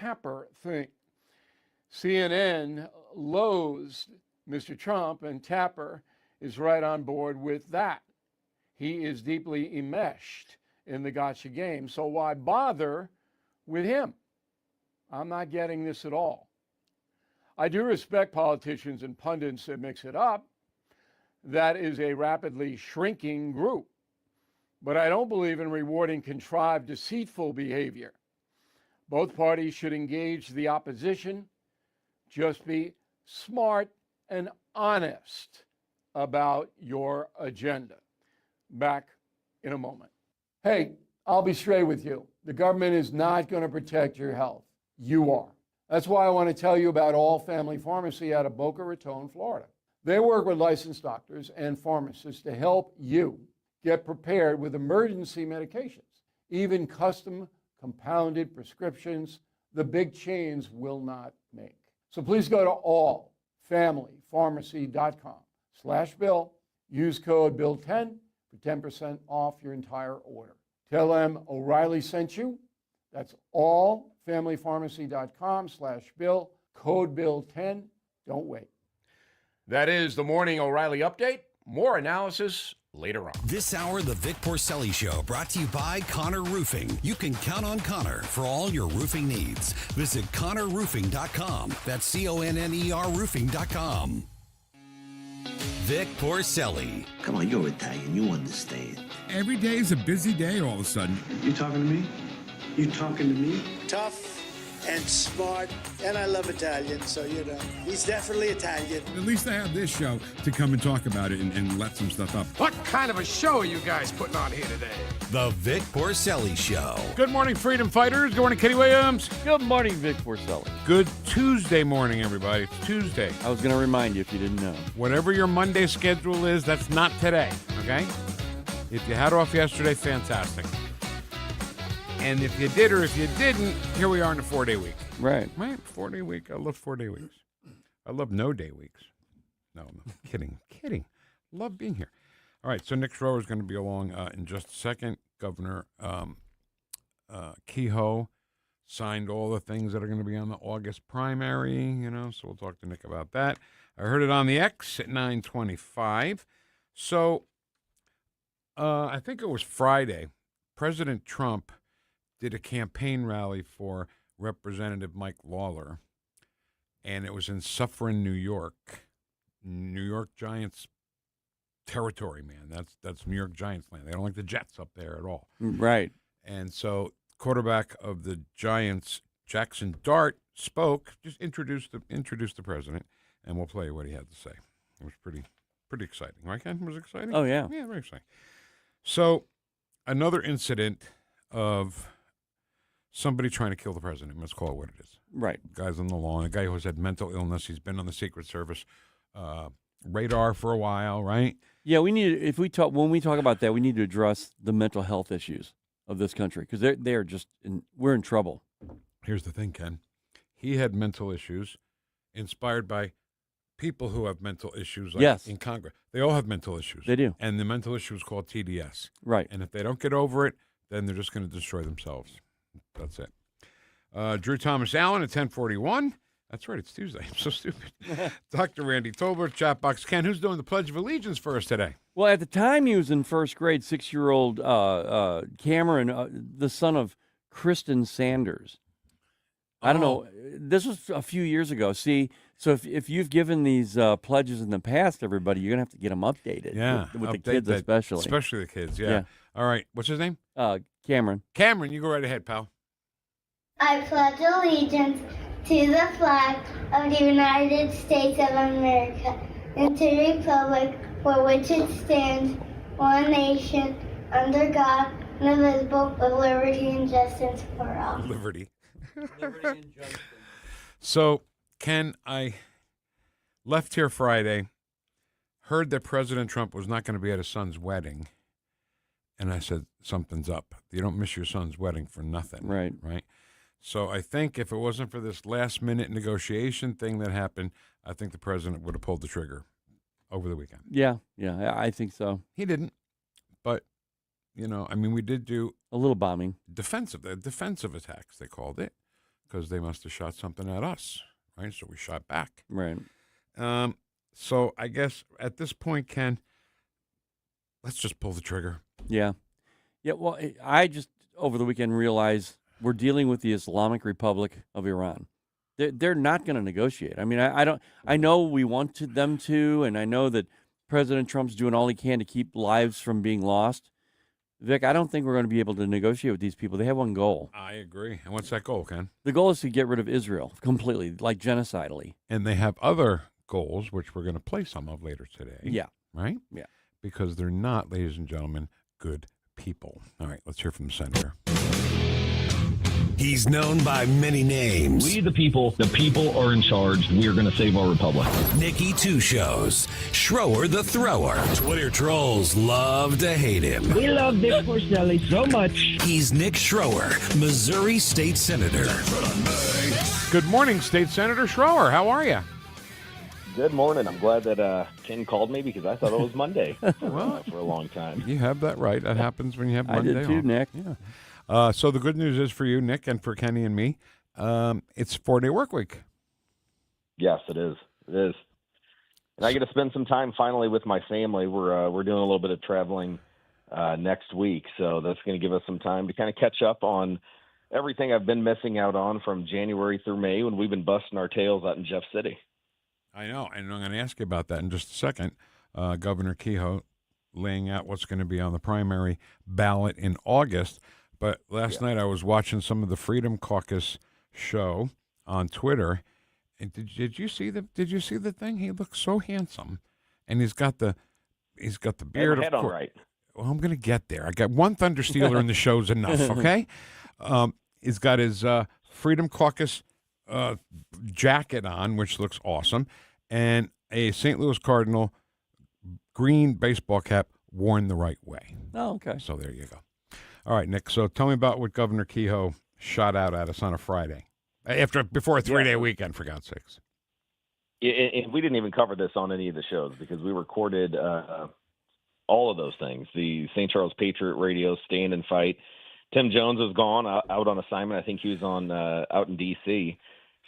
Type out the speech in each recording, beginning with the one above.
Tapper thing. CNN loathes Mr. Trump, and Tapper is right on board with that. He is deeply enmeshed in the gotcha game, so why bother with him? I'm not getting this at all. I do respect politicians and pundits that mix it up. That is a rapidly shrinking group. But I don't believe in rewarding contrived, deceitful behavior. Both parties should engage the opposition. Just be smart and honest about your agenda. Back in a moment. Hey, I'll be straight with you. The government is not going to protect your health. You are. That's why I want to tell you about All Family Pharmacy out of Boca Raton, Florida. They work with licensed doctors and pharmacists to help you get prepared with emergency medications, even custom compounded prescriptions the big chains will not make. So please go to allfamilypharmacy.com/bill. Use code BILL10 for 10% off your entire order. Tell them O'Reilly sent you. That's allfamilypharmacy.com/bill, code BILL10. Don't wait. That is the Morning O'Reilly Update. More analysis later on. This hour, the Vic Porcelli Show, brought to you by Connor Roofing. You can count on Connor for all your roofing needs. Visit ConnorRoofing.com. That's CONNER Roofing.com. Vic Porcelli. Come on, you're Italian. You understand. Every day is a busy day all of a sudden. You talking to me? You talking to me? Tough and smart, and I love Italian, so, he's definitely Italian. At least I have this show to come and talk about it and let some stuff up. What kind of a show are you guys putting on here today? The Vic Porcelli Show. Good morning, freedom fighters. Good morning, Kenny Williams. Good morning, Vic Porcelli. Good Tuesday morning, everybody. It's Tuesday. I was going to remind you if you didn't know. Whatever your Monday schedule is, that's not today, okay? If you had off yesterday, fantastic. And if you did or if you didn't, here we are in a 4-day week. Right. 4-day week. I love 4-day weeks. I love no-day weeks. No, kidding. Love being here. All right, so Nick Schroer is going to be along in just a second. Governor Kehoe signed all the things that are going to be on the August primary, so we'll talk to Nick about that. I heard it on the X at 9:25. So I think it was Friday, President Trump did a campaign rally for Representative Mike Lawler, and it was in Suffern, New York. New York Giants territory, man. That's New York Giants land. They don't like the Jets up there at all. Right. And so quarterback of the Giants, Jackson Dart, spoke, just introduced the president, and we'll play you what he had to say. It was pretty exciting. Right, Ken? Was it exciting? Oh, yeah. Yeah, very exciting. So another incident of somebody trying to kill the president. Let's call it what it is. Right. Guy's on the lawn. A guy who's had mental illness. He's been on the Secret Service radar for a while, right? Yeah, when we talk about that, we need to address the mental health issues of this country because we're in trouble. Here's the thing, Ken. He had mental issues inspired by people who have mental issues in Congress. They all have mental issues. They do. And the mental issue is called TDS. Right. And if they don't get over it, then they're just going to destroy themselves. That's it. Drew Thomas Allen at 10:41. That's right. It's Tuesday. I'm so stupid. Dr. Randy Tobler, chat box. Ken, who's doing the Pledge of Allegiance for us today? Well, at the time he was in first grade, 6-year-old Cameron, the son of Kristen Sanders. I don't know. This was a few years ago. See, so if you've given these pledges in the past, everybody, you're going to have to get them updated. Yeah. With the kids especially. Especially the kids, yeah. All right. What's his name? Cameron. Cameron, you go right ahead, pal. I pledge allegiance to the flag of the United States of America and to the republic for which it stands, one nation, under God, indivisible, with liberty and justice for all. Liberty. Liberty and justice. So, Ken, I left here Friday, heard that President Trump was not going to be at his son's wedding, and I said, something's up. You don't miss your son's wedding for nothing. Right. Right? So I think if it wasn't for this last-minute negotiation thing that happened, I think the president would have pulled the trigger over the weekend. Yeah, I think so. He didn't, but, we did do a little bombing. defensive attacks, they called it. because they must have shot something at us, right? So we shot back. Right. So I guess at this point, Ken, let's just pull the trigger. Yeah. Yeah, well, I just over the weekend realized we're dealing with the Islamic Republic of Iran. They're not going to negotiate. I mean, I know we want them to, and I know that President Trump's doing all he can to keep lives from being lost. Vic, I don't think we're going to be able to negotiate with these people. They have one goal. I agree. And what's that goal, Ken? The goal is to get rid of Israel completely, like genocidally. And they have other goals, which we're going to play some of later today. Yeah. Right? Yeah. Because they're not, ladies and gentlemen, good people. All right, let's hear from the senator. He's known by many names. We the people are in charge. We are going to save our republic. Nikki Two Shows, Schroer the Thrower. Twitter trolls love to hate him. We love Vic Porcelli so much. He's Nick Schroer, Missouri State Senator. Good morning, State Senator Schroer. How are you? Good morning. I'm glad that Ken called me because I thought it was Monday for a long time. You have that right. That happens when you have Monday I did too, off. Nick. Yeah. So the good news is for you, Nick, and for Kenny and me, it's 4-day work week. Yes, it is. It is. And I get to spend some time finally with my family. We're doing a little bit of traveling next week, so that's going to give us some time to kind of catch up on everything I've been missing out on from January through May when we've been busting our tails out in Jeff City. I know, and I'm going to ask you about that in just a second. Governor Kehoe laying out what's going to be on the primary ballot in August. But last night I was watching some of the Freedom Caucus show on Twitter, and did you see the thing? He looks so handsome, and he's got the beard. Head on right. Well, I'm going to get there. I got one Thunder Stealer in the show's enough. Okay, he's got his Freedom Caucus jacket on, which looks awesome, and a St. Louis Cardinal green baseball cap worn the right way. Oh, okay. So there you go. All right, Nick. So tell me about what Governor Kehoe shot out at us on a Friday, before a 3-day weekend, for God's sakes. And we didn't even cover this on any of the shows because we recorded all of those things. The St. Charles Patriot Radio, Stand and Fight. Tim Jones was gone, out on assignment. I think he was on out in D.C.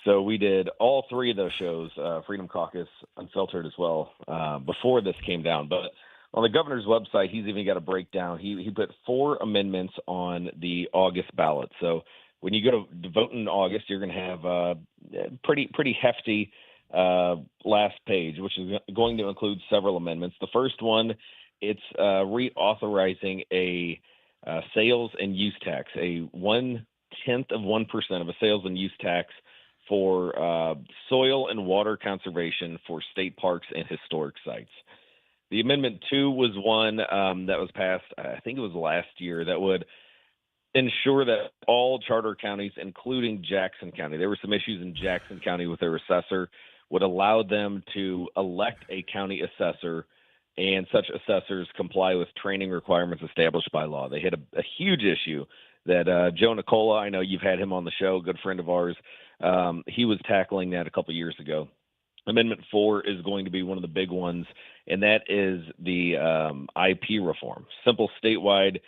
So we did all 3 of those shows, Freedom Caucus, Unfiltered as well, before this came down. But on the governor's website, he's even got a breakdown. He put 4 amendments on the August ballot. So when you go to vote in August, you're going to have a pretty hefty last page, which is going to include several amendments. The first one, it's reauthorizing a sales and use tax, a 0.1% of a sales and use tax for soil and water conservation for state parks and historic sites. The Amendment 2 was one that was passed, I think it was last year, that would ensure that all charter counties, including Jackson County, there were some issues in Jackson County with their assessor, would allow them to elect a county assessor, and such assessors comply with training requirements established by law. They had a huge issue that Joe Nicola, I know you've had him on the show, a good friend of ours, he was tackling that a couple years ago. Amendment 4 is going to be one of the big ones, and that is the IP reform. Simple statewide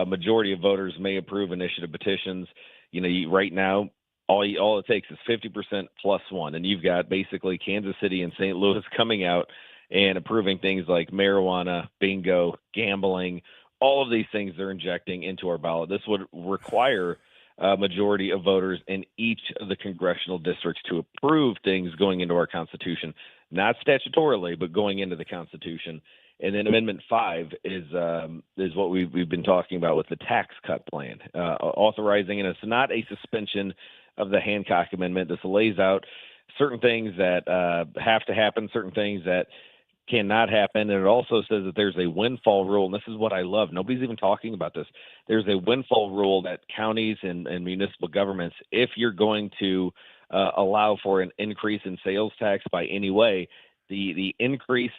majority of voters may approve initiative petitions. Right now, all it takes is 50% plus one, and you've got basically Kansas City and St. Louis coming out and approving things like marijuana, bingo, gambling, all of these things they're injecting into our ballot. This would require a majority of voters in each of the congressional districts to approve things going into our Constitution, not statutorily, but going into the Constitution. And then Amendment 5 is what we've been talking about with the tax cut plan, authorizing, and it's not a suspension of the Hancock Amendment. This lays out certain things that have to happen, certain things that cannot happen. And it also says that there's a windfall rule, and this is what I love. Nobody's even talking about this. There's a windfall rule that counties and municipal governments, if you're going to allow for an increase in sales tax by any way, the increase,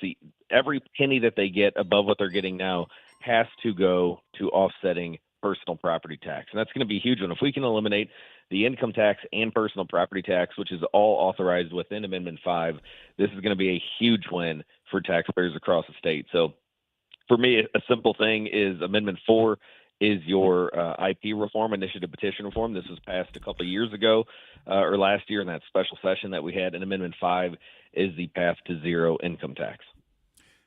every penny that they get above what they're getting now has to go to offsetting personal property tax. And that's going to be a huge one. If we can eliminate the income tax and personal property tax, which is all authorized within Amendment 5, this is going to be a huge win for taxpayers across the state. So for me, a simple thing is Amendment 4 is your IP reform, initiative petition reform. This was passed a couple of years ago or last year in that special session that we had. And Amendment 5 is the path to zero income tax.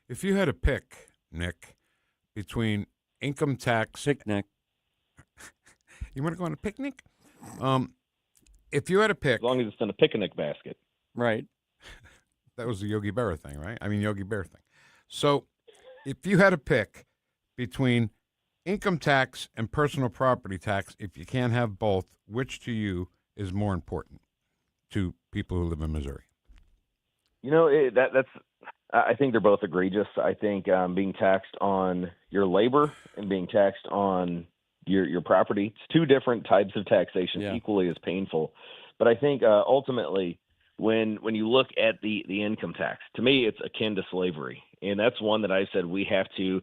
If you had to pick, Nick, between income tax... Picnic. You want to go on a picnic? If you had to pick... As long as it's in a picnic basket. Right. That was the Yogi Berra thing, right? I mean, Yogi Bear thing. So if you had to pick between income tax and personal property tax, if you can't have both, which to you is more important to people who live in Missouri? That's. I think they're both egregious. I think being taxed on your labor and being taxed on your property, it's two different types of taxation, equally as painful. But I think ultimately, when you look at the income tax, to me, it's akin to slavery, and that's one that I said we have to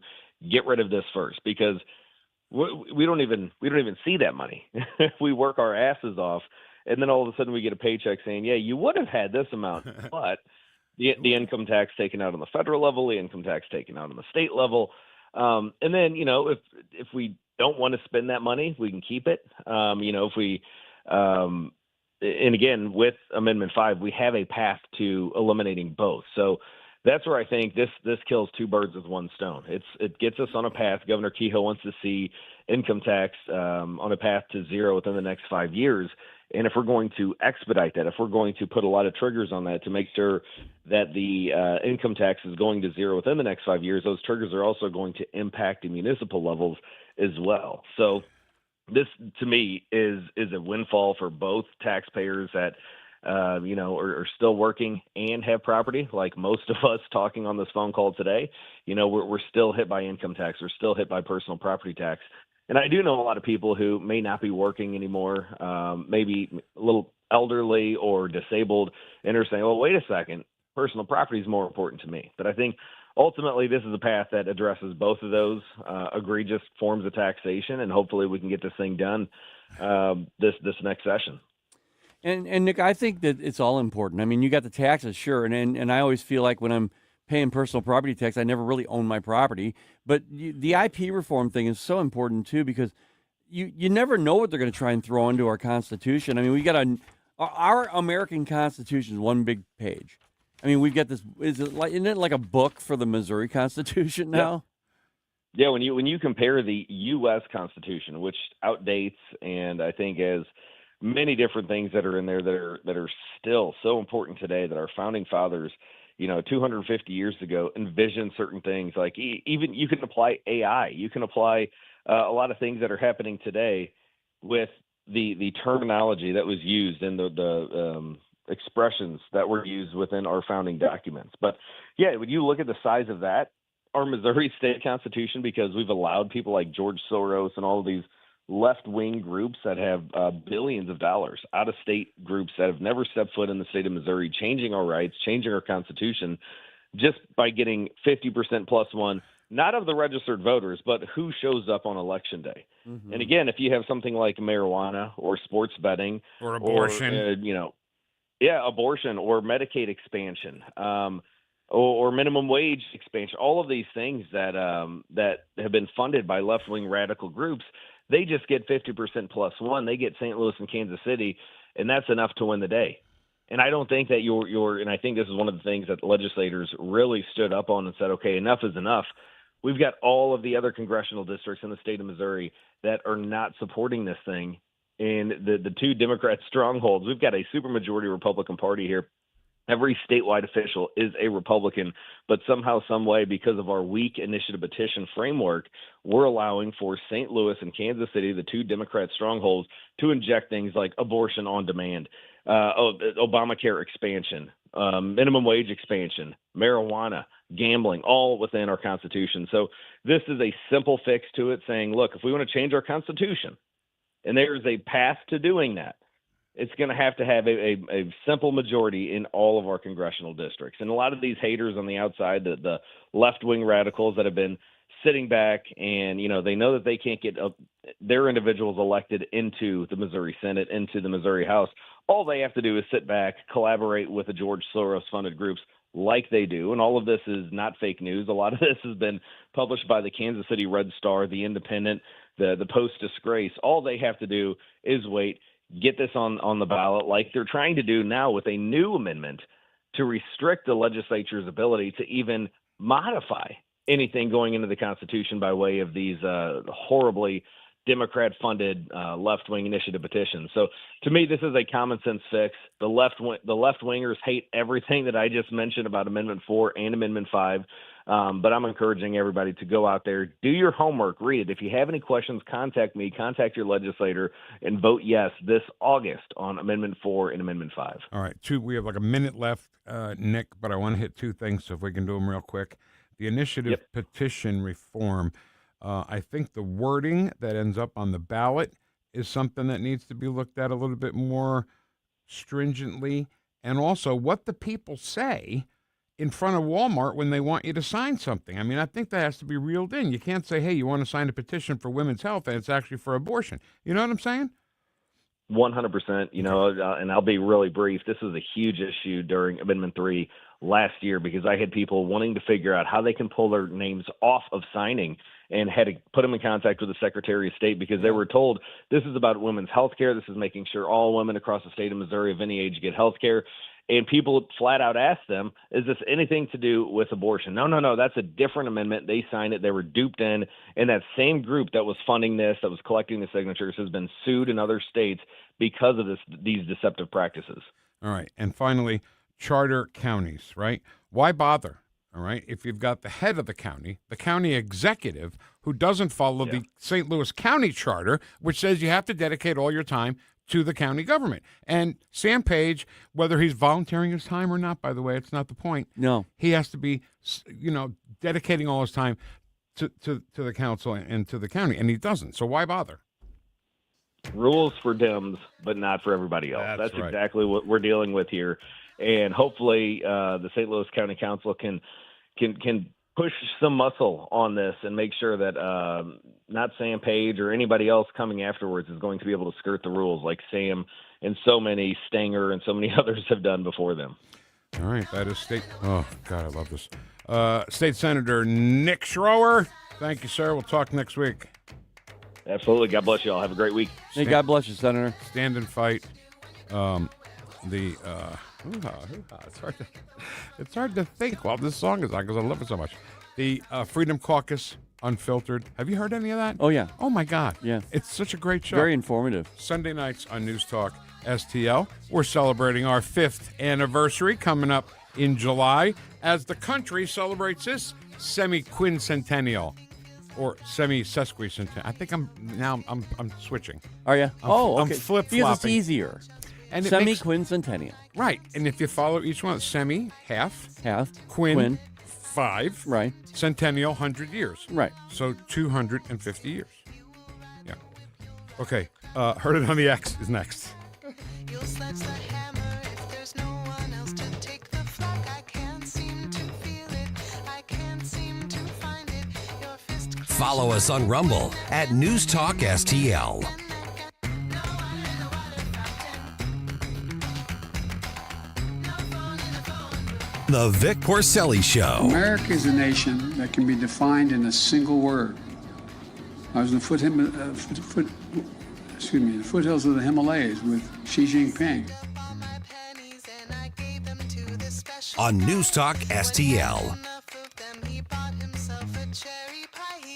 get rid of this first, because we don't even see that money. We work our asses off, and then all of a sudden we get a paycheck saying, "Yeah, you would have had this amount," but the income tax taken out on the federal level, the income tax taken out on the state level, and then if we don't want to spend that money, we can keep it. If we and again, with Amendment 5, we have a path to eliminating both. So that's where I think this kills two birds with one stone. It gets us on a path. Governor Kehoe wants to see income tax on a path to zero within the next 5 years. And if we're going to expedite that, if we're going to put a lot of triggers on that to make sure that the income tax is going to zero within the next 5 years, those triggers are also going to impact the municipal levels as well. So this, to me, is a windfall for both taxpayers that are still working and have property. Like most of us talking on this phone call today, we're still hit by income tax. We're still hit by personal property tax. And I do know a lot of people who may not be working anymore, maybe a little elderly or disabled, and are saying, well, wait a second, personal property is more important to me. But I think ultimately this is a path that addresses both of those egregious forms of taxation, and hopefully we can get this thing done this next session. And Nick, I think that it's all important. I mean, you got the taxes, sure, and I always feel like when I'm paying personal property tax, I never really own my property. But the IP reform thing is so important too, because you never know what they're going to try and throw into our Constitution. I mean, we got our American Constitution is one big page. I mean, we've got this. Isn't it like a book for the Missouri Constitution now? Yeah, when you compare the U.S. Constitution, which outdates, and I think has many different things that are in there that are still so important today, that our founding fathers, 250 years ago, envisioned certain things. Like even you can apply AI, you can apply a lot of things that are happening today with the terminology that was used and the expressions that were used within our founding documents. But yeah, when you look at the size of that, our Missouri state constitution, because we've allowed people like George Soros and all of these left-wing groups that have billions of dollars, out-of-state groups that have never stepped foot in the state of Missouri, changing our rights, changing our constitution, just by getting 50% plus one, not of the registered voters, but who shows up on election day. Mm-hmm. And again, if you have something like marijuana or sports betting or abortion, abortion or Medicaid expansion, or minimum wage expansion, all of these things that have been funded by left-wing radical groups, they just get 50% plus one. They get St. Louis and Kansas City, and that's enough to win the day. And I don't think that and I think this is one of the things that legislators really stood up on and said, okay, enough is enough. We've got all of the other congressional districts in the state of Missouri that are not supporting this thing. And the two Democrat strongholds, we've got a supermajority Republican Party here. Every statewide official is a Republican, but somehow, some way, because of our weak initiative petition framework, we're allowing for St. Louis and Kansas City, the two Democrat strongholds, to inject things like abortion on demand, Obamacare expansion, minimum wage expansion, marijuana, gambling, all within our Constitution. So this is a simple fix to it, saying, look, if we want to change our Constitution, and there is a path to doing that, it's going to have a simple majority in all of our congressional districts. And a lot of these haters on the outside, the left-wing radicals that have been sitting back and, they know that they can't get their individuals elected into the Missouri Senate, into the Missouri House. All they have to do is sit back, collaborate with the George Soros-funded groups like they do. And all of this is not fake news. A lot of this has been published by the Kansas City Red Star, The Independent, the Post disgrace. All they have to do is wait, get this on the ballot, like they're trying to do now with a new amendment to restrict the legislature's ability to even modify anything going into the Constitution by way of these horribly Democrat-funded left-wing initiative petitions. So to me, this is a common sense fix. The left-wingers hate everything that I just mentioned about Amendment 4 and Amendment 5, but I'm encouraging everybody to go out there, do your homework, read it. If you have any questions, contact me, contact your legislator, and vote yes this August on Amendment 4 and Amendment 5. All right, we have like a minute left, Nick, but I want to hit two things, so if we can do them real quick. The initiative petition reform, I think the wording that ends up on the ballot is something that needs to be looked at a little bit more stringently, and also what the people say in front of Walmart when they want you to sign something. I mean, I think that has to be reeled in. You can't say, hey, you want to sign a petition for women's health, and it's actually for abortion. You know what I'm saying? 100%, and I'll be really brief. This was a huge issue during Amendment 3 last year because I had people wanting to figure out how they can pull their names off of signing and had to put them in contact with the Secretary of State because they were told this is about women's health care. This is making sure all women across the state of Missouri of any age get health care. And people flat out asked them, is this anything to do with abortion? No, that's a different amendment. They signed it. They were duped in. And that same group that was funding this, that was collecting the signatures, has been sued in other states because of these deceptive practices. All right. And finally, charter counties, right? Why bother? All right. If you've got the head of the county executive, who doesn't follow the St. Louis County Charter, which says you have to dedicate all your time to the county government. And Sam Page, whether he's volunteering his time or not, by the way, it's not the point. No. He has to be, dedicating all his time to the council and to the county, and he doesn't. So why bother? Rules for Dems, but not for everybody else. That's right. Exactly what we're dealing with here. And hopefully the St. Louis County Council can push some muscle on this and make sure that not Sam Page or anybody else coming afterwards is going to be able to skirt the rules like Sam and so many Stanger and so many others have done before them. All right, that is oh, God, I love this. State Senator Nick Schroer, thank you, sir. We'll talk next week. Absolutely. God bless you all. Have a great week. Hey, God bless you, Senator. Stand and fight. It's hard to think while this song is on because I love it so much. The Freedom Caucus Unfiltered. Have you heard any of that? Oh, yeah. Oh, my God. Yeah. It's such a great show. Very informative. Sunday nights on News Talk STL. We're celebrating our 5th anniversary coming up in July as the country celebrates this semi-quincentennial or semi-sesquicentennial. I think I'm switching. Are you? I'm okay. flip-flopping. Because it's easier. And Semi-quincentennial. Right. And if you follow each one, semi, half, quin, 5, right, centennial, 100 years. Right. So 250 years. Yeah. Okay. Heard It on the X is next. Follow us on Rumble at NewstalkSTL. The Vic Porcelli Show. America is a nation that can be defined in a single word. I was in the foothills of the Himalayas with Xi Jinping. On News Talk STL.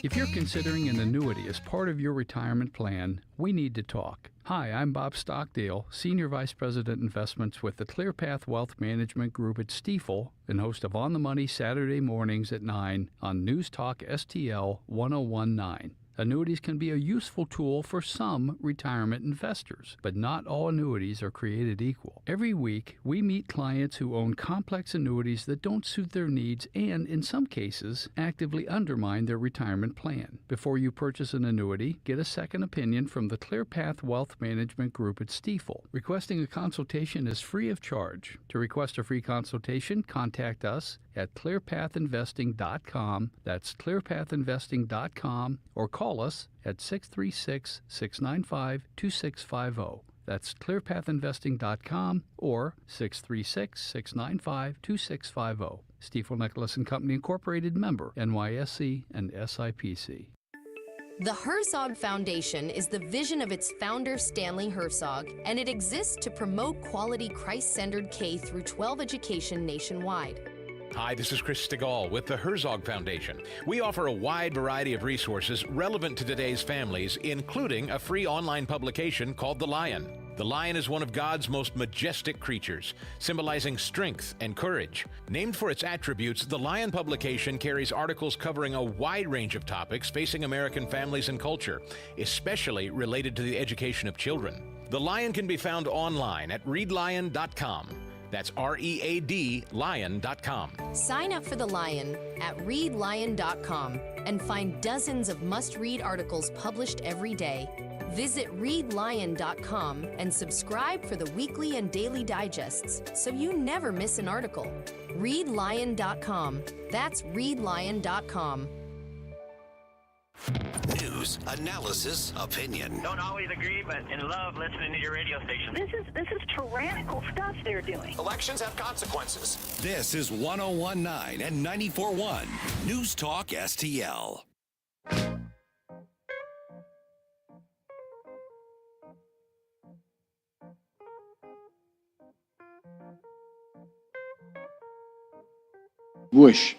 If you're considering an annuity as part of your retirement plan, we need to talk. Hi, I'm Bob Stockdale, Senior Vice President Investments with the ClearPath Wealth Management Group at Stifel and host of On the Money Saturday mornings at 9 on News Talk STL 1019. Annuities can be a useful tool for some retirement investors, but not all annuities are created equal. Every week, we meet clients who own complex annuities that don't suit their needs and, in some cases, actively undermine their retirement plan. Before you purchase an annuity, get a second opinion from the ClearPath Wealth Management Group at Stifel. Requesting a consultation is free of charge. To request a free consultation, contact us at clearpathinvesting.com. That's clearpathinvesting.com, or call us at 636-695-2650. That's clearpathinvesting.com or 636-695-2650. Stifel Nicholas and Company Incorporated, member NYSE and SIPC. The Herzog Foundation is the vision of its founder, Stanley Herzog, and it exists to promote quality Christ-centered K-12 education nationwide. Hi, this is Chris Stigall with the Herzog Foundation. We offer a wide variety of resources relevant to today's families, including a free online publication called The Lion. The lion is one of God's most majestic creatures, symbolizing strength and courage. Named for its attributes, the Lion publication carries articles covering a wide range of topics facing American families and culture, especially related to the education of children. The Lion can be found online at readlion.com. That's READ lion.com. Sign up for The Lion at readlion.com and find dozens of must-read articles published every day. Visit readlion.com and subscribe for the weekly and daily digests so you never miss an article. Readlion.com. That's readlion.com. News, analysis, opinion. Don't always agree, but in love listening to your radio station. This is tyrannical stuff they're doing. Elections have consequences. This is 101.9 and 94.1 News Talk STL. Whoosh.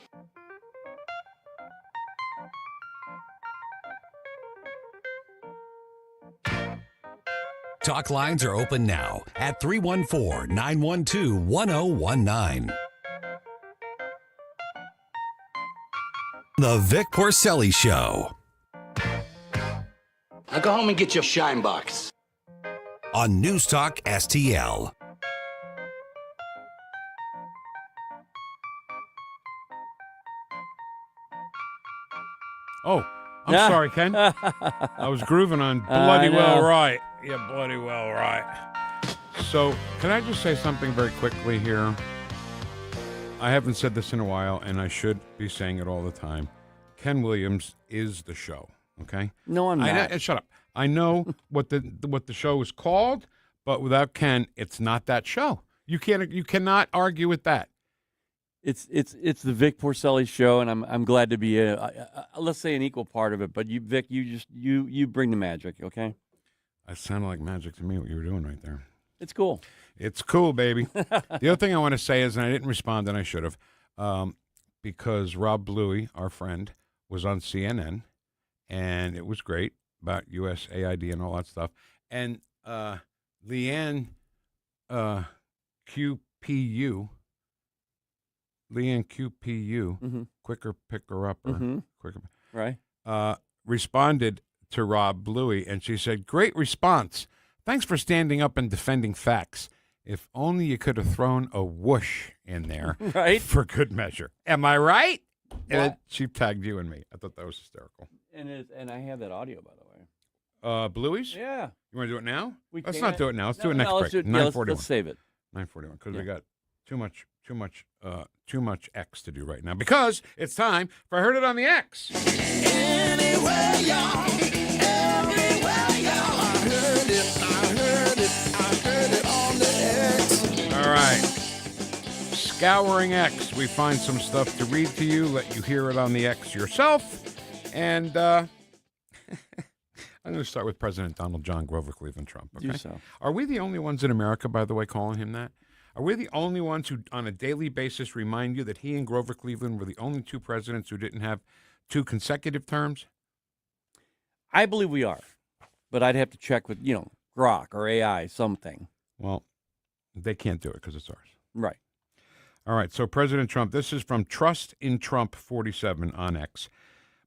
Talk lines are open now at 314-912-1019. The Vic Porcelli Show. Now go home and get your shine box. On News Talk STL. Oh, I'm sorry, Ken. I was grooving on Bloody Well Right. Yeah, Bloody Well Right. So, can I just say something very quickly here? I haven't said this in a while, and I should be saying it all the time. Ken Williams is the show, okay? No, I'm not. Shut up. I know what the show is called, but without Ken, it's not that show. You cannot argue with that. It's the Vic Porcelli Show, and I'm glad to be let's say an equal part of it. But you, Vic, you bring the magic, okay? That sounded like magic to me, what you were doing right there. It's cool. It's cool, baby. The other thing I want to say is, and I didn't respond, and I should have, because Rob Bluey, our friend, was on CNN, and it was great about USAID and all that stuff. And Leanne QPU, quicker picker upper, quicker, right? Responded to Rob Bluey, and she said, "Great response. Thanks for standing up and defending facts. If only you could have thrown a whoosh in there, right, for good measure. Am I right?" And she tagged you and me. I thought that was hysterical. And I have that audio, by the way. Bluey's? Yeah. You want to do it now? Let's not do it now. Let's do it next break. 9:41. Let's save it. 9:41, because we got too much X to do right now, because it's time for I Heard It on the X. Anywhere, y'all. Everywhere, y'all. I heard it on the X. All right. Scouring X. We find some stuff to read to you, let you hear it on the X yourself. And I'm going to start with President Donald John Grover Cleveland Trump. Okay? Do so. Are we the only ones in America, by the way, calling him that? Are we the only ones who, on a daily basis, remind you that he and Grover Cleveland were the only two presidents who didn't have 2 consecutive terms? I believe we are, but I'd have to check with, Grok or AI, something. Well, they can't do it because it's ours. Right. All right, so President Trump, this is from Trust in Trump 47 on X.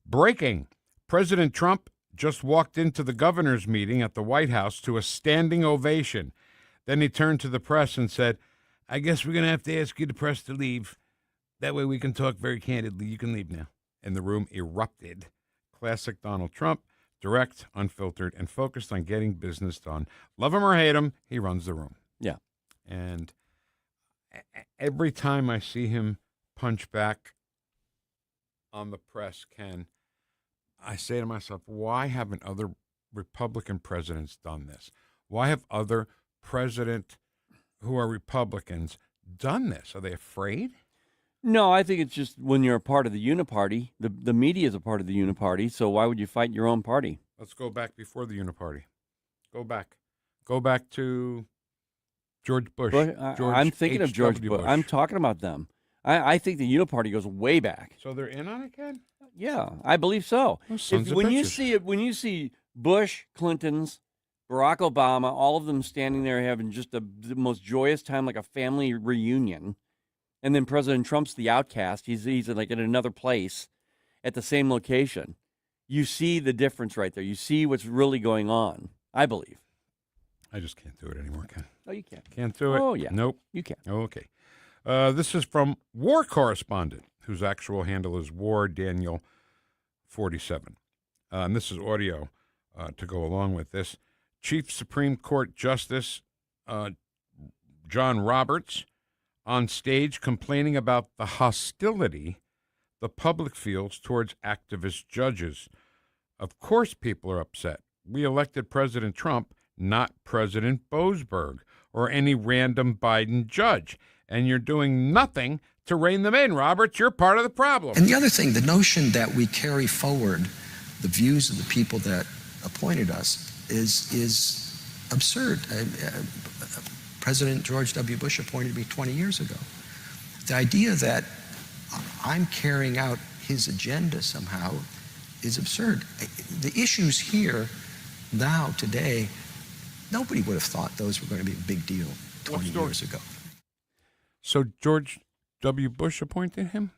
Breaking. President Trump just walked into the governor's meeting at the White House to a standing ovation. Then he turned to the press and said, "I guess we're going to have to ask you, the press, to leave. That way we can talk very candidly. You can leave now." And the room erupted. Classic Donald Trump, direct, unfiltered, and focused on getting business done. Love him or hate him, he runs the room. Yeah. And every time I see him punch back on the press, Ken, I say to myself, why haven't other Republican presidents done this? Why have other presidents who are Republicans done this? Are they afraid? No, I think it's just when you're a part of the uniparty, the media is a part of the uniparty, so why would you fight your own party? Let's go back before the uniparty. Go back. Go back to George Bush. I'm thinking of George Bush. I'm talking about them. I think the uniparty goes way back. So they're in on it, Ken? Yeah, I believe so. When you see Bush, Clinton's, Barack Obama, all of them standing there having just the most joyous time, like a family reunion, and then President Trump's the outcast. He's like in another place at the same location. You see the difference right there. You see what's really going on, I believe. I just can't do it anymore, Ken. Oh, you can. Can't do it? Oh, yeah. Nope. You can. Okay. This is from War Correspondent, whose actual handle is War Daniel 47. And this is audio to go along with this. Chief Supreme Court Justice John Roberts on stage complaining about the hostility the public feels towards activist judges. Of course people are upset. We elected President Trump, not President Boasberg or any random Biden judge. And you're doing nothing to rein them in, Roberts. You're part of the problem. And the other thing, the notion that we carry forward the views of the people that appointed us is absurd. President George W. Bush appointed me 20 years ago. The idea that I'm carrying out his agenda somehow is absurd. The issues here now, today, nobody would have thought those were going to be a big deal 20 years ago. So George W. Bush appointed him?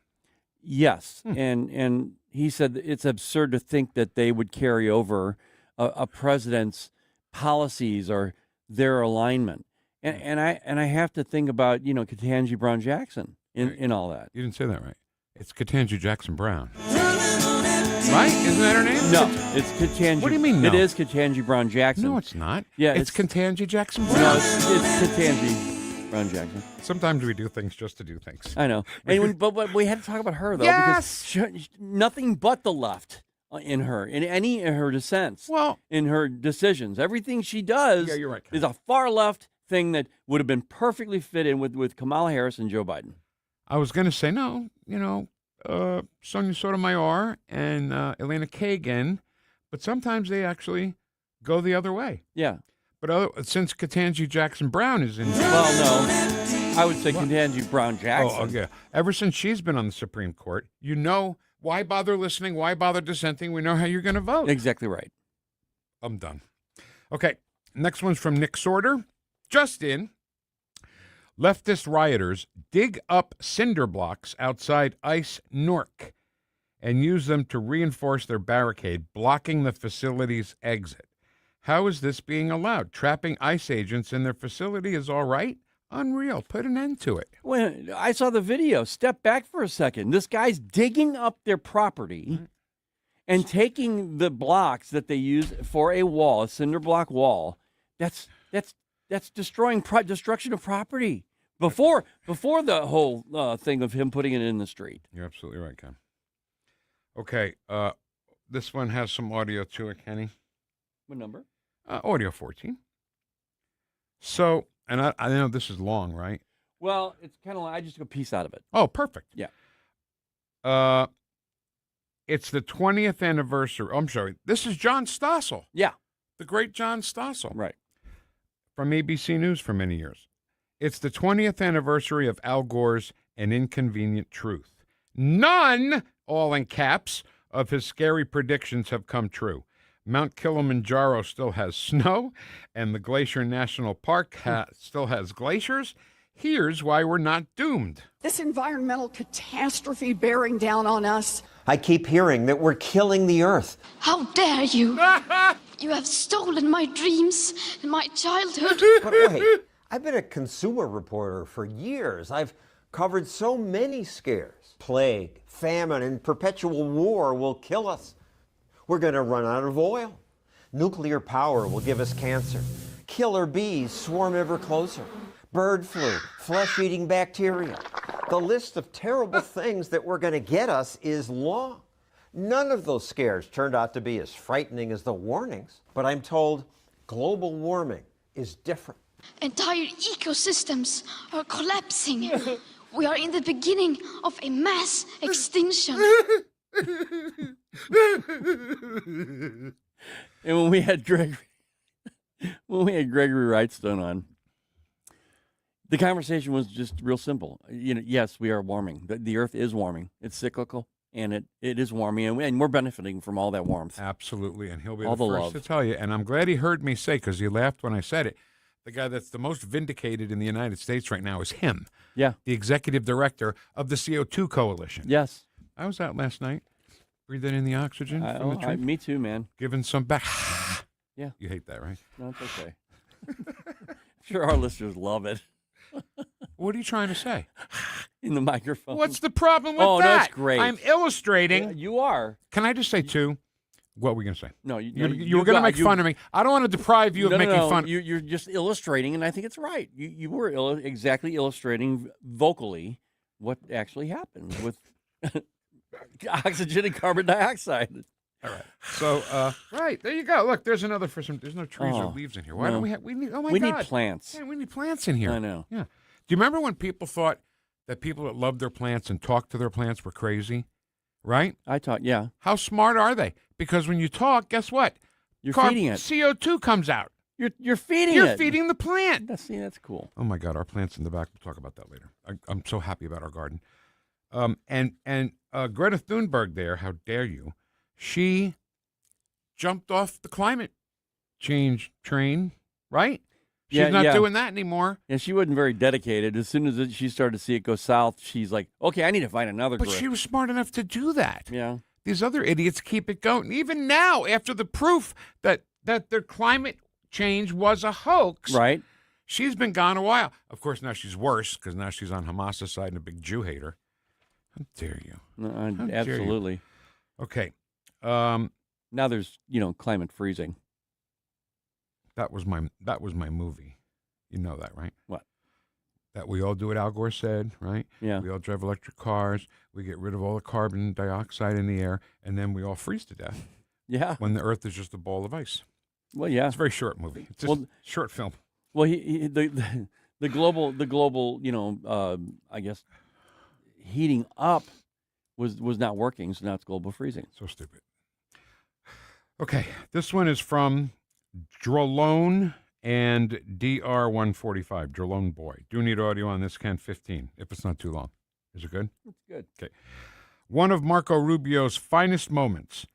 Yes, and he said that it's absurd to think that they would carry over a president's policies or their alignment. And I have to think about, Ketanji Brown Jackson in all that. You didn't say that right. It's Ketanji Jackson Brown. Right? Isn't that her name? No, it's Ketanji. What do you mean, no? It is Ketanji Brown Jackson. No, it's not. Yeah, it's Ketanji Jackson Brown. No, it's Ketanji Brown Jackson. Sometimes we do things just to do things. I know. But we had to talk about her, though, yes! because nothing but the left in her dissents, in her decisions. Everything she does you're right, is a far left thing that would have been perfectly fit in with Kamala Harris and Joe Biden. I was going to say, no, Sonia Sotomayor and Elena Kagan, but sometimes they actually go the other way. Yeah. But since Ketanji Jackson Brown is in... Well, no. I would say Ketanji Brown Jackson. Oh, okay. Ever since she's been on the Supreme Court, why bother listening? Why bother dissenting? We know how you're going to vote. Exactly right. I'm done. Okay. Next one's from Nick Sorter. Just in. Leftist rioters dig up cinder blocks outside ICE Newark and use them to reinforce their barricade, blocking the facility's exit. How is this being allowed? Trapping ICE agents in their facility is all right? Unreal. Put an end to it. Well, I saw the video. Step back for a second. This guy's digging up their property and taking the blocks that they use for a wall, a cinder block wall. That's destruction of property. Before the whole thing of him putting it in the street. You're absolutely right, Ken. Okay, this one has some audio to it, Kenny. What number? Audio 14. So, and I know this is long, right? Well, it's kind of like I just took a piece out of it. Oh, perfect. Yeah. It's the 20th anniversary. I'm sorry. This is John Stossel. Yeah. The great John Stossel. Right. From ABC News for many years. It's the 20th anniversary of Al Gore's An Inconvenient Truth. None, all in caps, of his scary predictions have come true. Mount Kilimanjaro still has snow, and the Glacier National Park still has glaciers. Here's why we're not doomed. This environmental catastrophe bearing down on us. I keep hearing that we're killing the earth. How dare you? You have stolen my dreams and my childhood. But wait, I've been a consumer reporter for years. I've covered so many scares. Plague, famine, and perpetual war will kill us. We're going to run out of oil. Nuclear power will give us cancer. Killer bees swarm ever closer. Bird flu, flesh-eating bacteria. The list of terrible things that were going to get us is long. None of those scares turned out to be as frightening as the warnings, but I'm told global warming is different. Entire ecosystems are collapsing. We are in the beginning of a mass extinction. And when we had Gregory Wrightstone on, the conversation was just real simple. Yes, we are warming. The Earth is warming. It's cyclical, and it is warming, and we're benefiting from all that warmth. Absolutely, and he'll be all the first love to tell you. And I'm glad he heard me say, because he laughed when I said it, the guy that's the most vindicated in the United States right now is him. Yeah. The executive director of the CO2 Coalition. Yes. I was out last night, breathing in the oxygen from the tree. Me too, man. Giving some back. Yeah. You hate that, right? No, it's okay. I'm sure our listeners love it. What are you trying to say? In the microphone. What's the problem with that? Oh, that's great. I'm illustrating. Yeah, you are. Can I just say, too, what were we going to say? No, you were going to make fun of me. I don't want to deprive you of making fun. You're just illustrating, and I think it's right. You were exactly illustrating vocally what actually happened with oxygen and carbon dioxide. All right. So, right, there you go. Look, there's another there's no trees or leaves in here. Why don't we have, we need plants. Yeah, we need plants in here. I know. Yeah. Do you remember when people thought that people that loved their plants and talked to their plants were crazy? Right? I taught, yeah. How smart are they? Because when you talk, guess what? You're feeding it. CO2 comes out. You're feeding it. You're feeding the plant. That's cool. Oh my God, our plants in the back. We'll talk about that later. I'm so happy about our garden. And Greta Thunberg there, how dare you? She jumped off the climate change train, right? She's not doing that anymore. Yeah, she wasn't very dedicated. As soon as she started to see it go south, she's like, okay, I need to find another But grip. she was smart enough to do that. Yeah. These other idiots keep it going. Even now, after the proof that their climate change was a hoax. Right. She's been gone a while. Of course, now she's worse because now she's on Hamas's side and a big Jew hater. How dare you? No, How dare absolutely. you? Okay. Now there's, climate freezing. That was my movie. You know that, right? What? That we all do what Al Gore said, right? Yeah. We all drive electric cars. We get rid of all the carbon dioxide in the air, and then we all freeze to death. Yeah. When the Earth is just a ball of ice. Well, yeah. It's a very short movie. It's just a short film. Well, the global, I guess, heating up was not working, so now it's global freezing. So stupid. Okay, this one is from Drolone and DR145, Drolone Boy. Do need audio on this, Ken, 15, if it's not too long. Is it good? It's good. Okay. One of Marco Rubio's finest moments,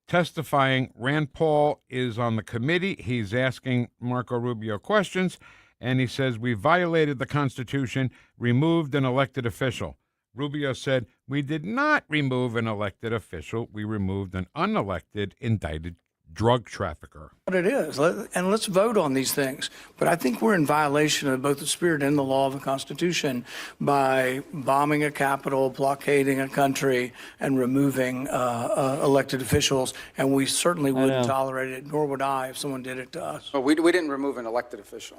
testifying. Rand Paul is on the committee. He's asking Marco Rubio questions, and he says, we violated the Constitution, removed an elected official. Rubio said, we did not remove an elected official. We removed an unelected indicted drug trafficker. What it is, and let's vote on these things. But I think we're in violation of both the spirit and the law of the Constitution by bombing a capital, blockading a country, and removing elected officials. And we certainly wouldn't tolerate it, nor would I if someone did it to us. Well, we didn't remove an elected official.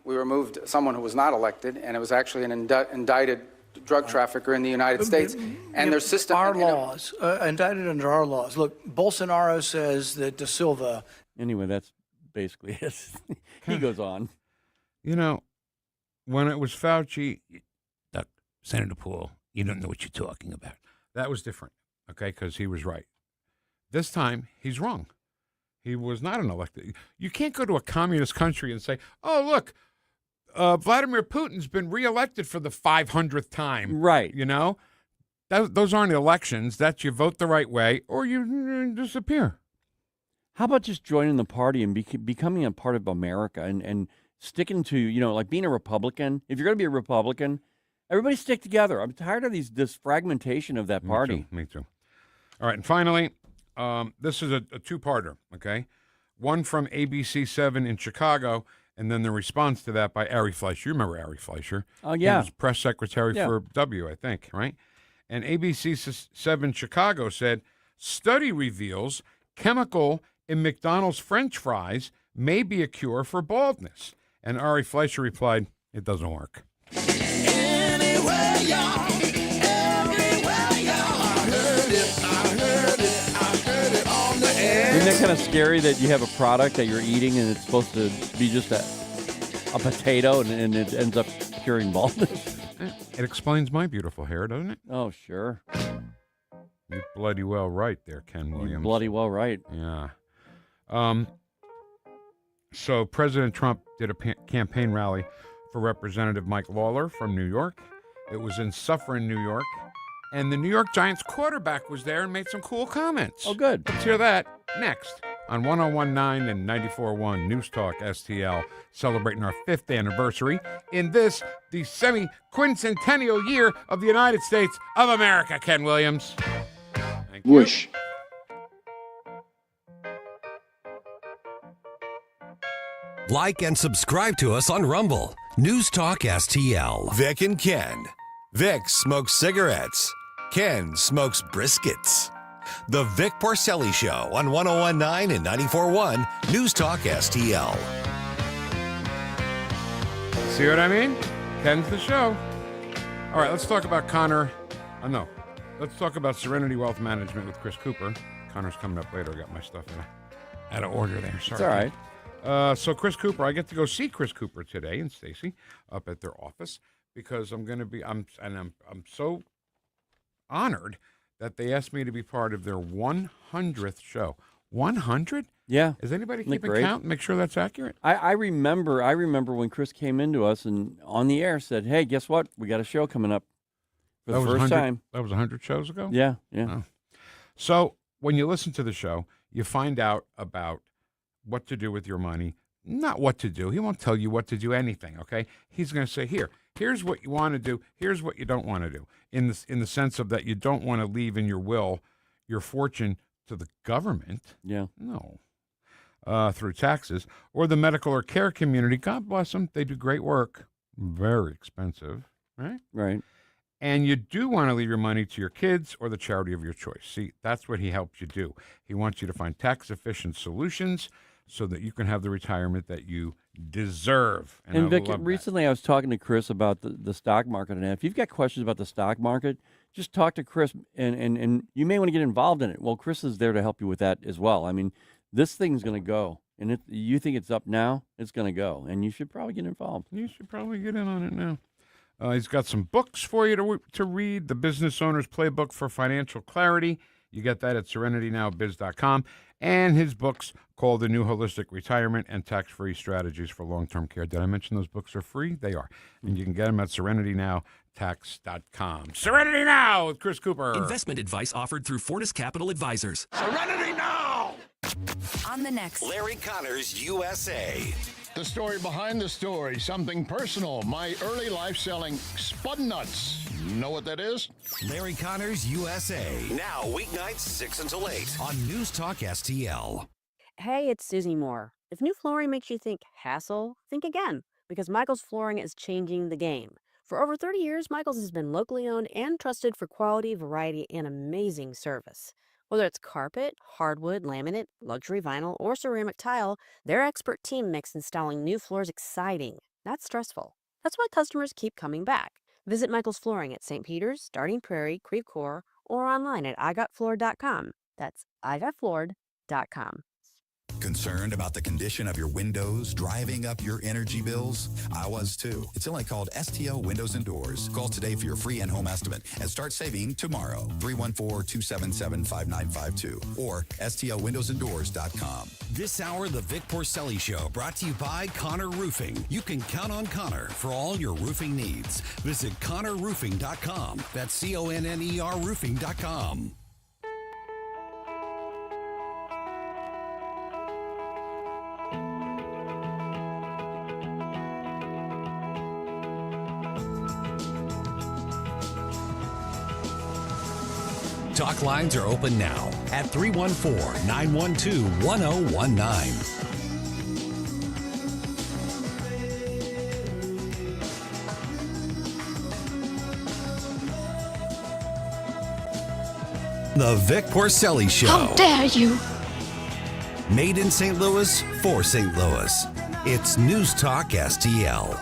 We removed someone who was not elected, and it was actually an indicted drug trafficker in the United States, and their system. Our laws, indicted under our laws. Look, Bolsonaro says that De Silva. Anyway, that's basically it. He goes on. When it was Fauci, look, Senator Paul, you don't know what you're talking about. That was different, okay, because he was right. This time, he's wrong. He was not an elected. You can't go to a communist country and say, oh, look, Vladimir Putin's been reelected for the 500th time. Right. Those aren't elections. That's you vote the right way or you disappear. How about just joining the party and becoming a part of America and sticking to, like being a Republican? If you're going to be a Republican, everybody stick together. I'm tired of this fragmentation of that party. Me too. All right. And finally, this is a two-parter, okay? One from ABC7 in Chicago, and then the response to that by Ari Fleischer. You remember Ari Fleischer? Oh, yeah. He was press secretary for W, I think, right? And ABC7 Chicago said, study reveals chemical in McDonald's French fries may be a cure for baldness. And Ari Fleischer replied, it doesn't work. Anywhere, y'all. Everywhere, y'all. I heard it on the air. Isn't that kind of scary that you have a product that you're eating and it's supposed to be just a potato and it ends up curing baldness. It explains my beautiful hair, doesn't it? Oh, sure. You're bloody well right there, Ken Williams. You're bloody well right. Yeah. So President Trump did a campaign rally for Representative Mike Lawler from New York. It was in Suffern, New York. And the New York Giants quarterback was there and made some cool comments. Oh, good. Let's hear that next on 101.9 and 94.1 News Talk STL, celebrating our 5th anniversary in this, the semi-quincentennial year of the United States of America, Ken Williams. Thank you. Whoosh. Like and subscribe to us on Rumble. News Talk STL. Vic and Ken. Vic smokes cigarettes. Ken smokes briskets. The Vic Porcelli Show on 101.9 and 94.1 News Talk STL. See what I mean? Ken's the show. All right, let's talk about let's talk about Serenity Wealth Management with Chris Cooper. Connor's coming up later. I got my stuff out of order there. Sorry. It's all right. So Chris Cooper, I get to go see Chris Cooper today and Stacy up at their office because I'm so honored that they asked me to be part of their 100th show. 100? Yeah. Is anybody keeping count? Make sure that's accurate. I remember when Chris came into us and on the air said, "Hey, guess what? We got a show coming up for the first time." That was 100 shows ago? Yeah. Oh. So when you listen to the show, you find out about what to do with your money. Not what to do. He won't tell you what to do anything, okay? He's going to say, here's what you want to do. Here's what you don't want to do. In the sense of that you don't want to leave in your will your fortune to the government. Yeah. No. Through taxes. Or the medical or care community. God bless them. They do great work. Very expensive, right? Right. And you do want to leave your money to your kids or the charity of your choice. See, that's what he helps you do. He wants you to find tax-efficient solutions so that you can have the retirement that you deserve. And Vic, recently I was talking to Chris about the stock market. And if you've got questions about the stock market, just talk to Chris, and you may want to get involved in it. Well, Chris is there to help you with that as well. I mean, this thing's going to go. And if you think it's up now, it's going to go. And you should probably get involved. You should probably get in on it now. He's got some books for you to read. The Business Owner's Playbook for Financial Clarity. You get that at serenitynowbiz.com. And his books called The New Holistic Retirement and Tax-Free Strategies for Long-Term Care. Did I mention those books are free? They are. And you can get them at serenitynowtax.com. Serenity Now with Chris Cooper. Investment advice offered through Fortis Capital Advisors. Serenity Now! On the next, Larry Connor's USA. The story behind the story, something personal. My early life selling Spud Nuts. Know what that is? Larry Connor's USA. Now, weeknights 6 until 8 on News Talk STL. Hey, it's Susie Moore. If new flooring makes you think hassle, think again, because Michael's Flooring is changing the game. For over 30 years, Michael's has been locally owned and trusted for quality, variety, and amazing service. Whether it's carpet, hardwood, laminate, luxury vinyl, or ceramic tile, their expert team makes installing new floors exciting, not stressful. That's why customers keep coming back. Visit Michael's Flooring at St. Peter's, Starting Prairie, Creve Coeur, or online at igotfloored.com. That's igotfloored.com. Concerned about the condition of your windows driving up your energy bills? I was too. It's only called STL Windows and Doors. Call today for your free in-home estimate and start saving tomorrow. 314-277-5952 or stlwindowsanddoors.com. This hour, the Vic Porcelli Show, brought to you by Connor Roofing. You can count on Connor for all your roofing needs. Visit ConnorRoofing.com. That's CONNER roofing.com. Talk lines are open now at 314-912-1019. The Vic Porcelli Show. How dare you! Made in St. Louis for St. Louis. It's News Talk STL.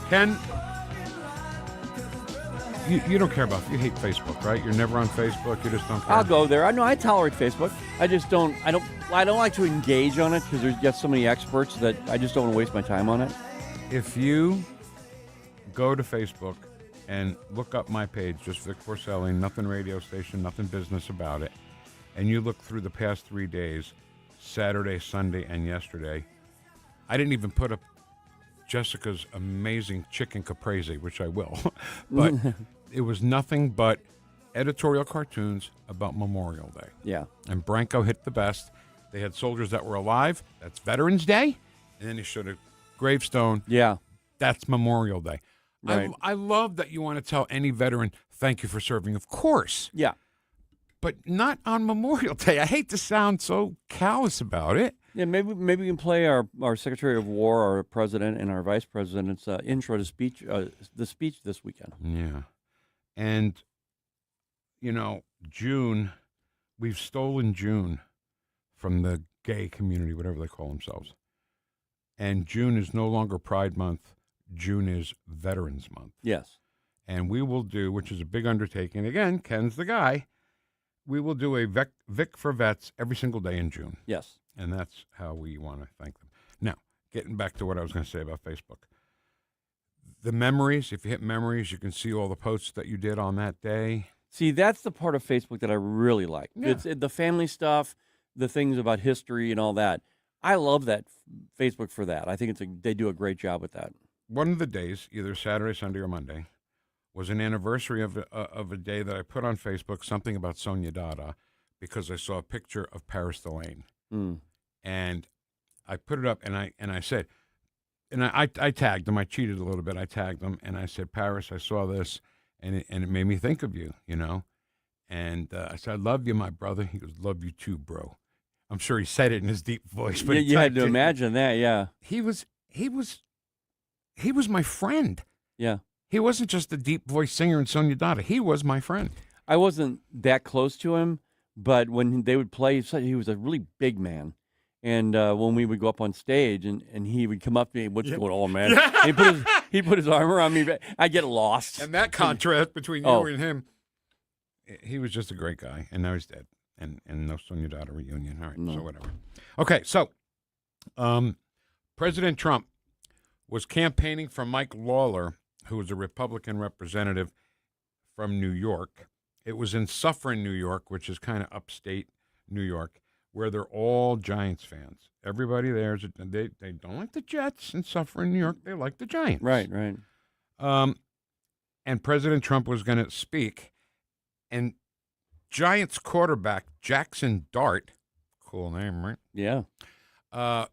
Ken, you don't care about, you hate Facebook, right? You're never on Facebook. You just don't care. I'll go there. I tolerate Facebook. I just don't. I don't like to engage on it because there's just so many experts that I just don't want to waste my time on it. If you go to Facebook and look up my page, just Vic Porcelli, nothing radio station, nothing business about it, and you look through the past 3 days, Saturday, Sunday, and yesterday, I didn't even put up Jessica's amazing chicken caprese, which I will, but it was nothing but editorial cartoons about Memorial Day. Yeah. And Branco hit the best. They had soldiers that were alive. That's Veterans Day. And then he showed a gravestone. Yeah. That's Memorial Day. Right. I love that you want to tell any veteran, thank you for serving, of course. Yeah. But not on Memorial Day. I hate to sound so callous about it. Yeah, maybe we can play our Secretary of War, our President, and our Vice President's intro to speech, the speech this weekend. Yeah. And, you know, June, we've stolen June from the gay community, whatever they call themselves. And June is no longer Pride Month. June is Veterans Month. Yes. And we will do, which is a big undertaking. Again, Ken's the guy. We will do a Vic for Vets every single day in June. Yes. And that's how we want to thank them. Now, getting back to what I was going to say about Facebook. The memories, if you hit memories, you can see all the posts that you did on that day. See, that's the part of Facebook that I really like. Yeah. It's the family stuff, the things about history and all that. I love that Facebook for that. I think they do a great job with that. One of the days, either Saturday, Sunday, or Monday, was an anniversary of a day that I put on Facebook, something about Sonia Dada, because I saw a picture of Paris Delane. And I put it up, and I said, and I tagged them. I cheated a little bit. I tagged them, and I said, Paris, I saw this, and it made me think of you, you know. And I said, I love you, my brother. He goes, love you too, bro. I'm sure he said it in his deep voice. But you had to imagine that, yeah. He was my friend. Yeah. He wasn't just a deep voice singer in Sonia Dada. He was my friend. I wasn't that close to him, but when they would play, he was a really big man. And when we would go up on stage and he would come up to me, what's going on, man? He put his arm around me. I get lost. And that contrast between you and him, he was just a great guy. And now he's dead. And no Sonia Dada reunion. All right, so whatever. Okay, so President Trump was campaigning for Mike Lawler, who was a Republican representative from New York. It was in Suffern, New York, which is kind of upstate New York, where they're all Giants fans. Everybody there, they don't like the Jets in Suffern, New York. They like the Giants. Right. And President Trump was going to speak, and Giants quarterback Jackson Dart, cool name, right? Yeah.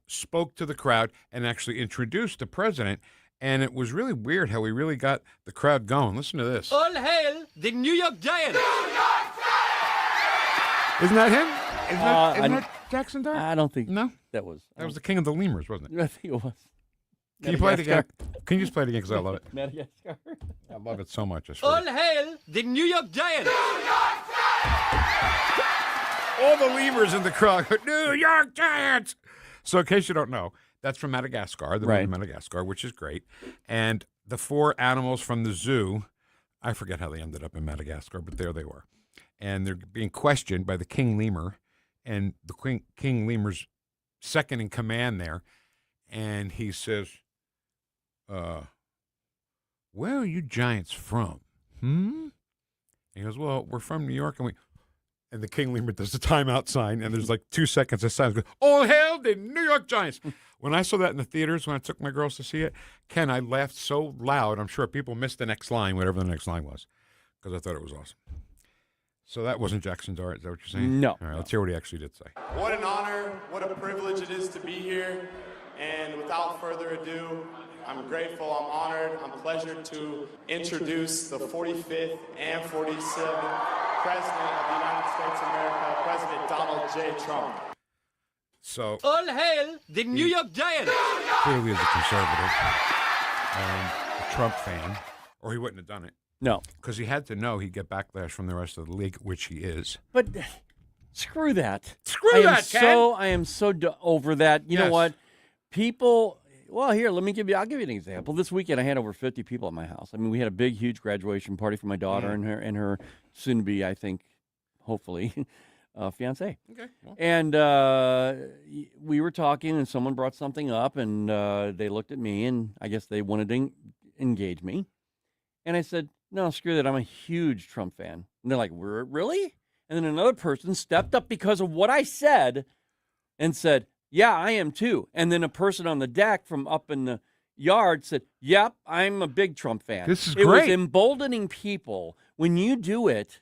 Spoke to the crowd and actually introduced the president, and it was really weird how he really got the crowd going. Listen to this. All hail the New York Giants! Isn't that him? Isn't that Jackson Dart? I don't think that was the king of the lemurs, wasn't it? I think it was. Can you play it again? Can you just play it again? Because I love it. Madagascar. I love it so much. All hail the New York Giants! All the lemurs in the crowd, New York Giants! So in case you don't know, that's from Madagascar, the movie Madagascar, which is great. And the 4 animals from the zoo, I forget how they ended up in Madagascar, but there they were. And they're being questioned by the king lemur, and the king lemur's second in command there. And he says, where are you Giants from? And he goes, well, we're from New York, and the king lemur does the timeout sign, and there's like 2 seconds of silence. All hail the New York Giants. When I saw that in the theaters, when I took my girls to see it, Ken, I laughed so loud, I'm sure people missed the next line, whatever the next line was, because I thought it was awesome. So that wasn't Jackson Dart, is that what you're saying? No. All right, let's hear what he actually did say. What an honor, what a privilege it is to be here. And without further ado, I'm grateful, I'm honored, I'm pleasured to introduce the 45th and 47th President of the United States of America, President Donald J. Trump. So, all hail the New York Giants! Clearly, as a conservative and a Trump fan, or he wouldn't have done it. No. Because he had to know he'd get backlash from the rest of the league, which he is. But screw that. Screw that, Ken! I am so over that. You know what? People, well, here, I'll give you an example. This weekend, I had over 50 people at my house. I mean, we had a big, huge graduation party for my daughter and her soon-to-be, I think, hopefully, fiance. Okay. Well. And we were talking, and someone brought something up, and they looked at me, and I guess they wanted to engage me. And I said, no, screw that. I'm a huge Trump fan. And they're like, really? And then another person stepped up because of what I said and said, yeah, I am too. And then a person on the deck from up in the yard said, yep, I'm a big Trump fan. This is It great. was emboldening people. When you do it,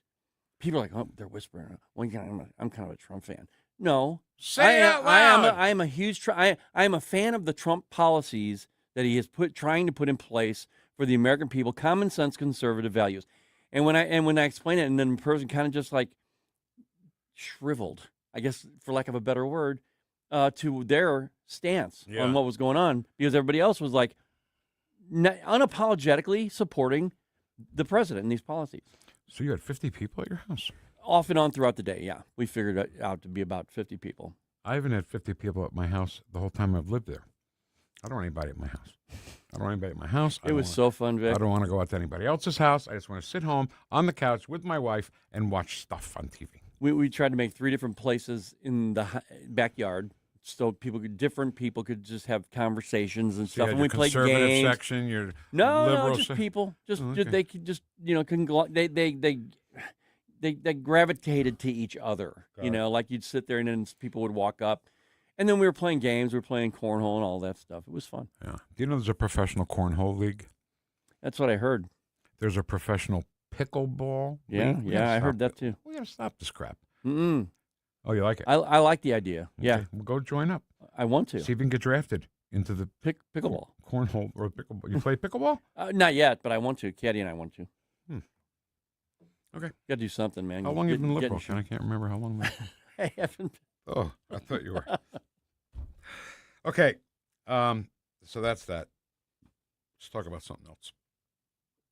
people are like, oh, they're whispering. Well, yeah, I'm kind of a Trump fan. No. Say it out loud. I am a huge I am a fan of the Trump policies that he is trying to put in place for the American people, common sense conservative values. And when I explain it, and then the person kind of just like shriveled, I guess for lack of a better word, to their stance on what was going on, because everybody else was like unapologetically supporting the president and these policies. So you had 50 people at your house? Off and on throughout the day, yeah. We figured it out to be about 50 people. I haven't had 50 people at my house the whole time I've lived there. I don't want anybody at my house. It was so fun, Vic. I don't want to go out to anybody else's house. I just want to sit home on the couch with my wife and watch stuff on TV. We tried to make 3 different places in the backyard, so different people could just have conversations and So stuff. you had And we your played conservative games. section, your No, liberal just sec- people. Just Oh, okay. they could just they gravitated to each other. Got it. Like you'd sit there and then people would walk up, and then we were playing games. We were playing cornhole and all that stuff. It was fun. Yeah. Do you know there's a professional cornhole league? That's what I heard. There's a professional pickleball league? We gotta I stop heard that it. too. We got to stop this crap. Mm-mm. Oh, you like it? I like the idea. Okay. Yeah, Well, go join up. I want to. See if you can get drafted into the Pickleball. cornhole or pickleball. You play pickleball? Not yet, but I want to. Caddy and I want to. Okay. Got to do something, man. How long you been Get- liberal? get- I can't remember how long. I haven't. Oh, I thought you were. Okay. So that's that. Let's talk about something else.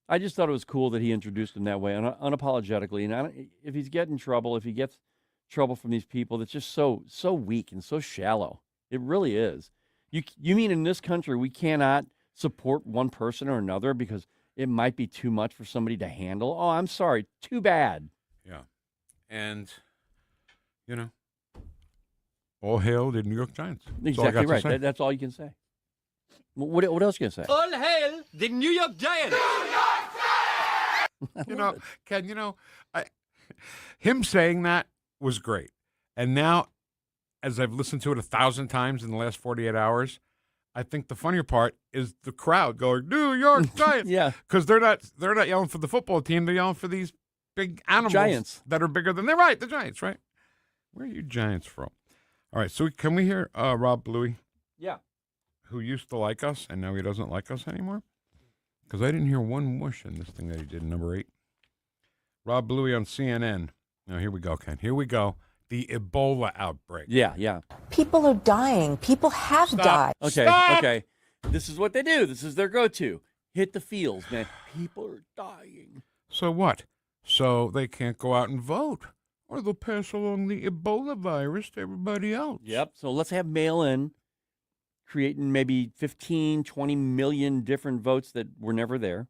I just thought it was cool that he introduced him that way, unapologetically. And if he's getting trouble, if he gets trouble from these people, that's just so weak and so shallow. It really is. You mean in this country we cannot support one person or another because it might be too much for somebody to handle? Oh, I'm sorry. Too bad. Yeah. And, all hail the New York Giants. That's all I got Exactly to right. say. That's all you can say. What else you can say? All hail the New York Giants! Ken, him saying that was great. And now, as I've listened to it 1,000 times in the last 48 hours, I think the funnier part is the crowd going, New York Giants. Yeah. Because they're not yelling for the football team. They're yelling for these big animals Giants. that are bigger than they're right. The Giants, right? Where are you Giants from? All right. So can we hear Rob Bluey? Yeah. Who used to like us and now he doesn't like us anymore? Because I didn't hear one whoosh in this thing that he did, number 8. Rob Bluey on CNN. Now, here we go, Ken. Here we go. The Ebola outbreak. Yeah. People are dying. People have died. Okay. This is what they do. This is their go-to. Hit the fields, man. People are dying. So what? So they can't go out and vote, or they'll pass along the Ebola virus to everybody else. Yep. So let's have mail-in, creating maybe 15, 20 million different votes that were never there.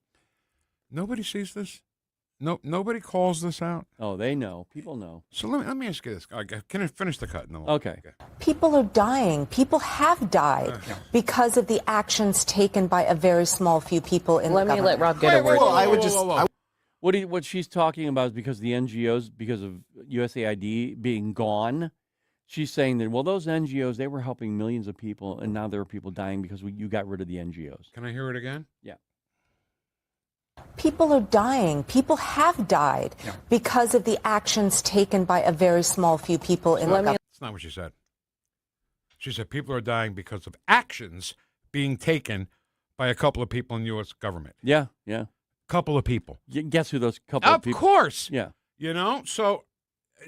Nobody sees this. No, nobody calls this out. Oh, they know. People know. So let me ask you this. Can I finish the cut? No. Okay. People are dying. People have died because of the actions taken by a very small few people in the government. Let Rob get a word. What she's talking about is because the NGOs, because of USAID being gone, she's saying that, well, those NGOs, they were helping millions of people, and now there are people dying because you got rid of the NGOs. Can I hear it again? Yeah. People are dying. People have died because of the actions taken by a very small few people in the government. That's not what she said. She said people are dying because of actions being taken by a couple of people in the U.S. government. Yeah. Couple of people. Guess who those couple of people? Of course. Yeah. So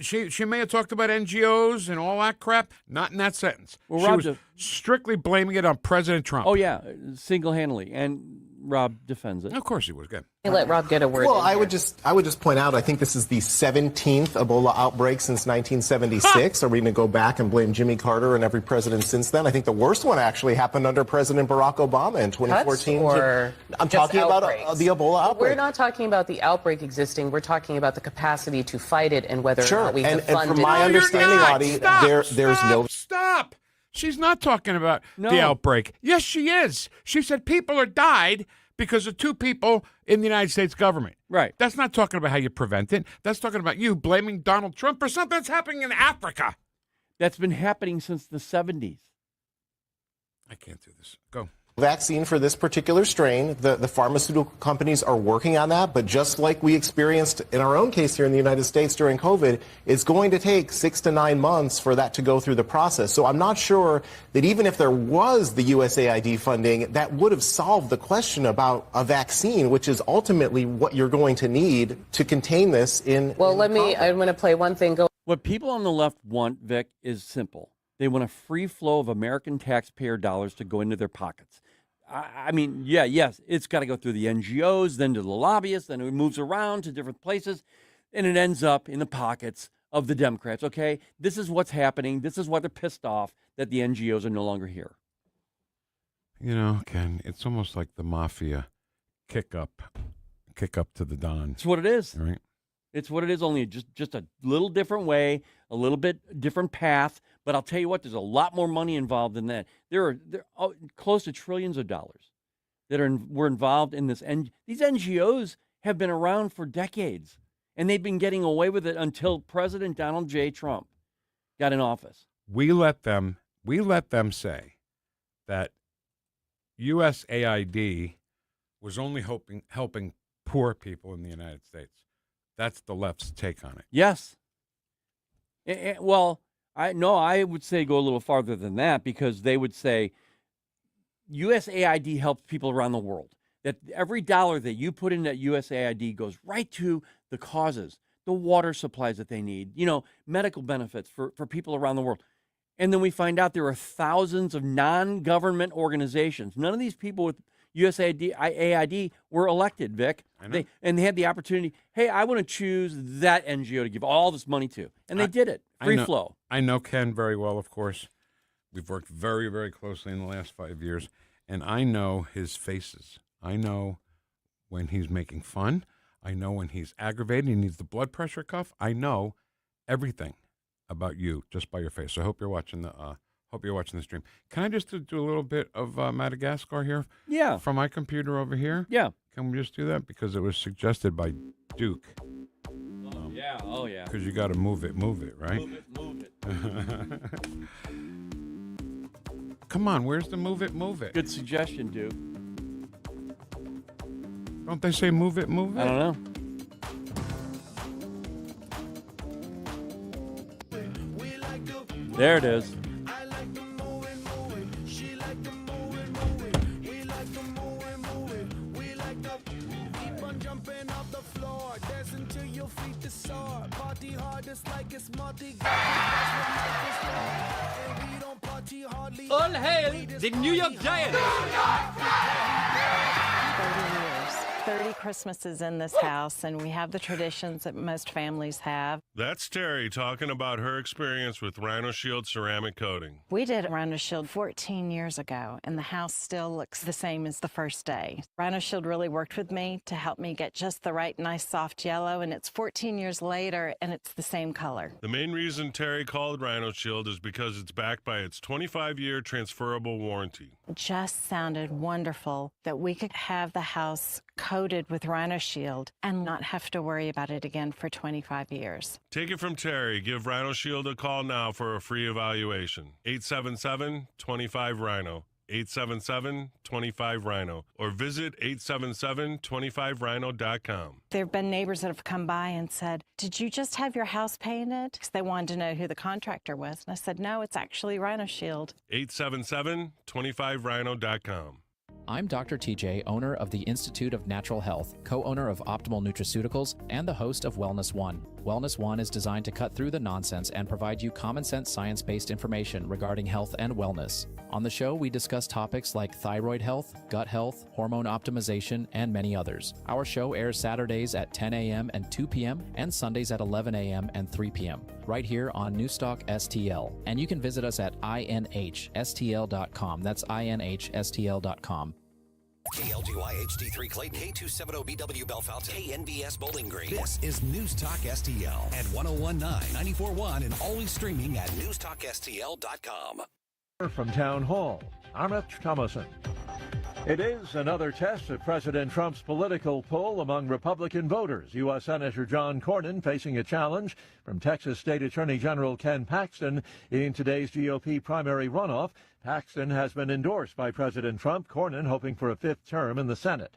she may have talked about NGOs and all that crap. Not in that sentence. Well, she Rob, was strictly blaming it on President Trump. Oh, yeah, single-handedly. And Rob defends it. Of course he was. Good. Let Rob get a word. Well, I would just point out, I think this is the 17th Ebola outbreak since 1976. Are we going to go back and blame Jimmy Carter and every president since then? I think the worst one actually happened under President Barack Obama in 2014. I'm talking about the Ebola outbreak. We're not talking about the outbreak existing. We're talking about the capacity to fight it and whether or not we have funded. And from my understanding, Audie, there's no... Stop! She's not talking about the outbreak. Yes, she is. She said people are died because of two people in the United States government. Right. That's not talking about how you prevent it. That's talking about you blaming Donald Trump for something that's happening in Africa. That's been happening since the 70s. I can't do this. Go. Vaccine for this particular strain. The pharmaceutical companies are working on that, but just like we experienced in our own case here in the United States during COVID, it's going to take 6 to 9 months for that to go through the process. So I'm not sure that even if there was the USAID funding, that would have solved the question about a vaccine, which is ultimately what you're going to need to contain this in. Well, I'm going to play one thing. What people on the left want, Vic, is simple. They want a free flow of American taxpayer dollars to go into their pockets. I mean, yes, it's got to go through the NGOs, then to the lobbyists, then it moves around to different places, and it ends up in the pockets of the Democrats, okay? This is what's happening. This is why they're pissed off that the NGOs are no longer here. You know, Ken, it's almost like the mafia kick up to the Don. It's what it is. Right? It's what it is, only just a little different way, a little bit different path. But I'll tell you what, there's a lot more money involved than that. There are close to trillions of dollars that were involved in this. And these NGOs have been around for decades, and they've been getting away with it until President Donald J. Trump got in office. We let them say that USAID was only helping poor people in the United States. That's the left's take on it. Yes. Well, I would say go a little farther than that, because they would say USAID helps people around the world. That every dollar that you put in that USAID goes right to the causes, the water supplies that they need, medical benefits for people around the world. And then we find out there are thousands of non-government organizations. None of these people with USAID were elected, Vic. I know. They had the opportunity, hey, I want to choose that NGO to give all this money to. And they did it. Free flow. I know Ken very well, of course. We've worked very, very closely in the last 5 years. And I know his faces. I know when he's making fun. I know when he's aggravated, he needs the blood pressure cuff. I know everything about you just by your face. So I hope you're watching the stream. Can I just do a little bit of Madagascar here? Yeah. From my computer over here? Yeah. Can we just do that? Because it was suggested by Duke. Oh, yeah. Because you got to move it, right? Move it. Come on, where's the move it? Good suggestion, Duke. Don't they say move it? I don't know. There it is. All hail the New York Giants! 30 Christmases in this house, and we have the traditions that most families have. That's Terry talking about her experience with Rhino Shield ceramic coating. We did Rhino Shield 14 years ago, and the house still looks the same as the first day. Rhino Shield really worked with me to help me get just the right nice soft yellow, and it's 14 years later, and it's the same color. The main reason Terry called Rhino Shield is because it's backed by its 25-year transferable warranty. It just sounded wonderful that we could have the house coated with Rhino Shield and not have to worry about it again for 25 years. Take it from Terry. Give Rhino Shield a call now for a free evaluation. 877-25-RHINO. 877-25-RHINO. Or visit 877-25rhino.com. There have been neighbors that have come by and said, "Did you just have your house painted?" Because they wanted to know who the contractor was. And I said, "No, it's actually Rhino Shield." 877-25rhino.com. I'm Dr. TJ, owner of the Institute of Natural Health, co-owner of Optimal Nutraceuticals, and the host of Wellness One. Wellness One is designed to cut through the nonsense and provide you common-sense science-based information regarding health and wellness. On the show, we discuss topics like thyroid health, gut health, hormone optimization, and many others. Our show airs Saturdays at 10 a.m. and 2 p.m. and Sundays at 11 a.m. and 3 p.m. right here on NewstalkSTL. And you can visit us at inhstl.com. That's inhstl.com. KLGY HD3 Clayton, K270BW Bellefonte, KNBS Bowling Green. This is News Talk STL at 1019, 94.1, and always streaming at NewstalkSTL.com. From Town Hall, Amit Thomason. It is another test of President Trump's political pull among Republican voters. U.S. Senator John Cornyn facing a challenge from Texas State Attorney General Ken Paxton in today's GOP primary runoff. Paxton has been endorsed by President Trump, Cornyn hoping for a fifth term in the Senate.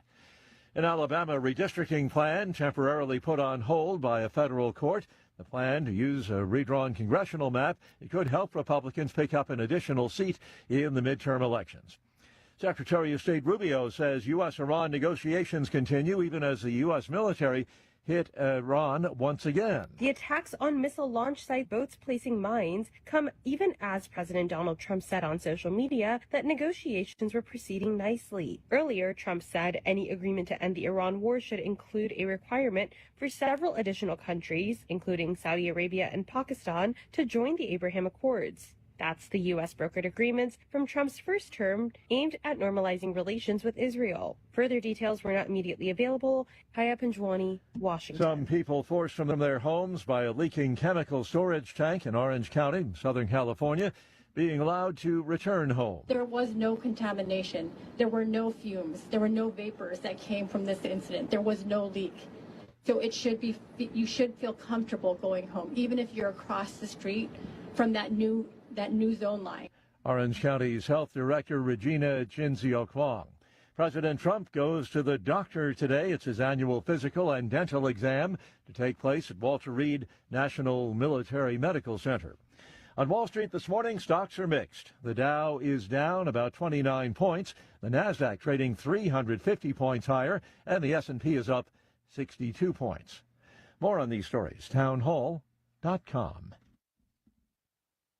An Alabama redistricting plan temporarily put on hold by a federal court. The plan to use a redrawn congressional map, it could help Republicans pick up an additional seat in the midterm elections. Secretary of State Rubio says U.S.-Iran negotiations continue even as the U.S. military hit Iran once again. The attacks on missile launch site boats placing mines come even as President Donald Trump said on social media that negotiations were proceeding nicely. Earlier, Trump said any agreement to end the Iran war should include a requirement for several additional countries, including Saudi Arabia and Pakistan, to join the Abraham Accords. That's the U.S. brokered agreements from Trump's first term aimed at normalizing relations with Israel. Further details were not immediately available. Kaya Panjwani, Washington. Some people forced from their homes by a leaking chemical storage tank in Orange County, Southern California, being allowed to return home. There was no contamination. There were no fumes. There were no vapors that came from this incident. There was no leak. So you should feel comfortable going home, even if you're across the street from that new zone line. Orange County's Health Director Regina Chinzio-Kwong. President Trump goes to the doctor today. It's his annual physical and dental exam to take place at Walter Reed National Military Medical Center. On Wall Street this morning, stocks are mixed. The Dow is down about 29 points. The Nasdaq trading 350 points higher, and the S&P is up 62 points. More on these stories, townhall.com.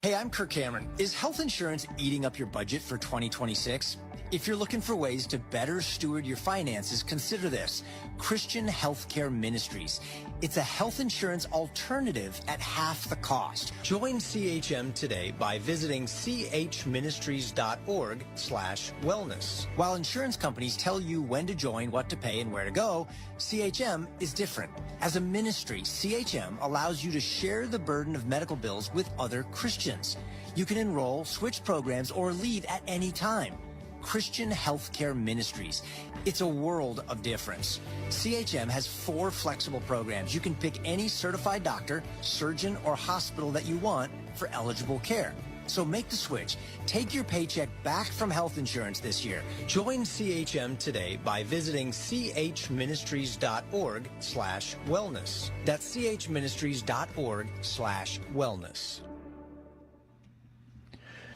Hey, I'm Kirk Cameron. Is health insurance eating up your budget for 2026? If you're looking for ways to better steward your finances, consider this: Christian Healthcare Ministries. It's a health insurance alternative at half the cost. Join CHM today by visiting chministries.org/wellness. While insurance companies tell you when to join, what to pay, and where to go, CHM is different. As a ministry, CHM allows you to share the burden of medical bills with other Christians. You can enroll, switch programs, or leave at any time. Christian Healthcare Ministries. It's a world of difference. CHM has 4 flexible programs. You can pick any certified doctor, surgeon, or hospital that you want for eligible care. So make the switch. Take your paycheck back from health insurance this year. Join CHM today by visiting chministries.org/wellness. That's chministries.org/wellness.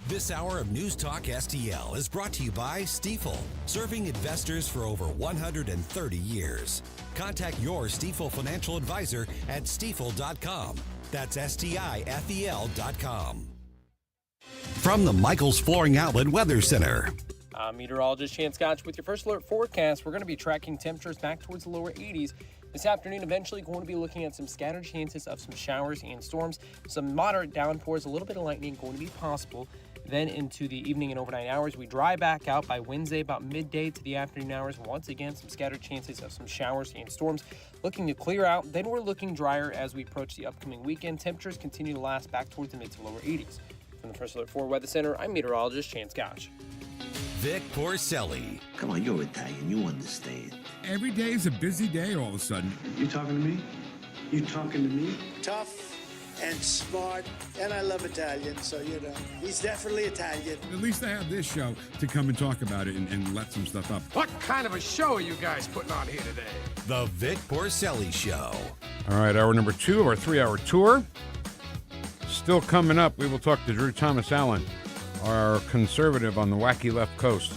This hour of News Talk STL is brought to you by Stifel, serving investors for over 130 years. Contact your Stifel financial advisor at stifel.com. That's STIFEL.com. From the Michaels Flooring Outlet Weather Center. I'm meteorologist Chance Scotch with your first alert forecast. We're going to be tracking temperatures back towards the lower 80s. This afternoon, eventually going to be looking at some scattered chances of some showers and storms. Some moderate downpours, a little bit of lightning going to be possible. Then into the evening and overnight hours, we dry back out by Wednesday about midday to the afternoon hours. Once again, some scattered chances of some showers and storms looking to clear out. Then we're looking drier as we approach the upcoming weekend. Temperatures continue to last back towards the mid to lower 80s. From the First Alert 4 Weather Center, I'm meteorologist Chance Scotch. Vic Porcelli. Come on, you're Italian. You understand. Every day is a busy day all of a sudden. You talking to me? You talking to me? Tough and smart, and I love Italian, so, he's definitely Italian. At least I have this show to come and talk about it and let some stuff up. What kind of a show are you guys putting on here today? The Vic Porcelli Show. All right, hour number 2 of our 3-hour tour. Still coming up, we will talk to Drew Thomas Allen, our conservative on the wacky left coast.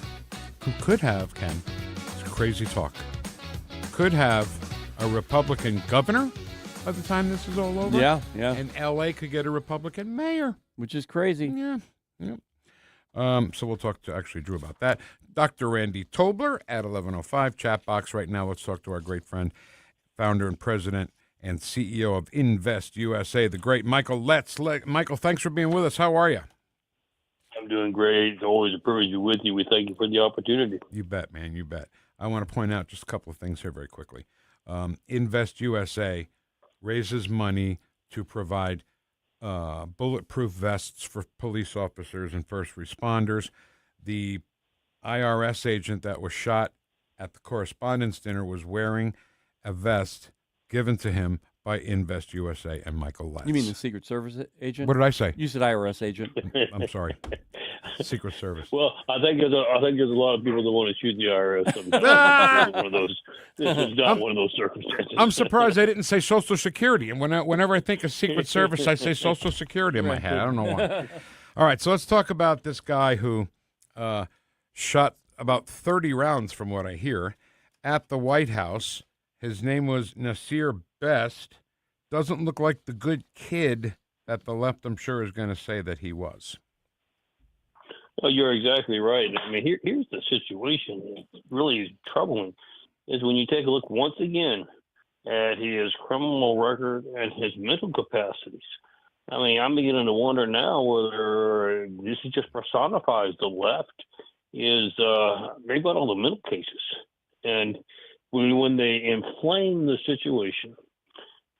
who could have, Ken, it's crazy talk, could have a Republican governor by the time this is all over. Yeah, yeah. And L.A. could get a Republican mayor. Which is crazy. Yeah, yeah. So we'll talk to, actually, Drew, about that. Dr. Randy Tobler at 11:05, chat box right now. Let's talk to our great friend, founder and president and CEO of Invest USA, the great Michael Letts. Michael, thanks for being with us. How are you? I'm doing great. It's always a privilege to be with you. We thank you for the opportunity. You bet, man. You bet. I want to point out just a couple of things here very quickly. Invest USA raises money to provide bulletproof vests for police officers and first responders. The IRS agent that was shot at the Correspondents' Dinner was wearing a vest given to him by Invest USA and Michael Letts. You mean the Secret Service agent? What did I say? You said IRS agent. I'm sorry. Secret Service. Well, I think there's a lot of people that want to shoot the IRS. This is not one of those circumstances. I'm surprised they didn't say Social Security. And whenever I think of Secret Service, I say Social Security in my head. I don't know why. All right, so let's talk about this guy who shot about 30 rounds, from what I hear, at the White House. His name was Nasir Best. Doesn't look like the good kid that the left, I'm sure, is going to say that he was. Well, you're exactly right. I mean, here's the situation that really is troubling, is when you take a look once again at his criminal record and his mental capacities. I mean, I'm beginning to wonder now whether this just personifies the left, is they've got all the mental cases. And when they inflame the situation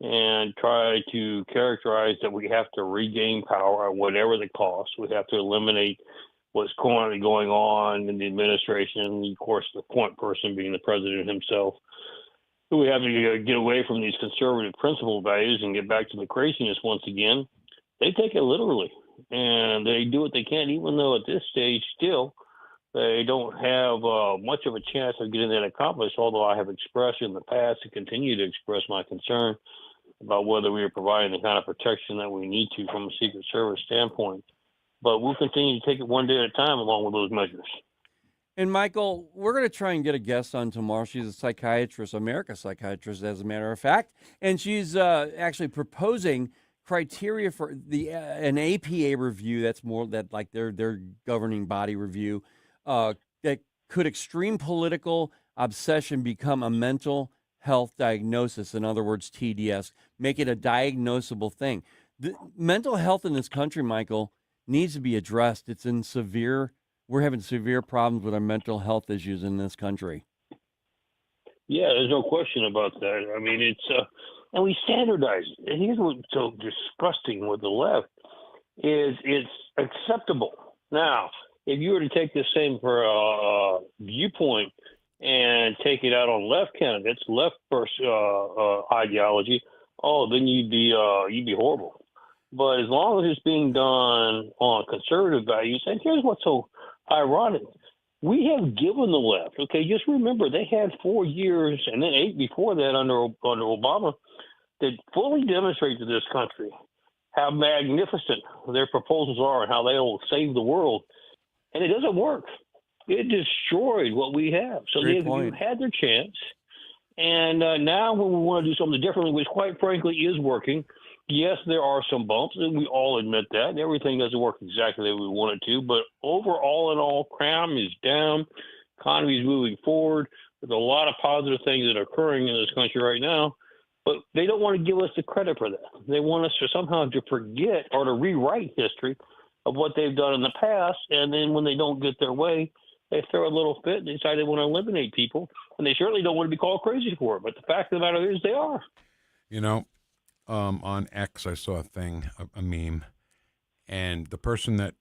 and try to characterize that we have to regain power at whatever the cost, we have to eliminate what's currently going on in the administration, of course, the point person being the president himself. We have to get away from these conservative principle values and get back to the craziness once again. They take it literally, and they do what they can, even though at this stage still they don't have much of a chance of getting that accomplished, although I have expressed in the past and continue to express my concern about whether we are providing the kind of protection that we need to from a Secret Service standpoint. But we'll continue to take it one day at a time along with those measures. And, Michael, we're going to try and get a guest on tomorrow. She's a psychiatrist, American psychiatrist, as a matter of fact. And she's actually proposing criteria for an APA review. That's more that like their governing body review. That could extreme political obsession become a mental health diagnosis? In other words, TDS, make it a diagnosable thing. The mental health in this country, Michael, needs to be addressed. We're having severe problems with our mental health issues in this country. Yeah, there's no question about that. I mean, it's and we standardize it. And here's what's so disgusting with the left is it's acceptable. Now, if you were to take this same viewpoint and take it out on left candidates, left ideology, then you'd be horrible. But as long as it's being done on conservative values, and here's what's so ironic. We have given the left, okay, just remember they had 4 years and then 8 before that under Obama that fully demonstrate to this country how magnificent their proposals are and how they will save the world. And it doesn't work. It destroyed what we have. So they've had their chance. And now when we want to do something differently, which quite frankly is working, yes, there are some bumps, and we all admit that. Everything doesn't work exactly the way we want it to. But overall in all, crime is down. Economy is moving forward. There's a lot of positive things that are occurring in this country right now. But they don't want to give us the credit for that. They want us to somehow to forget or to rewrite history of what they've done in the past. And then when they don't get their way, they throw a little fit and decide they want to eliminate people. And they certainly don't want to be called crazy for it. But the fact of the matter is they are. You know, on X, I saw a thing, a meme, and the person that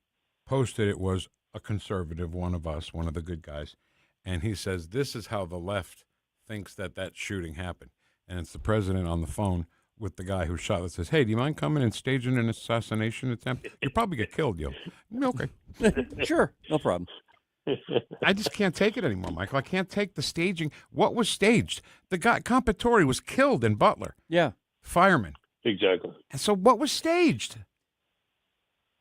posted it was a conservative, one of us, one of the good guys. And he says, this is how the left thinks that shooting happened. And it's the president on the phone with the guy who shot that says, hey, do you mind coming and staging an assassination attempt? You'll probably get killed, yo. Okay. Sure, no problem. I just can't take it anymore, Michael. I can't take the staging. What was staged? The guy, Compatore, was killed in Butler. Yeah. Fireman. Exactly. And so what was staged?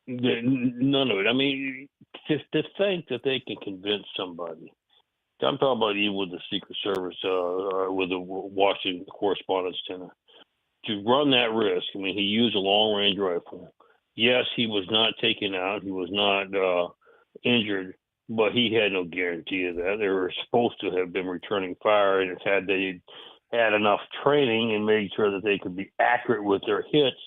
None of it. I mean, to think that they can convince somebody I'm talking about even with the Secret Service, with the Washington Correspondents' Center. To run that risk, I mean, he used a long-range rifle. Yes, he was not taken out. He was not injured, but he had no guarantee of that. They were supposed to have been returning fire, and had they had enough training and made sure that they could be accurate with their hits,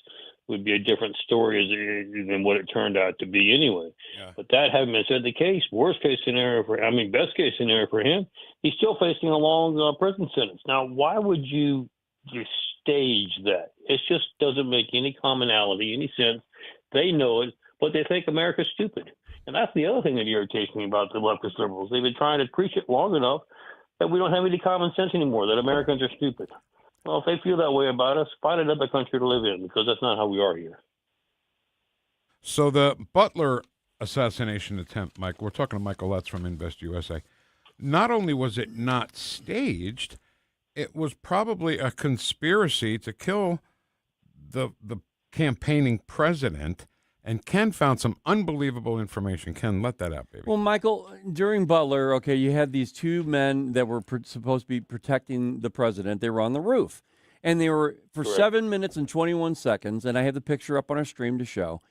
would be a different story than what it turned out to be anyway. Yeah. But that having been said, the case, best case scenario for him, he's still facing a long prison sentence. Now, why would you just stage that? It just doesn't make any commonality, any sense. They know it, but they think America's stupid. And that's the other thing that irritates me about the leftist liberals. They've been trying to preach it long enough that we don't have any common sense anymore, that Americans are stupid. Well, if they feel that way about us, find another country to live in, because that's not how we are here. So the Butler assassination attempt, Mike, we're talking to Michael Letts from Invest USA. Not only was it not staged, it was probably a conspiracy to kill the campaigning president. And Ken found some unbelievable information. Ken, let that out, baby. Well, Michael, during Butler, okay, you had these two men that were supposed to be protecting the president. They were on the roof. And they were, for 7 minutes and 21 seconds, and I have the picture up on our stream to show,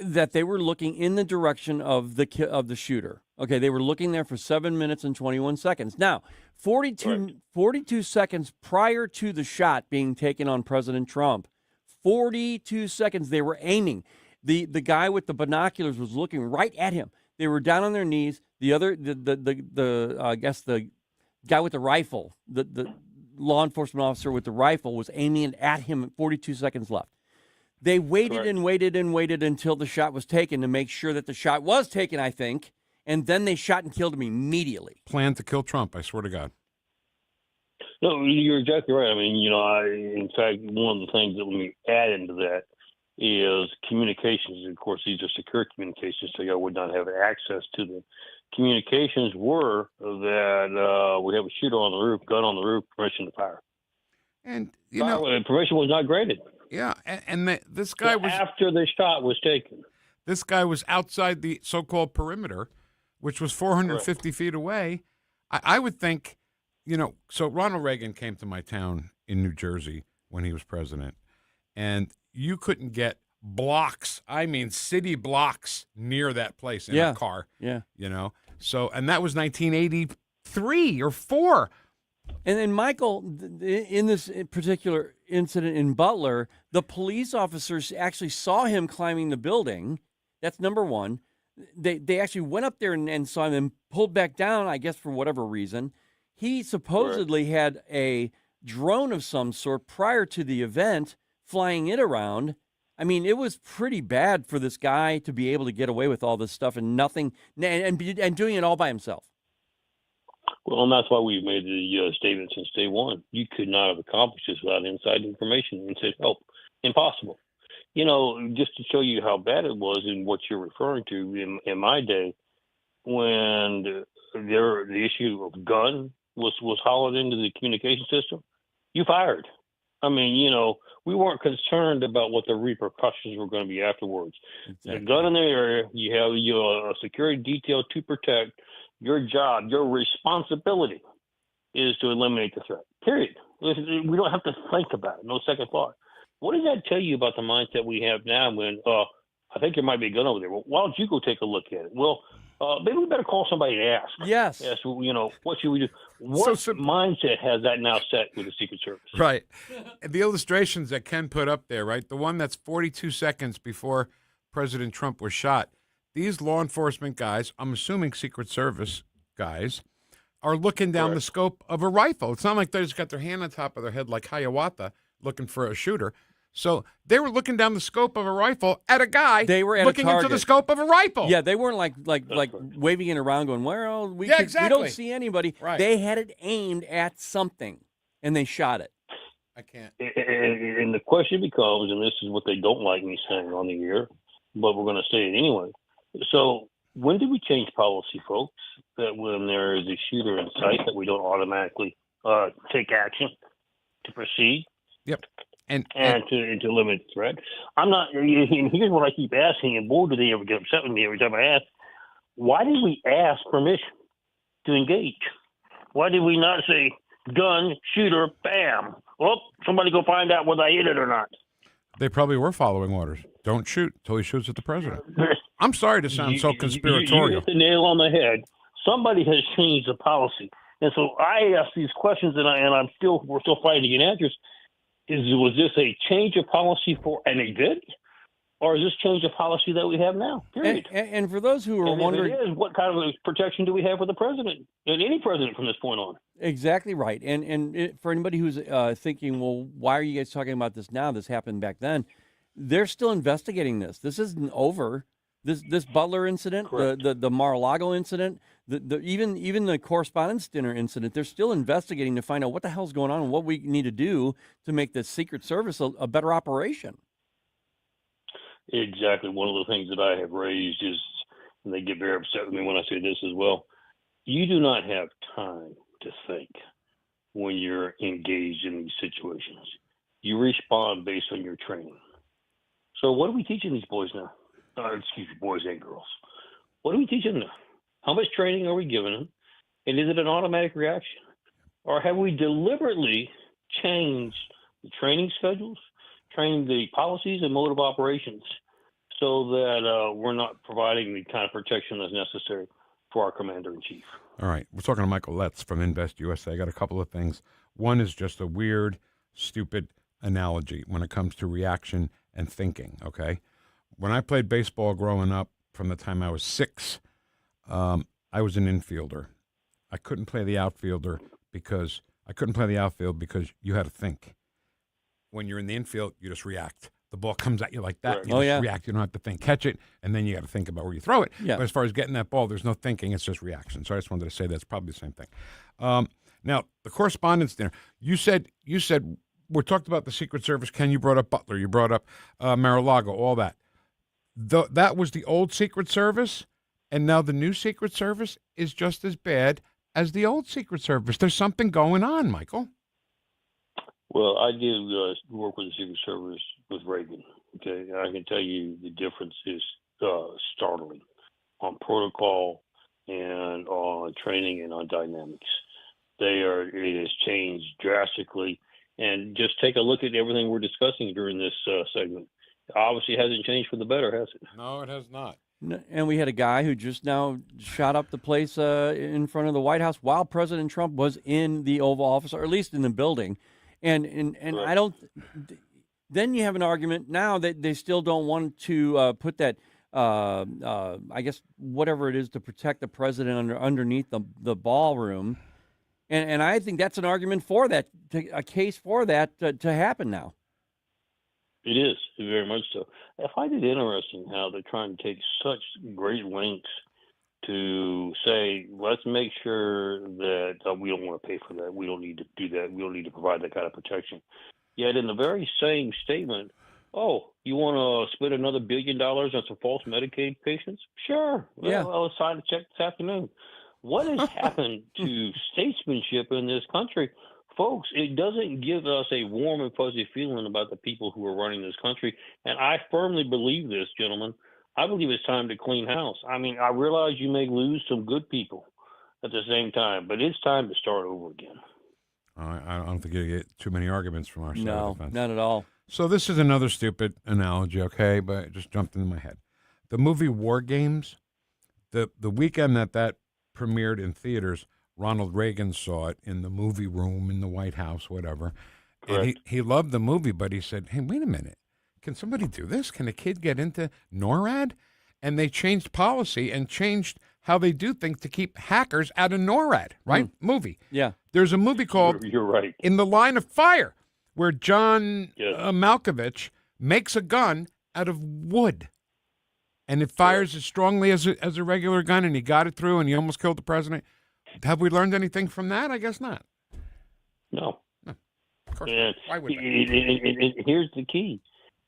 that they were looking in the direction of the shooter. Okay, they were looking there for 7 minutes and 21 seconds. Now, 42 seconds prior to the shot being taken on President Trump, 42 seconds they were aiming. The guy with the binoculars was looking right at him. They were down on their knees. The guy with the rifle, the law enforcement officer with the rifle, was aiming at him. 42 seconds left. They waited and waited and waited until the shot was taken to make sure that the shot was taken, I think, and then they shot and killed him immediately. Planned to kill Trump, I swear to God. No, you're exactly right. I mean, in fact, one of the things that we add into that is communications. Of course, these are secure communications, so you would not have access to them. Communications were that we have a shooter on the roof, gun on the roof, permission to fire. And, permission was not granted. Yeah, and this guy was... After the shot was taken. This guy was outside the so-called perimeter, which was 450 feet away. I would think, so Ronald Reagan came to my town in New Jersey when he was president, and you couldn't get blocks, I mean city blocks, near that place in a car. Yeah. So, and that was 1983 or 4. And then, Michael, in this particular incident in Butler, the police officers actually saw him climbing the building. That's number one. They actually went up there and saw him and pulled back down, I guess, for whatever reason. He supposedly had a drone of some sort prior to the event, flying it around. I mean, it was pretty bad for this guy to be able to get away with all this stuff and nothing, and doing it all by himself. Well, and that's why we've made the statement since day one. You could not have accomplished this without inside information, inside help. Impossible. Just to show you how bad it was and what you're referring to, in my day, when the issue of gun was hollered into the communication system, you fired. I mean, we weren't concerned about what the repercussions were going to be afterwards. Exactly. The gun in the area, you have a security detail to protect. Your job, your responsibility is to eliminate the threat, period. We don't have to think about it, no second thought. What does that tell you about the mindset we have now when, I think there might be a gun over there? Well, why don't you go take a look at it? Well, maybe we better call somebody and ask. Yes. Yes, what should we do? What mindset has that now set with the Secret Service? Right. The illustrations that Ken put up there, right? The one that's 42 seconds before President Trump was shot. These law enforcement guys, I'm assuming Secret Service guys, are looking down the scope of a rifle. It's not like they just got their hand on top of their head like Hiawatha looking for a shooter. So they were looking down the scope of a rifle at a guy. They were at looking into the scope of a rifle. Yeah, they weren't like waving it around going, well, we don't see anybody. Right. They had it aimed at something, and they shot it. I can't. And the question becomes, and this is what they don't like me saying on the air, but we're going to say it anyway. So when did we change policy, folks, that when there is a shooter in sight that we don't automatically take action to proceed? Yep. And to limit the threat? I'm not. Here's what I keep asking, and boy, do they ever get upset with me every time I ask. Why did we ask permission to engage? Why did we not say gun, shooter, bam? Well, somebody go find out whether I hit it or not. They probably were following orders. Don't shoot till he shoots at the president. I'm sorry to sound so conspiratorial. You hit the nail on the head. Somebody has changed the policy. And so I ask these questions, and we're still fighting to get answers. Was this a change of policy for an event, or is this change of policy that we have now? Period. And for those who are wondering, if it is, what kind of protection do we have for the president and any president from this point on? Exactly right. And for anybody who's thinking, well, why are you guys talking about this now? This happened back then. They're still investigating this. This isn't over. This Butler incident, the Mar-a-Lago incident, even the Correspondents' Dinner incident, they're still investigating to find out what the hell's going on and what we need to do to make the Secret Service a better operation. Exactly. One of the things that I have raised is, and they get very upset with me when I say this as well, you do not have time to think when you're engaged in these situations. You respond based on your training. So what are we teaching these boys now? Excuse me, boys and girls. What are we teaching them? How much training are we giving them? And is it an automatic reaction? Or have we deliberately changed the training schedules, trained the policies and mode of operations so that we're not providing the kind of protection that's necessary for our commander-in-chief? All right. We're talking to Michael Letts from Invest USA. I got a couple of things. One is just a weird, stupid analogy when it comes to reaction and thinking, okay? When I played baseball growing up, from the time I was 6, I was an infielder. I couldn't play the outfield because you had to think. When you're in the infield, you just react. The ball comes at you like that. You just react. You don't have to think. Catch it, and then you got to think about where you throw it. Yeah. But as far as getting that ball, there's no thinking. It's just reaction. So I just wanted to say that's probably the same thing. Now, the Correspondents' Dinner. You said we talked about the Secret Service. Ken, you brought up Butler. You brought up Mar-a-Lago, all that. That was the old Secret Service, and now the new Secret Service is just as bad as the old Secret Service. There's something going on, Michael. Well, I did work with the Secret Service with Reagan. Okay, I can tell you the difference is startling on protocol and on training and on dynamics. It has changed drastically. And just take a look at everything we're discussing during this segment. It obviously hasn't changed for the better, has it? No, it has not. And we had a guy who just now shot up the place in front of the White House while President Trump was in the Oval Office, or at least in the building. And right. I don't. Then you have an argument now that they still don't want to put that, I guess, whatever it is to protect the president underneath the ballroom. And I think that's an argument for that, a case for that to happen now. It is, very much so. I find it interesting how they're trying to take such great lengths to say, let's make sure that we don't want to pay for that. We don't need to do that. We don't need to provide that kind of protection. Yet in the very same statement, oh, you want to spend another $1 billion on some false Medicaid patients? Sure. Yeah. Well, I'll sign a check this afternoon. What has happened to statesmanship in this country? Folks, it doesn't give us a warm and fuzzy feeling about the people who are running this country. And I firmly believe this, gentlemen. I believe it's time to clean house. I mean, I realize you may lose some good people at the same time, but it's time to start over again. I don't think you get too many arguments from our side of the fence. No, not at all. So this is another stupid analogy, okay, but it just jumped into my head. The movie War Games, the weekend that premiered in theaters, Ronald Reagan saw it in the movie room in the White House, whatever. Correct. And he loved the movie, but he said, hey, wait a minute. Can somebody do this? Can a kid get into NORAD? And they changed policy and changed how they do things to keep hackers out of NORAD, right? Movie. Yeah. There's a movie called You're right. In the Line of Fire, where John Malkovich makes a gun out of wood. And it fires as strongly as a regular gun, and he got it through, and he almost killed the president. Have we learned anything from that? I guess not. No. Of course And not. Why would they? here's the key,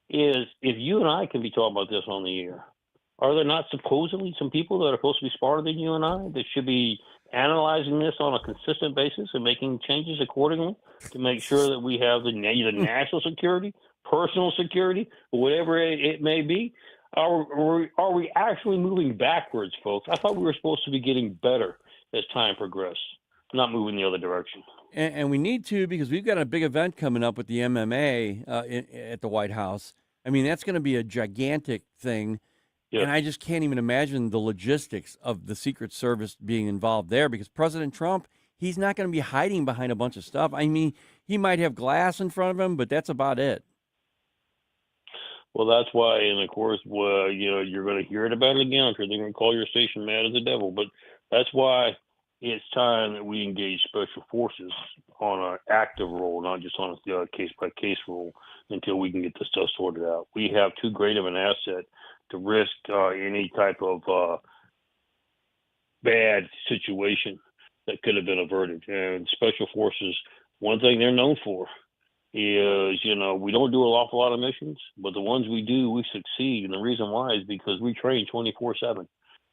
is if you and I can be talking about this on the air, are there not supposedly some people that are supposed to be smarter than you and I that should be analyzing this on a consistent basis and making changes accordingly to make sure that we have the national security, personal security, whatever it may be? Are we actually moving backwards, folks? I thought we were supposed to be getting better as time progressed. not moving the other direction. And we need to, because we've got a big event coming up with the MMA at the White House. I mean, that's going to be a gigantic thing. Yeah. And I just can't even imagine the logistics of the Secret Service being involved there, because President Trump, he's not going to be hiding behind a bunch of stuff. I mean, he might have glass in front of him, but that's about it. Well, that's why, and of course, you're going to hear it about it again. I'm sure they're going to call your station mad as the devil, but that's why it's time that we engage special forces on an active role, not just on a case-by-case role, until we can get this stuff sorted out. We have too great of an asset to risk any type of bad situation that could have been averted. And special forces, one thing they're known for is, we don't do an awful lot of missions, but the ones we do, we succeed. And the reason why is because we train 24/7,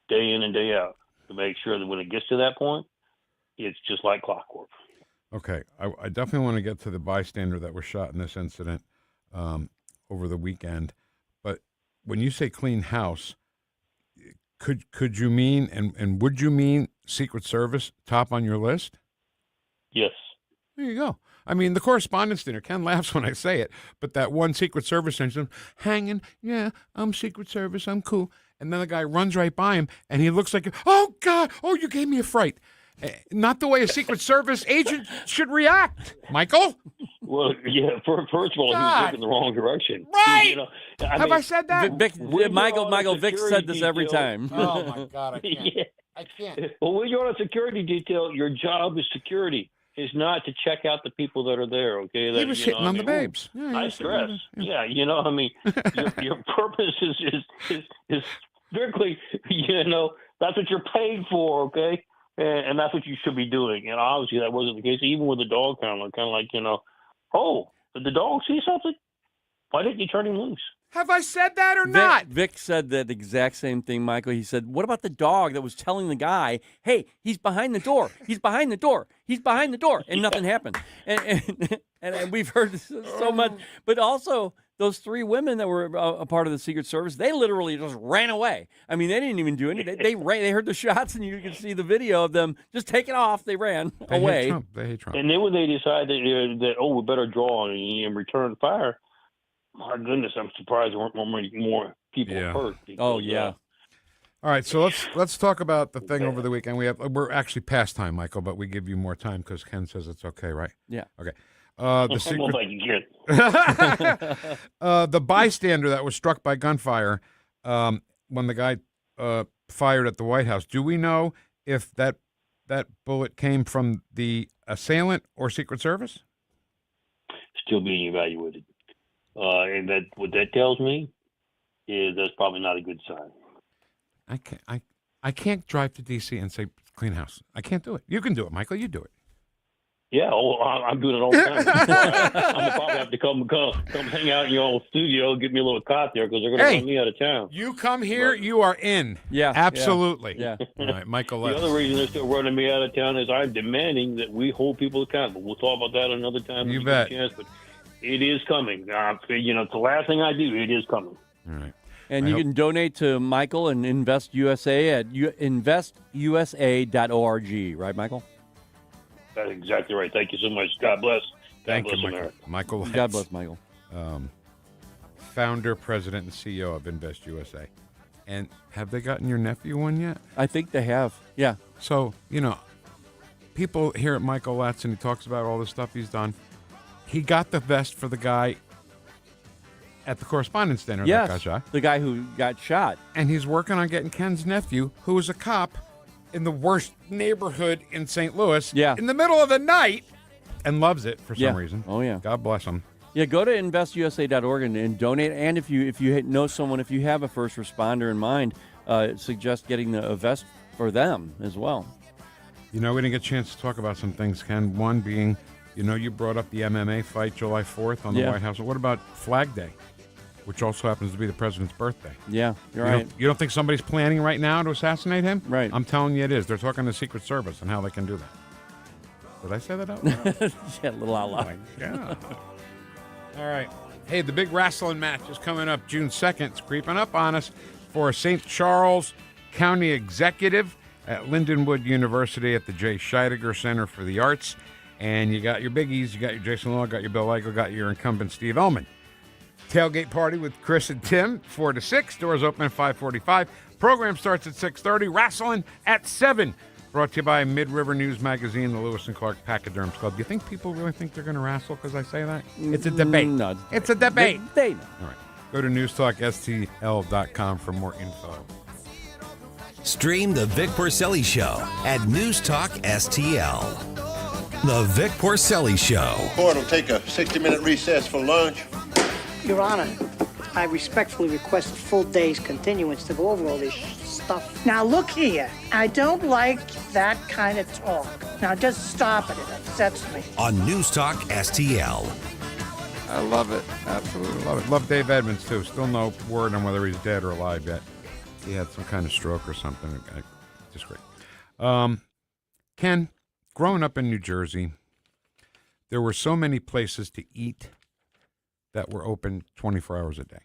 day in and day out, to make sure that when it gets to that point, it's just like clockwork. Okay, I definitely want to get to the bystander that was shot in this incident over the weekend. But when you say clean house, could you mean and would you mean Secret Service top on your list? Yes. There you go. I mean, the Correspondence Dinner, Ken laughs when I say it, but that one Secret Service engine hanging, yeah, I'm Secret Service, I'm cool. And then the guy runs right by him, and he looks like, oh, God, oh, you gave me a fright. Not the way a Secret Service agent should react, Michael. Well, yeah, first of all, he was looking the wrong direction. Right. Have I said that? Michael, Vic said this every time. Oh, my God, I can't. Yeah. I can't. Well, when you're on a security detail, your job is security. Is not to check out the people that are there, okay? He was hitting on the babes. Yeah, I stress. Yeah, your purpose is strictly, that's what you're paid for, okay? And that's what you should be doing. And obviously that wasn't the case, even with the dog kind of like, oh, did the dog see something? Why didn't you turn him loose? Have I said that or not? Vic said that exact same thing, Michael. He said, what about the dog that was telling the guy, hey, he's behind the door. He's behind the door. He's behind the door. And nothing happened. And we've heard this so much. But also, those three women that were a part of the Secret Service, they literally just ran away. I mean, they didn't even do anything. They ran. They heard the shots, and you can see the video of them just taking off. They ran away. Hate Trump. They hate Trump. And then when they decided that we better draw and return fire, my goodness, I'm surprised there weren't more people hurt. Because, All right, so let's talk about the thing over the weekend. We're actually past time, Michael, but we give you more time because Ken says it's okay, right? Yeah. Okay. The secret. Well, the bystander that was struck by gunfire when the guy fired at the White House. Do we know if that bullet came from the assailant or Secret Service? Still being evaluated. And what that tells me is that's probably not a good sign. I can't drive to D.C. and say clean house. I can't do it. You can do it, Michael. You do it. Yeah, I'm doing it all the time. I'm gonna probably have to come hang out in your old studio, get me a little cot there because they're gonna run me out of town. You come here, you are in. Yeah, absolutely. Yeah. All right, Michael. The other reason they're still running me out of town is I'm demanding that we hold people accountable. We'll talk about that another time. You bet. Chance, but it is coming. It's the last thing I do. It is coming. All right. And you can donate to Michael and Invest USA at investusa.org, right, Michael? That's exactly right. Thank you so much. God bless. Thank God you, bless Michael. America. Michael Letts, God bless Michael. Founder, president, and CEO of Invest USA. And have they gotten your nephew one yet? I think they have. Yeah. So, people hear at Michael Letts and he talks about all the stuff he's done. He got the vest for the guy at the Correspondence Dinner that got shot. The guy who got shot. And he's working on getting Ken's nephew, who was a cop in the worst neighborhood in St. Louis, in the middle of the night, and loves it for some reason. Oh, yeah. God bless him. Yeah, go to investusa.org and donate. And if you know someone, if you have a first responder in mind, suggest getting a vest for them as well. We didn't get a chance to talk about some things, Ken. One being, you brought up the MMA fight July 4th on the White House. What about Flag Day, which also happens to be the president's birthday? Yeah, you're right. You don't think somebody's planning right now to assassinate him? Right. I'm telling you it is. They're talking to the Secret Service and how they can do that. Did I say that out loud? Yeah, a little out loud. Yeah. All right. Hey, the big wrestling match is coming up June 2nd. It's creeping up on us for St. Charles County Executive at Lindenwood University at the J. Scheidegger Center for the Arts. And you got your biggies. You got your Jason Law, got your Bill Eichel, got your incumbent Steve Ellman. Tailgate party with Chris and Tim, 4 to 6. Doors open at 5:45. Program starts at 6:30. Wrestling at 7. Brought to you by Mid-River News Magazine, the Lewis and Clark Pachyderms Club. Do you think people really think they're going to wrestle because I say that? It's a debate. No, it's a debate. They know. All right. Go to NewstalkSTL.com for more info. Stream The Vic Porcelli Show at NewstalkSTL. The Vic Porcelli Show. Board will take a 60-minute recess for lunch. Your Honor, I respectfully request a full day's continuance to go over all this stuff. Now, look here. I don't like that kind of talk. Now, just stop it. It upsets me. On Newstalk STL. I love it. Absolutely love it. Love Dave Edmonds, too. Still no word on whether he's dead or alive yet. He had some kind of stroke or something. Just great. Ken, growing up in New Jersey, there were so many places to eat that were open 24 hours a day.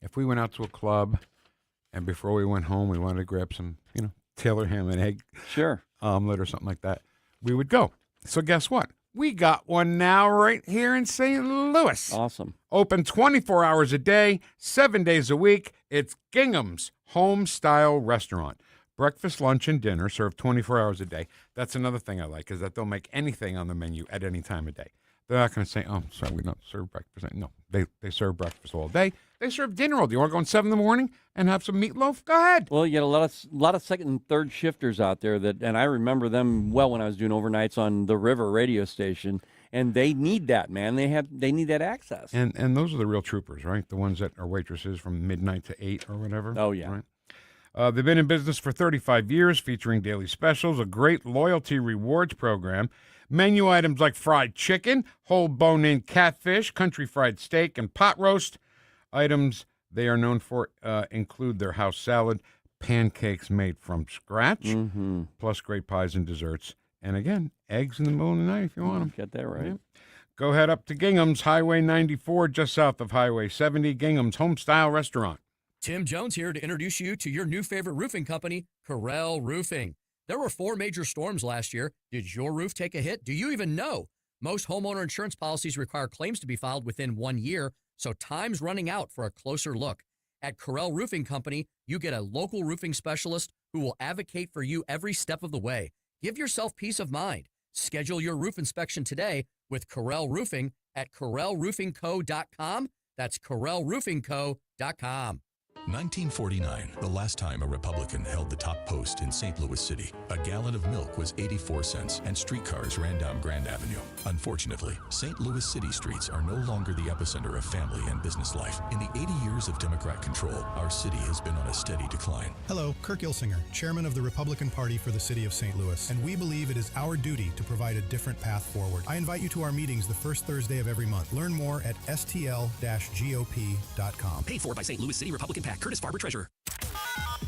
If we went out to a club and before we went home, we wanted to grab some, Taylor ham and egg omelet or something like that, we would go. So guess what? We got one now right here in St. Louis. Awesome. Open 24 hours a day, 7 days a week. It's Gingham's Home-Style Restaurant. Breakfast, lunch, and dinner served 24 hours a day. That's another thing I like, is that they'll make anything on the menu at any time of day. They're not going to say, oh, sorry, we don't serve breakfast. No, they serve breakfast all day. They serve dinner all day. You want to go in 7 in the morning and have some meatloaf? Go ahead. Well, you get a lot of second and third shifters out there and I remember them well when I was doing overnights on the River radio station, and they need that, man. They need that access. And those are the real troopers, right? The ones that are waitresses from midnight to 8 or whatever. Oh, yeah. Right? They've been in business for 35 years, featuring daily specials, a great loyalty rewards program, menu items like fried chicken, whole bone-in catfish, country fried steak, and pot roast. Items they are known for include their house salad, pancakes made from scratch, plus great pies and desserts. And again, eggs in the middle of the night if you want them. Get that right. Yeah. Go head up to Gingham's, Highway 94, just south of Highway 70, Gingham's Home-Style Restaurant. Tim Jones here to introduce you to your new favorite roofing company, Corel Roofing. There were 4 major storms last year. Did your roof take a hit? Do you even know? Most homeowner insurance policies require claims to be filed within 1 year, so time's running out for a closer look. At Corel Roofing Company, you get a local roofing specialist who will advocate for you every step of the way. Give yourself peace of mind. Schedule your roof inspection today with Corel Roofing at CorelRoofingCo.com. That's CorelRoofingCo.com. 1949, the last time a Republican held the top post in St. Louis City. A gallon of milk was 84 cents, and streetcars ran down Grand Avenue. Unfortunately, St. Louis City streets are no longer the epicenter of family and business life. In the 80 years of Democrat control, our city has been on a steady decline. Hello, Kirk Ilsinger, chairman of the Republican Party for the city of St. Louis, and we believe it is our duty to provide a different path forward. I invite you to our meetings the first Thursday of every month. Learn more at stl-gop.com. Paid for by St. Louis City Republican PAC. Curtis Farber, Treasurer.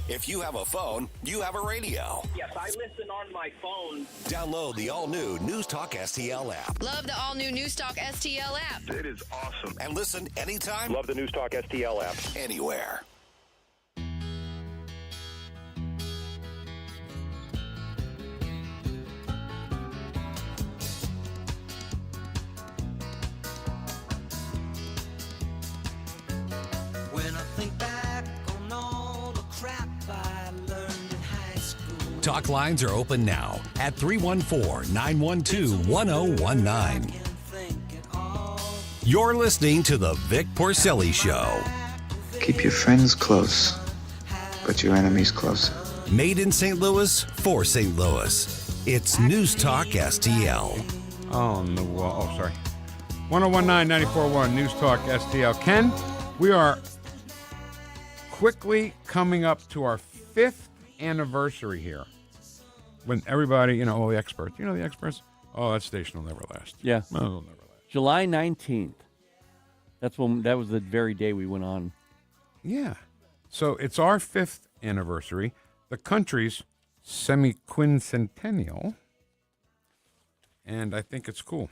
If you have a phone, you have a radio. Yes, I listen on my phone. Download the all-new Newstalk STL app. Love the all-new Newstalk STL app. It is awesome. And listen anytime. Love the Newstalk STL app. Anywhere. When I think back on all the crap I learned in high school. Talk lines are open now at 314-912-1019. You're listening to The Vic Porcelli Show. Keep your friends close, but your enemies closer. Made in St. Louis for St. Louis. It's Newstalk STL. On the wall. Oh, sorry. 1019 94.1 Newstalk STL. Ken, we are quickly coming up to our 5th anniversary here. When everybody, all the experts, the experts? Oh, that station will never last. Yeah. No, it'll never last. July 19th. That was the very day we went on. Yeah. So it's our 5th anniversary. The country's semi-quincentennial. And I think it's cool.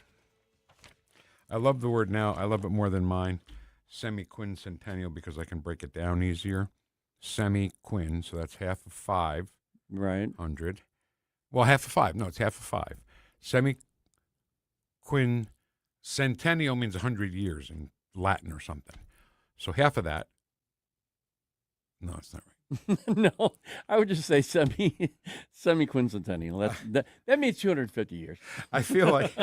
I love the word now. I love it more than mine. Semi-quincentennial because I can break it down easier. Semi-quin, so that's half of 5. Right. 100. Well, half of 5. No, it's half of 5. Semi-quincentennial means 100 years in Latin or something. So half of that. No, it's not right. No, I would just say semi-quincentennial. That means 250 years. I feel like,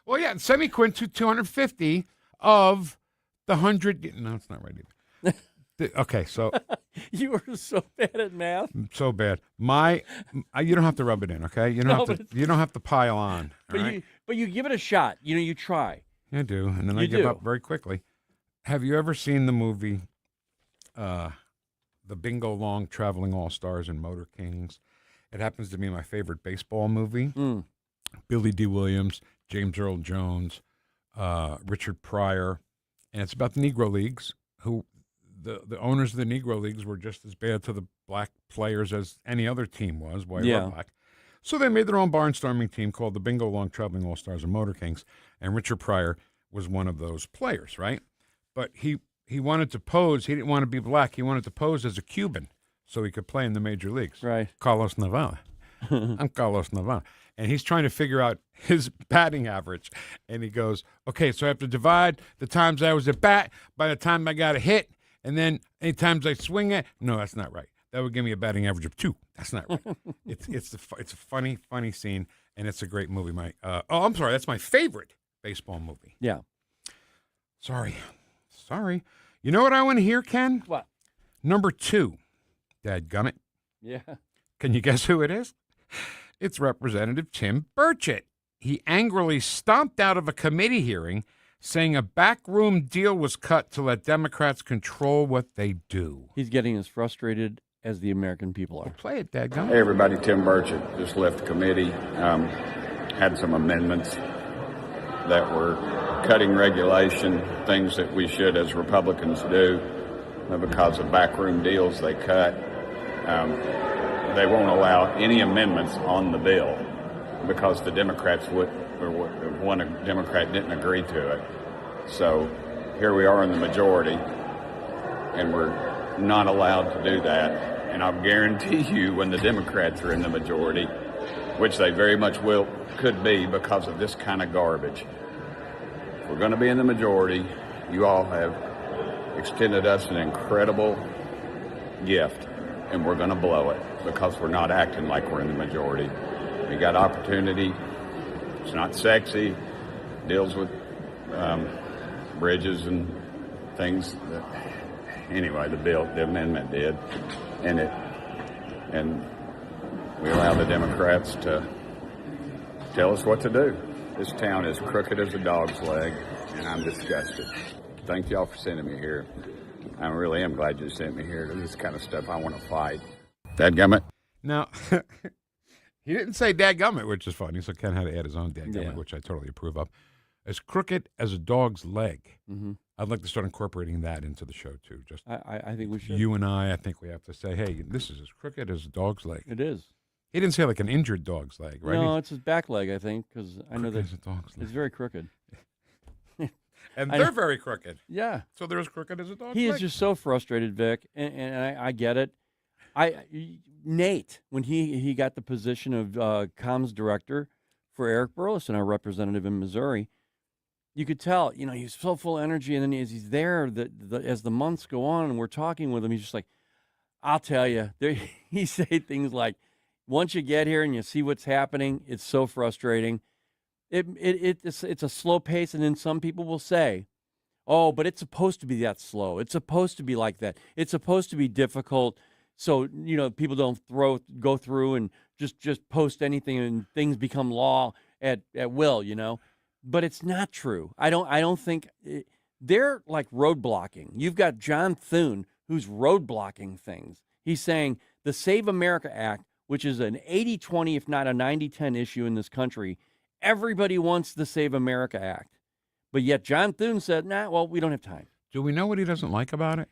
well, yeah, semi-quin to 250 of the 100. No, it's not right either. Okay, so you were so bad at math. So bad. You don't have to rub it in, okay? You don't have to pile on. But you give it a shot. You try. I do, and then I give up very quickly. Have you ever seen the movie The Bingo Long Traveling All-Stars and Motor Kings? It happens to be my favorite baseball movie. Billy D. Williams, James Earl Jones, Richard Pryor, and it's about the Negro Leagues, who the owners of the Negro Leagues were just as bad to the black players as any other team was, white or black. So they made their own barnstorming team called the Bingo Long Traveling All-Stars and Motor Kings, and Richard Pryor was one of those players, right? But he wanted to pose. He didn't want to be black. He wanted to pose as a Cuban so he could play in the major leagues. Right. Carlos Navarro. I'm Carlos Navarro. And he's trying to figure out his batting average. And he goes, okay, so I have to divide the times I was at bat by the time I got a hit. And then any times I swing it. No, that's not right. That would give me a batting average of 2. That's not right. It's a funny scene, and it's a great movie. I'm sorry. That's my favorite baseball movie. Yeah. Sorry. You know what I want to hear, Ken? What? Number 2. Dadgummit. Yeah. Can you guess who it is? It's Representative Tim Burchett. He angrily stomped out of a committee hearing saying a backroom deal was cut to let Democrats control what they do. He's getting as frustrated as the American people are. Play it, Dadgummit. Hey, everybody. Tim Burchett just left the committee. Had some amendments that were cutting regulation, things that we should as Republicans do because of backroom deals they cut. They won't allow any amendments on the bill because the Democrats one Democrat didn't agree to it. So here we are in the majority, and we're not allowed to do that. And I'll guarantee you when the Democrats are in the majority, which they very much could be because of this kind of garbage. If we're going to be in the majority, you all have extended us an incredible gift, and we're going to blow it because we're not acting like we're in the majority. We got opportunity. It's not sexy. Deals with bridges and things. Anyway, the amendment did, and we allow the Democrats to tell us what to do. This town is crooked as a dog's leg, and I'm disgusted. Thank y'all for sending me here. I really am glad you sent me here. This is the kind of stuff I want to fight. Dadgummit. Now, he didn't say dadgummit, which is funny, so Ken had to add his own dadgummit, which I totally approve of. As crooked as a dog's leg. Mm-hmm. I'd like to start incorporating that into the show, too. Just I think we should. You and I think we have to say, hey, this is as crooked as a dog's leg. It is. He didn't say like an injured dog's leg, right? No, it's his back leg, I think, because I know that a dog's leg. It's very crooked. And they're very crooked. Yeah. So they're as crooked as a dog's leg. He is just so frustrated, Vic, and I get it. Nate, when he got the position of comms director for Eric Burleson, our representative in Missouri, you could tell, he's so full of energy, and then as he's there, as the months go on, and we're talking with him, he's just like, I'll tell you, he say things like, once you get here and you see what's happening, it's so frustrating. It's a slow pace, and then some people will say, oh, but it's supposed to be that slow. It's supposed to be like that. It's supposed to be difficult, so people don't go through and just post anything, and things become law at will. But it's not true. I don't think they're like roadblocking. You've got John Thune who's roadblocking things. He's saying the Save America Act, which is an 80-20, if not a 90-10 issue in this country. Everybody wants the Save America Act. But yet John Thune said, we don't have time. Do we know what he doesn't like about it?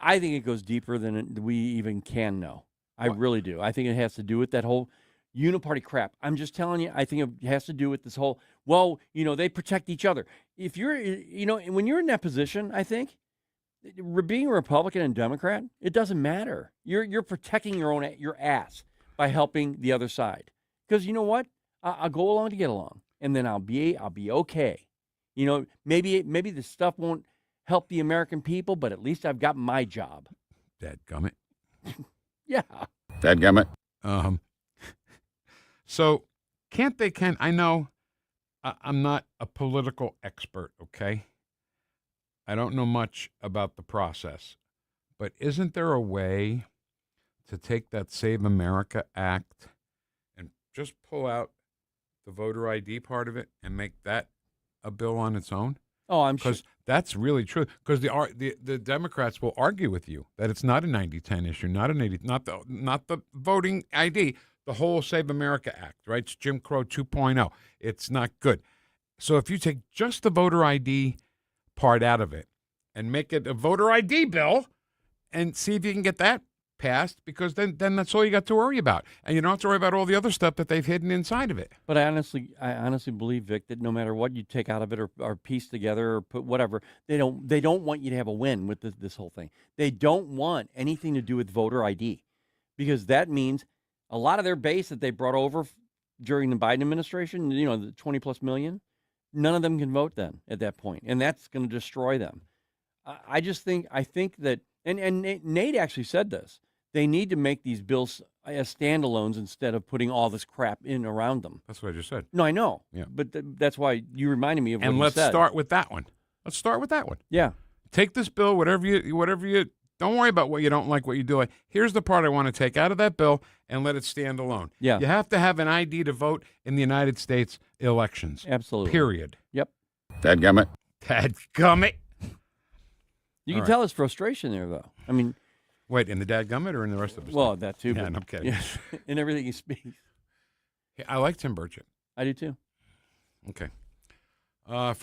I think it goes deeper than we even can know. I really do. I think it has to do with that whole uniparty crap. I'm just telling you, I think it has to do with this whole, they protect each other. If you're, when you're in that position, I think, being a Republican and Democrat, it doesn't matter. You're protecting your ass by helping the other side. Because you know what? I'll go along to get along, and then I'll be okay. You know, maybe this stuff won't help the American people, but at least I've got my job. Dadgummit. Yeah. Dadgummit. So I know I'm not a political expert, okay? I don't know much about the process, but isn't there a way to take that Save America Act and just pull out the voter ID part of it and make that a bill on its own? Oh, I'm sure. Because that's really true. Because the Democrats will argue with you that it's not a 90-10 issue, not the voting ID, the whole Save America Act, right? It's Jim Crow 2.0. It's not good. So if you take just the voter ID part out of it and make it a voter ID bill and see if you can get that passed, because then that's all you got to worry about. And you don't have to worry about all the other stuff that they've hidden inside of it. But I honestly believe, Vic, that no matter what you take out of it or piece together or put whatever, they don't want you to have a win with this whole thing. They don't want anything to do with voter ID, because that means a lot of their base that they brought over during the Biden administration, you know, the 20 plus million, none of them can vote then at that point, and that's going to destroy them. I think that, and Nate actually said this, they need to make these bills as standalones instead of putting all this crap in around them. That's what I just said. No, I know. Yeah. But that's why you reminded me of what and you let's said. start with that one. Let's start with that one. Yeah. Take this bill, whatever you don't worry about what you don't like, what you do. Here's the part I want to take out of that bill and let it stand alone. Yeah. You have to have an ID to vote in the United States elections. Absolutely. Period. Yep. Dadgummit. Dadgummit. You can tell his frustration there, though. I mean, wait, in the dadgummit or in the rest of the well, stuff? that too. Yeah, but, no, I'm kidding. Yeah, in everything he speaks. I like Tim Burchett. I do too. Okay.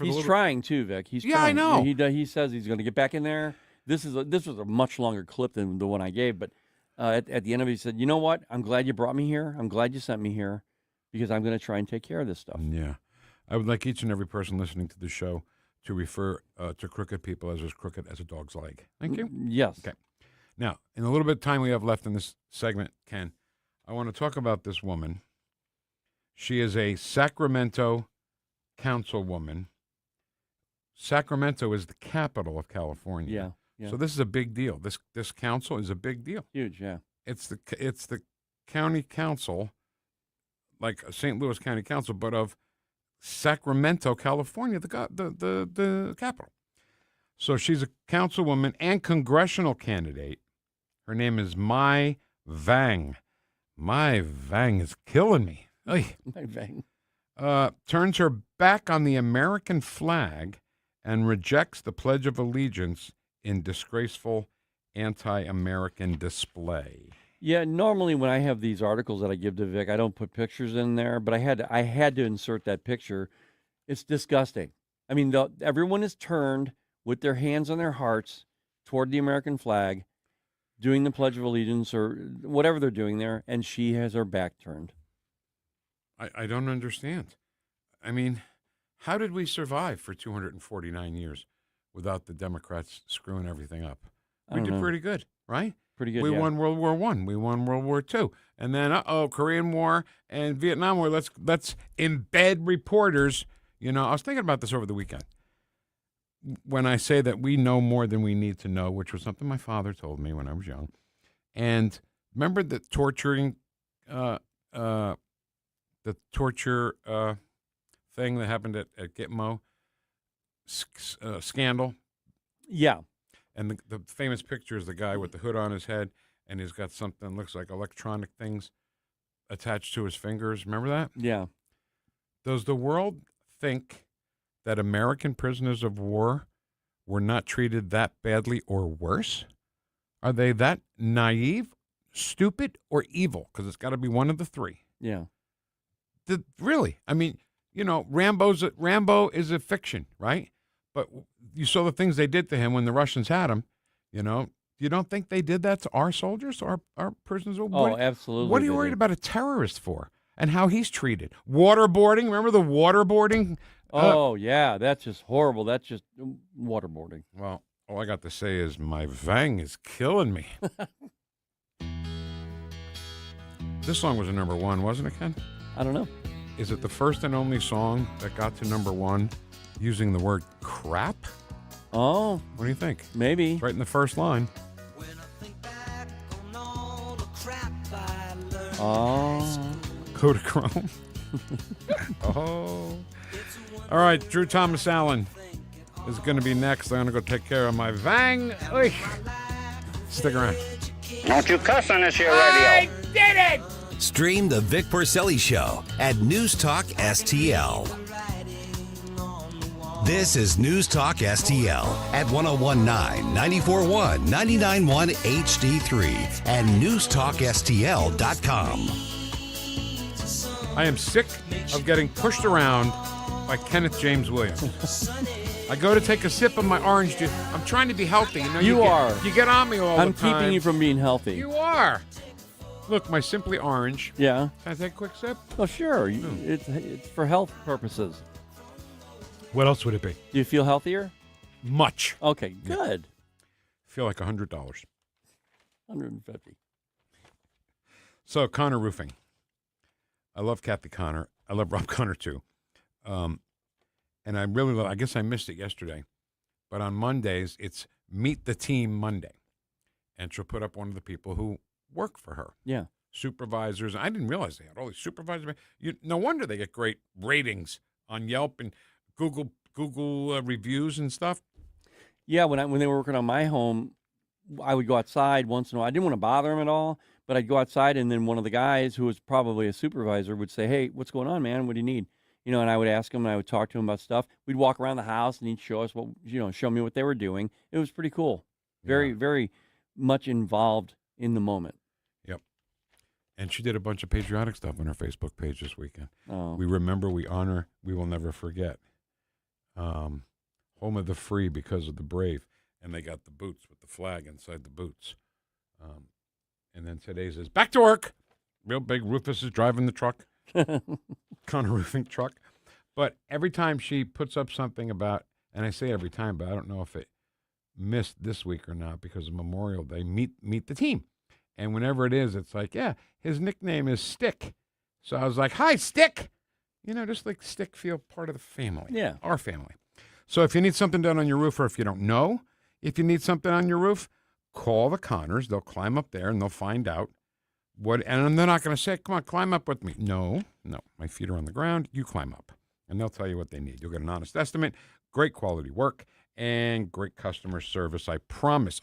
He's trying too, Vic. He's trying. I know. He says he's going to get back in there. This was a much longer clip than the one I gave, but at the end of it, he said, "You know what? I'm glad you brought me here. I'm glad you sent me here, because I'm going to try and take care of this stuff." Yeah, I would like each and every person listening to the show to refer to crooked people as crooked as a dog's leg. Thank you. Yes. Okay. Now, in the little bit of time we have left in this segment, Ken, I want to talk about this woman. She is a Sacramento councilwoman. Sacramento is the capital of California. Yeah. So this is a big deal. This council is a big deal. Huge, yeah. It's the county council, like St. Louis County Council, but of Sacramento, California, the capital. So she's a councilwoman and congressional candidate. Her name is Mai Vang. Mai Vang is killing me. Mai Vang. Turns her back on the American flag and rejects the Pledge of Allegiance in disgraceful anti-American display. Yeah, normally when I have these articles that I give to Vic, I don't put pictures in there, but I had to insert that picture. It's disgusting. I mean, everyone is turned with their hands on their hearts toward the American flag, doing the Pledge of Allegiance or whatever they're doing there, and she has her back turned. I don't understand. I mean, how did we survive for 249 years without the Democrats screwing everything up? We did pretty good, right? Pretty good, We yeah. won World War I. We won World War II. And then, Korean War and Vietnam War. Let's embed reporters. You know, I was thinking about this over the weekend. When I say that we know more than we need to know, which was something my father told me when I was young. And remember the torturing, the torture thing that happened at Gitmo scandal? Yeah. And the famous picture is the guy with the hood on his head, and he's got something that looks like electronic things attached to his fingers. Remember that? Yeah. Does the world think that American prisoners of war were not treated that badly or worse? Are they that naive, stupid, or evil? Because it's got to be one of the three. Yeah. Really? I mean, you know, Rambo is a fiction, right? But you saw the things they did to him when the Russians had him. You know, you don't think they did that to our soldiers, our prisoners of war? Oh, absolutely. What are you worried about a terrorist for and how he's treated? Waterboarding? Remember the waterboarding? Oh, yeah. That's just horrible. That's just waterboarding. Well, All I got to say is my Vang is killing me. This song was a number one, wasn't it, Ken? I don't know. Is it the first and only song that got to number one using the word crap? Oh. What do you think? Maybe. It's right in the first line. Oh. Kodachrome. Oh. All right, Drew Thomas Allen is going to be next. I'm going to go take care of my Vang. Oy. Stick around. Don't you cuss on this here radio. I did it! Stream the Vic Porcelli Show at NewstalkSTL. This is Newstalk STL at 1019, 941, 991 HD3 and NewstalkSTL.com. I am sick of getting pushed around by Kenneth James Williams. I go to take a sip of my orange juice. I'm trying to be healthy. You are. You get on me all I'm the time. keeping you from being healthy. You are. Look, my Simply Orange. Yeah. Can I take a quick sip? Oh, sure. It's for health purposes. What else would it be? Do you feel healthier? Much. Okay, good. Feel like $100. $150. So, Connor Roofing. I love Kathy Connor. I love Rob Connor, too. And I really love, I guess I missed it yesterday, but on Mondays, it's Meet the Team Monday. And she'll put up one of the people who work for her. Yeah. Supervisors. I didn't realize they had all these supervisors. No wonder they get great ratings on Yelp and Google reviews and stuff. Yeah, when they were working on my home, I would go outside once in a while. I didn't want to bother them at all, but I'd go outside, and then one of the guys, who was probably a supervisor, would say, "Hey, what's going on, man? What do you need?" And I would ask him, and I would talk to him about stuff. We'd walk around the house, and he'd show us show me what they were doing. It was pretty cool. Very, very much involved in the moment. Yep. And she did a bunch of patriotic stuff on her Facebook page this weekend. Oh. We remember, we honor, we will never forget. Home of the free because of the brave. And they got the boots with the flag inside the boots. And then today says, back to work. Real big. Rufus is driving the truck. Connor Roofing truck. But every time she puts up something about, and I say every time, but I don't know if it missed this week or not because of Memorial Day, meet the team. And whenever it is, it's like, yeah, his nickname is Stick. So I was like, hi, Stick. Just like Stick feel part of the family. Yeah. Our family. So if you need something done on your roof, or if you don't know if you need something on your roof, call the Connors. They'll climb up there and they'll find out what, and they're not going to say, come on, climb up with me. No, my feet are on the ground. You climb up. And they'll tell you what they need. You'll get an honest estimate, great quality work, and great customer service. I promise.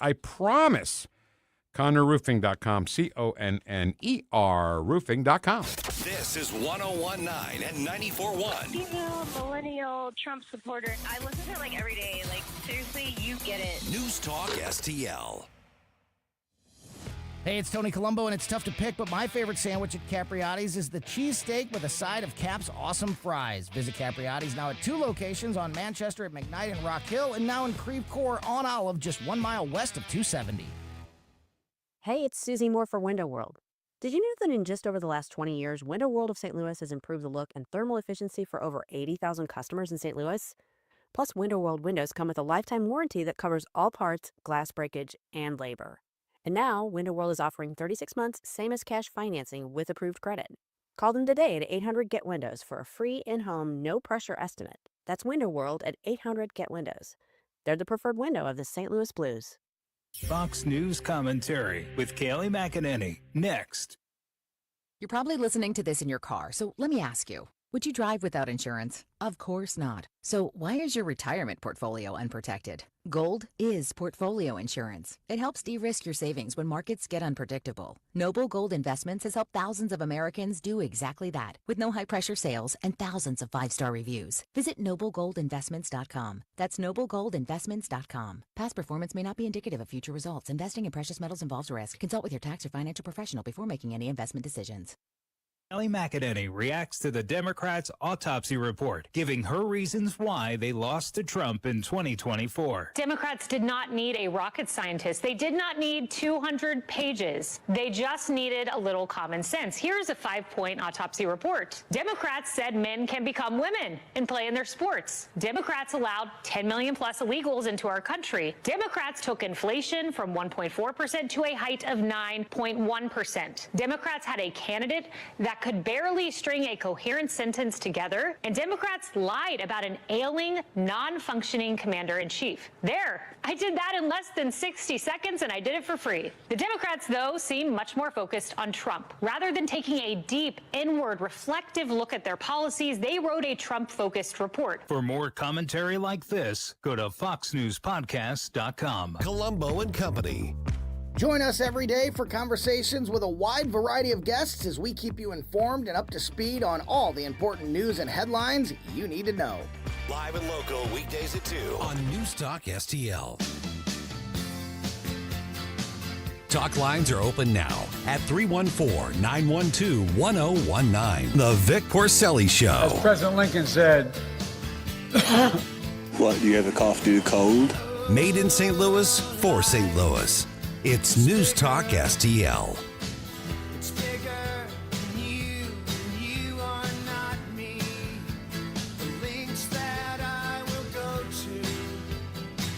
ConnorRoofing.com, CONNER roofing.com. This is 1019 and 94.1. Female millennial Trump supporter. I listen to it every day. Seriously, you get it. Newstalk STL. Hey, it's Tony Colombo, and it's tough to pick, but my favorite sandwich at Capriotti's is the cheesesteak with a side of Cap's awesome fries. Visit Capriotti's now at 2 locations on Manchester at McKnight and Rock Hill, and now in Creve Coeur on Olive, just 1 mile west of 270. Hey, it's Susie Moore for Window World. Did you know that in just over the last 20 years, Window World of St. Louis has improved the look and thermal efficiency for over 80,000 customers in St. Louis? Plus, Window World windows come with a lifetime warranty that covers all parts, glass breakage, and labor. And now, Window World is offering 36 months, same as cash financing with approved credit. Call them today at 800-GET-WINDOWS for a free in-home, no-pressure estimate. That's Window World at 800-GET-WINDOWS. They're the preferred window of the St. Louis Blues. Fox News Commentary with Kayleigh McEnany. Next. You're probably listening to this in your car, so let me ask you. Would you drive without insurance? Of course not. So why is your retirement portfolio unprotected? Gold is portfolio insurance. It helps de-risk your savings when markets get unpredictable. Noble Gold Investments has helped thousands of Americans do exactly that, with no high-pressure sales and thousands of 5-star reviews. Visit NobleGoldInvestments.com. That's NobleGoldInvestments.com. Past performance may not be indicative of future results. Investing in precious metals involves risk. Consult with your tax or financial professional before making any investment decisions. Kelly McEnany reacts to the Democrats' autopsy report, giving her reasons why they lost to Trump in 2024. Democrats did not need a rocket scientist. They did not need 200 pages. They just needed a little common sense. Here's a 5-point autopsy report. Democrats said men can become women and play in their sports. Democrats allowed 10 million plus illegals into our country. Democrats took inflation from 1.4% to a height of 9.1%. Democrats had a candidate that could barely string a coherent sentence together, and Democrats lied about an ailing, non-functioning commander-in-chief. There, I did that in less than 60 seconds, and I did it for free. The Democrats, though, seem much more focused on Trump. Rather than taking a deep, inward, reflective look at their policies, they wrote a Trump-focused report. For more commentary like this, go to foxnewspodcast.com. Columbo and Company. Join us every day for conversations with a wide variety of guests as we keep you informed and up to speed on all the important news and headlines you need to know. Live and local weekdays at 2 on NewstalkSTL. Talk lines are open now at 314-912-1019. The Vic Porcelli Show. As President Lincoln said, What, you have a cough due to cold? Made in St. Louis for St. Louis. It's News Talk STL. It's bigger than you are not me. The links that I will go to,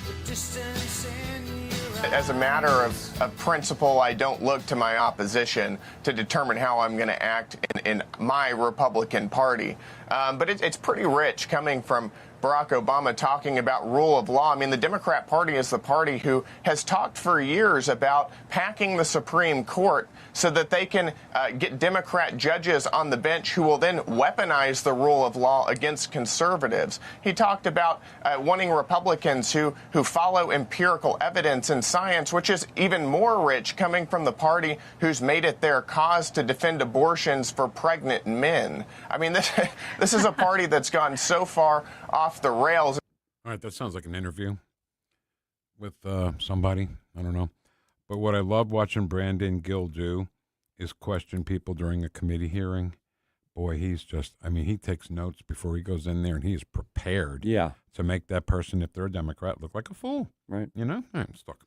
the distance in your As a matter of principle, I don't look to my opposition to determine how I'm going to act in my Republican Party. But it's pretty rich coming from Barack Obama talking about rule of law. I mean, the Democrat Party is the party who has talked for years about packing the Supreme Court so that they can get Democrat judges on the bench who will then weaponize the rule of law against conservatives. He talked about wanting Republicans who follow empirical evidence and science, which is even more rich coming from the party who's made it their cause to defend abortions for pregnant men. I mean, this is a party that's gone so far off the rails. All right, that sounds like an interview with somebody. I don't know. But what I love watching Brandon Gill do is question people during a committee hearing. Boy, he's just, I mean, he takes notes before he goes in there, and he is prepared to make that person, if they're a Democrat, look like a fool. Right. You know? All right, let's talk.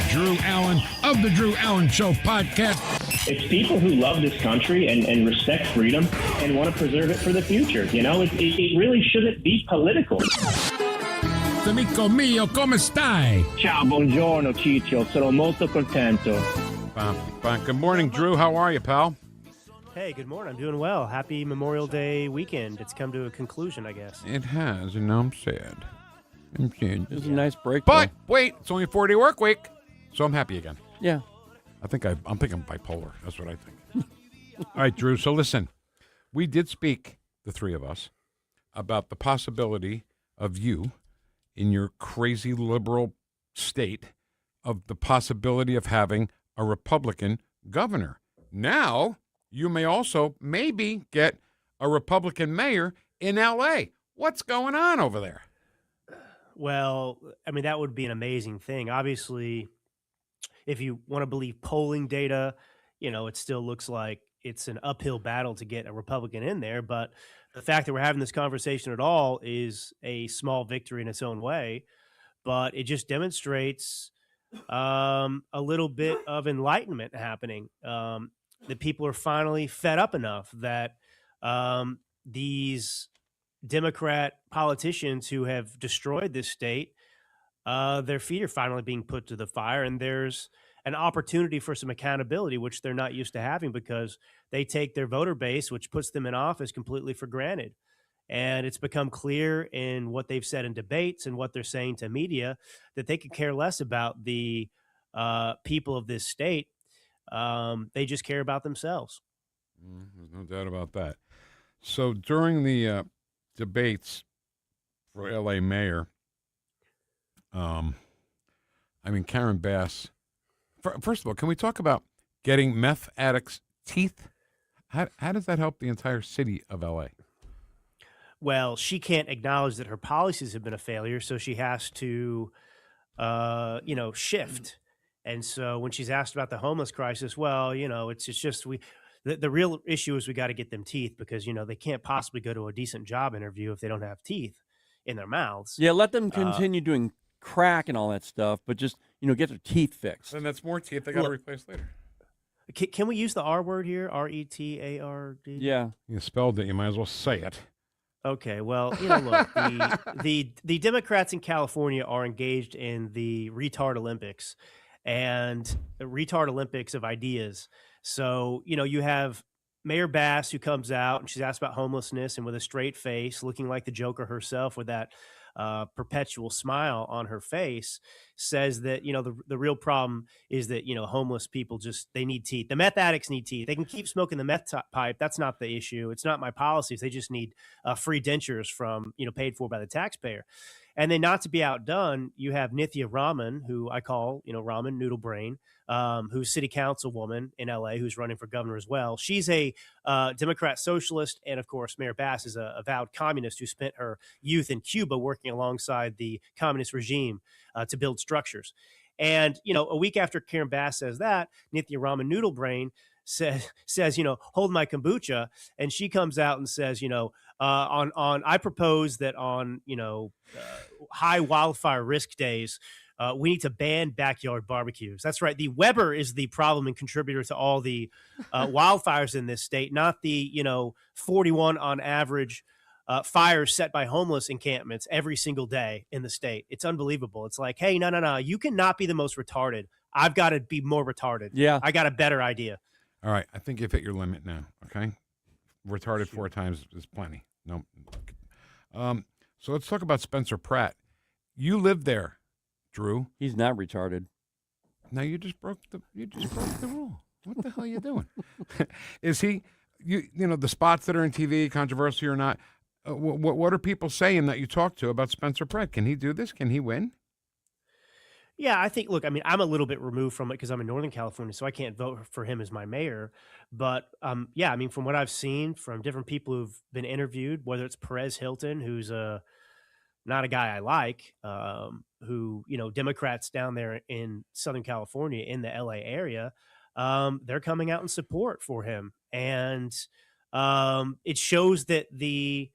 Drew Allen of the Drew Allen Show podcast. It's people who love this country and respect freedom and want to preserve it for the future. You know, it really shouldn't be political. Amico mio, come stai? Ciao, buongiorno, Ciccio. Sono molto contento. Good morning, Drew. How are you, pal? Hey, good morning. I'm doing well. Happy Memorial Day weekend. It's come to a conclusion, I guess. It has, and now I'm sad. It was a nice break. But wait, it's only a 4-day work week, so I'm happy again. Yeah. I'm thinking bipolar. That's what I think. All right, Drew. So listen, we did speak, the three of us, about the possibility of you, in your crazy liberal state, of the possibility of having a Republican governor. Now, you may also maybe get a Republican mayor in L.A. What's going on over there? Well, I mean, that would be an amazing thing. Obviously, if you want to believe polling data, you know, it still looks like it's an uphill battle to get a Republican in there. But the fact that we're having this conversation at all is a small victory in its own way. But it just demonstrates a little bit of enlightenment happening. That people are finally fed up enough that these Democrat politicians who have destroyed this state, their feet are finally being put to the fire, and there's an opportunity for some accountability, which they're not used to having because they take their voter base, which puts them in office, completely for granted. And it's become clear in what they've said in debates and what they're saying to media that they could care less about the people of this state. They just care about themselves. There's no doubt about that. So during the debates for L.A. mayor, I mean, Karen Bass, first of all, can we talk about getting meth addicts' teeth? How does that help the entire city of L.A.? Well, she can't acknowledge that her policies have been a failure, so she has to, shift. And so when she's asked about the homeless crisis, well, it's just the real issue is we got to get them teeth because, they can't possibly go to a decent job interview if they don't have teeth in their mouths. Yeah, let them continue doing crack and all that stuff, but just, get their teeth fixed. And that's more teeth they got to replace later. Can we use the R word here? R-E-T-A-R-D? Yeah. You spelled it. You might as well say it. Okay, well, look, the Democrats in California are engaged in the retard Olympics and the retard Olympics of ideas. So, you have Mayor Bass who comes out and she's asked about homelessness and with a straight face, looking like the Joker herself with that perpetual smile on her face, says that, the real problem is that, homeless people they need teeth. The meth addicts need teeth. They can keep smoking the meth pipe. That's not the issue. It's not my policies. They just need free dentures from, paid for by the taxpayer. And then not to be outdone, you have Nithya Raman, who I call, Raman Noodle Brain, who's city councilwoman in LA, who's running for governor as well. She's a Democrat socialist. And of course, Mayor Bass is a avowed communist who spent her youth in Cuba working alongside the communist regime to build structures. And, a week after Karen Bass says that, Nithya Raman Noodle Brain says, hold my kombucha. And she comes out and says, I propose that on, high wildfire risk days, we need to ban backyard barbecues. That's right. The Weber is the problem and contributor to all the wildfires in this state, not the, 41 on average fires set by homeless encampments every single day in the state. It's unbelievable. It's like, hey, no. You cannot be the most retarded. I've got to be more retarded. Yeah. I got a better idea. All right. I think you've hit your limit now. Okay. Retarded 4 times is plenty. No. So let's talk about Spencer Pratt. You live there, Drew. He's not retarded. Now you just broke the rule. What the hell are you doing? Is he? The spots that are in TV, controversy or not? What are people saying that you talk to about Spencer Pratt? Can he do this? Can he win? Yeah, I think, look, I'm a little bit removed from it because I'm in Northern California, so I can't vote for him as my mayor. But from what I've seen from different people who've been interviewed, whether it's Perez Hilton, who's not a guy I like, who, Democrats down there in Southern California in the LA area, they're coming out in support for him. And it shows that the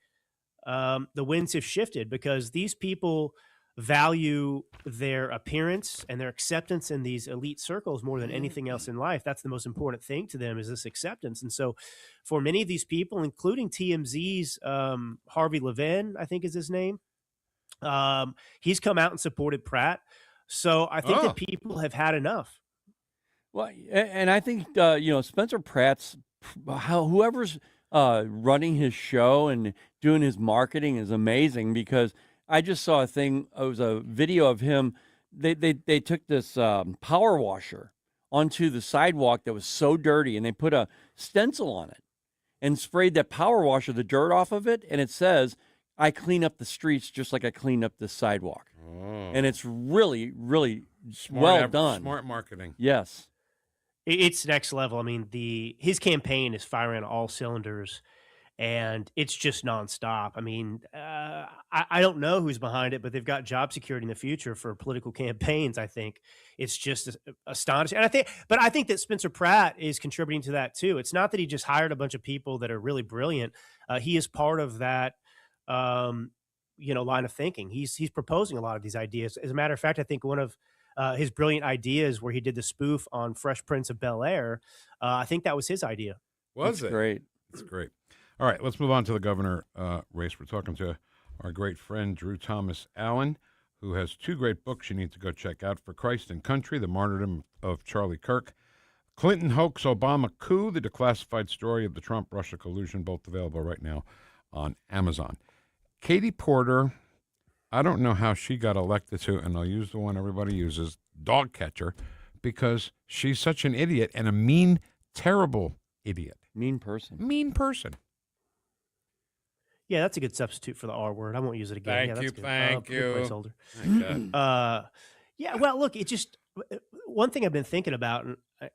winds have shifted because these people value their appearance and their acceptance in these elite circles more than anything else in life. That's the most important thing to them is this acceptance. And so for many of these people, including TMZ's Harvey Levin, I think is his name, he's come out and supported Pratt. So I think that people have had enough. Well, and I think, Spencer Pratt's, whoever's running his show and doing his marketing is amazing because I just saw a thing. It was a video of him. They took this power washer onto the sidewalk that was so dirty, and they put a stencil on it and sprayed that power washer, the dirt off of it, and it says, "I clean up the streets just like I clean up this sidewalk." Oh. And it's really, really well done. Smart marketing. Yes. It's next level. I mean, his campaign is firing on all cylinders, and it's just nonstop. I mean, I don't know who's behind it, but they've got job security in the future for political campaigns. I think it's just astonishing. And I think that Spencer Pratt is contributing to that too. It's not that he just hired a bunch of people that are really brilliant. He is part of that, line of thinking. He's proposing a lot of these ideas. As a matter of fact, I think one of his brilliant ideas where he did the spoof on Fresh Prince of Bel-Air, I think that was his idea. Was it? Great. It's great. All right, let's move on to the governor race. We're talking to our great friend, Drew Thomas Allen, who has 2 great books you need to go check out: For Christ and Country, The Martyrdom of Charlie Kirk; Clinton Hoax, Obama Coup, The Declassified Story of the Trump-Russia Collusion, both available right now on Amazon. Katie Porter, I don't know how she got elected to, and I'll use the one everybody uses, dog catcher, because she's such an idiot and a mean, terrible idiot. Mean person. Mean person. Yeah, that's a good substitute for the R word. I won't use it again. Thank you. Good. Thank you. Good placeholder. Yeah, well, look, it just one thing I've been thinking about,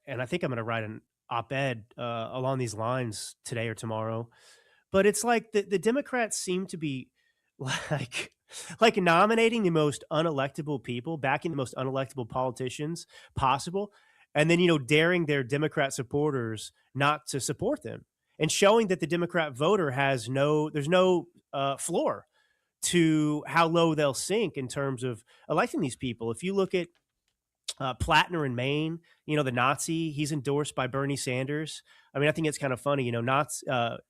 and I think I'm going to write an op-ed along these lines today or tomorrow, but it's like the Democrats seem to be like nominating the most unelectable people, backing the most unelectable politicians possible, and then, daring their Democrat supporters not to support them, and showing that the Democrat voter there's no floor to how low they'll sink in terms of electing these people. If you look at Plattner in Maine, the Nazi, he's endorsed by Bernie Sanders. I mean, I think it's kind of funny,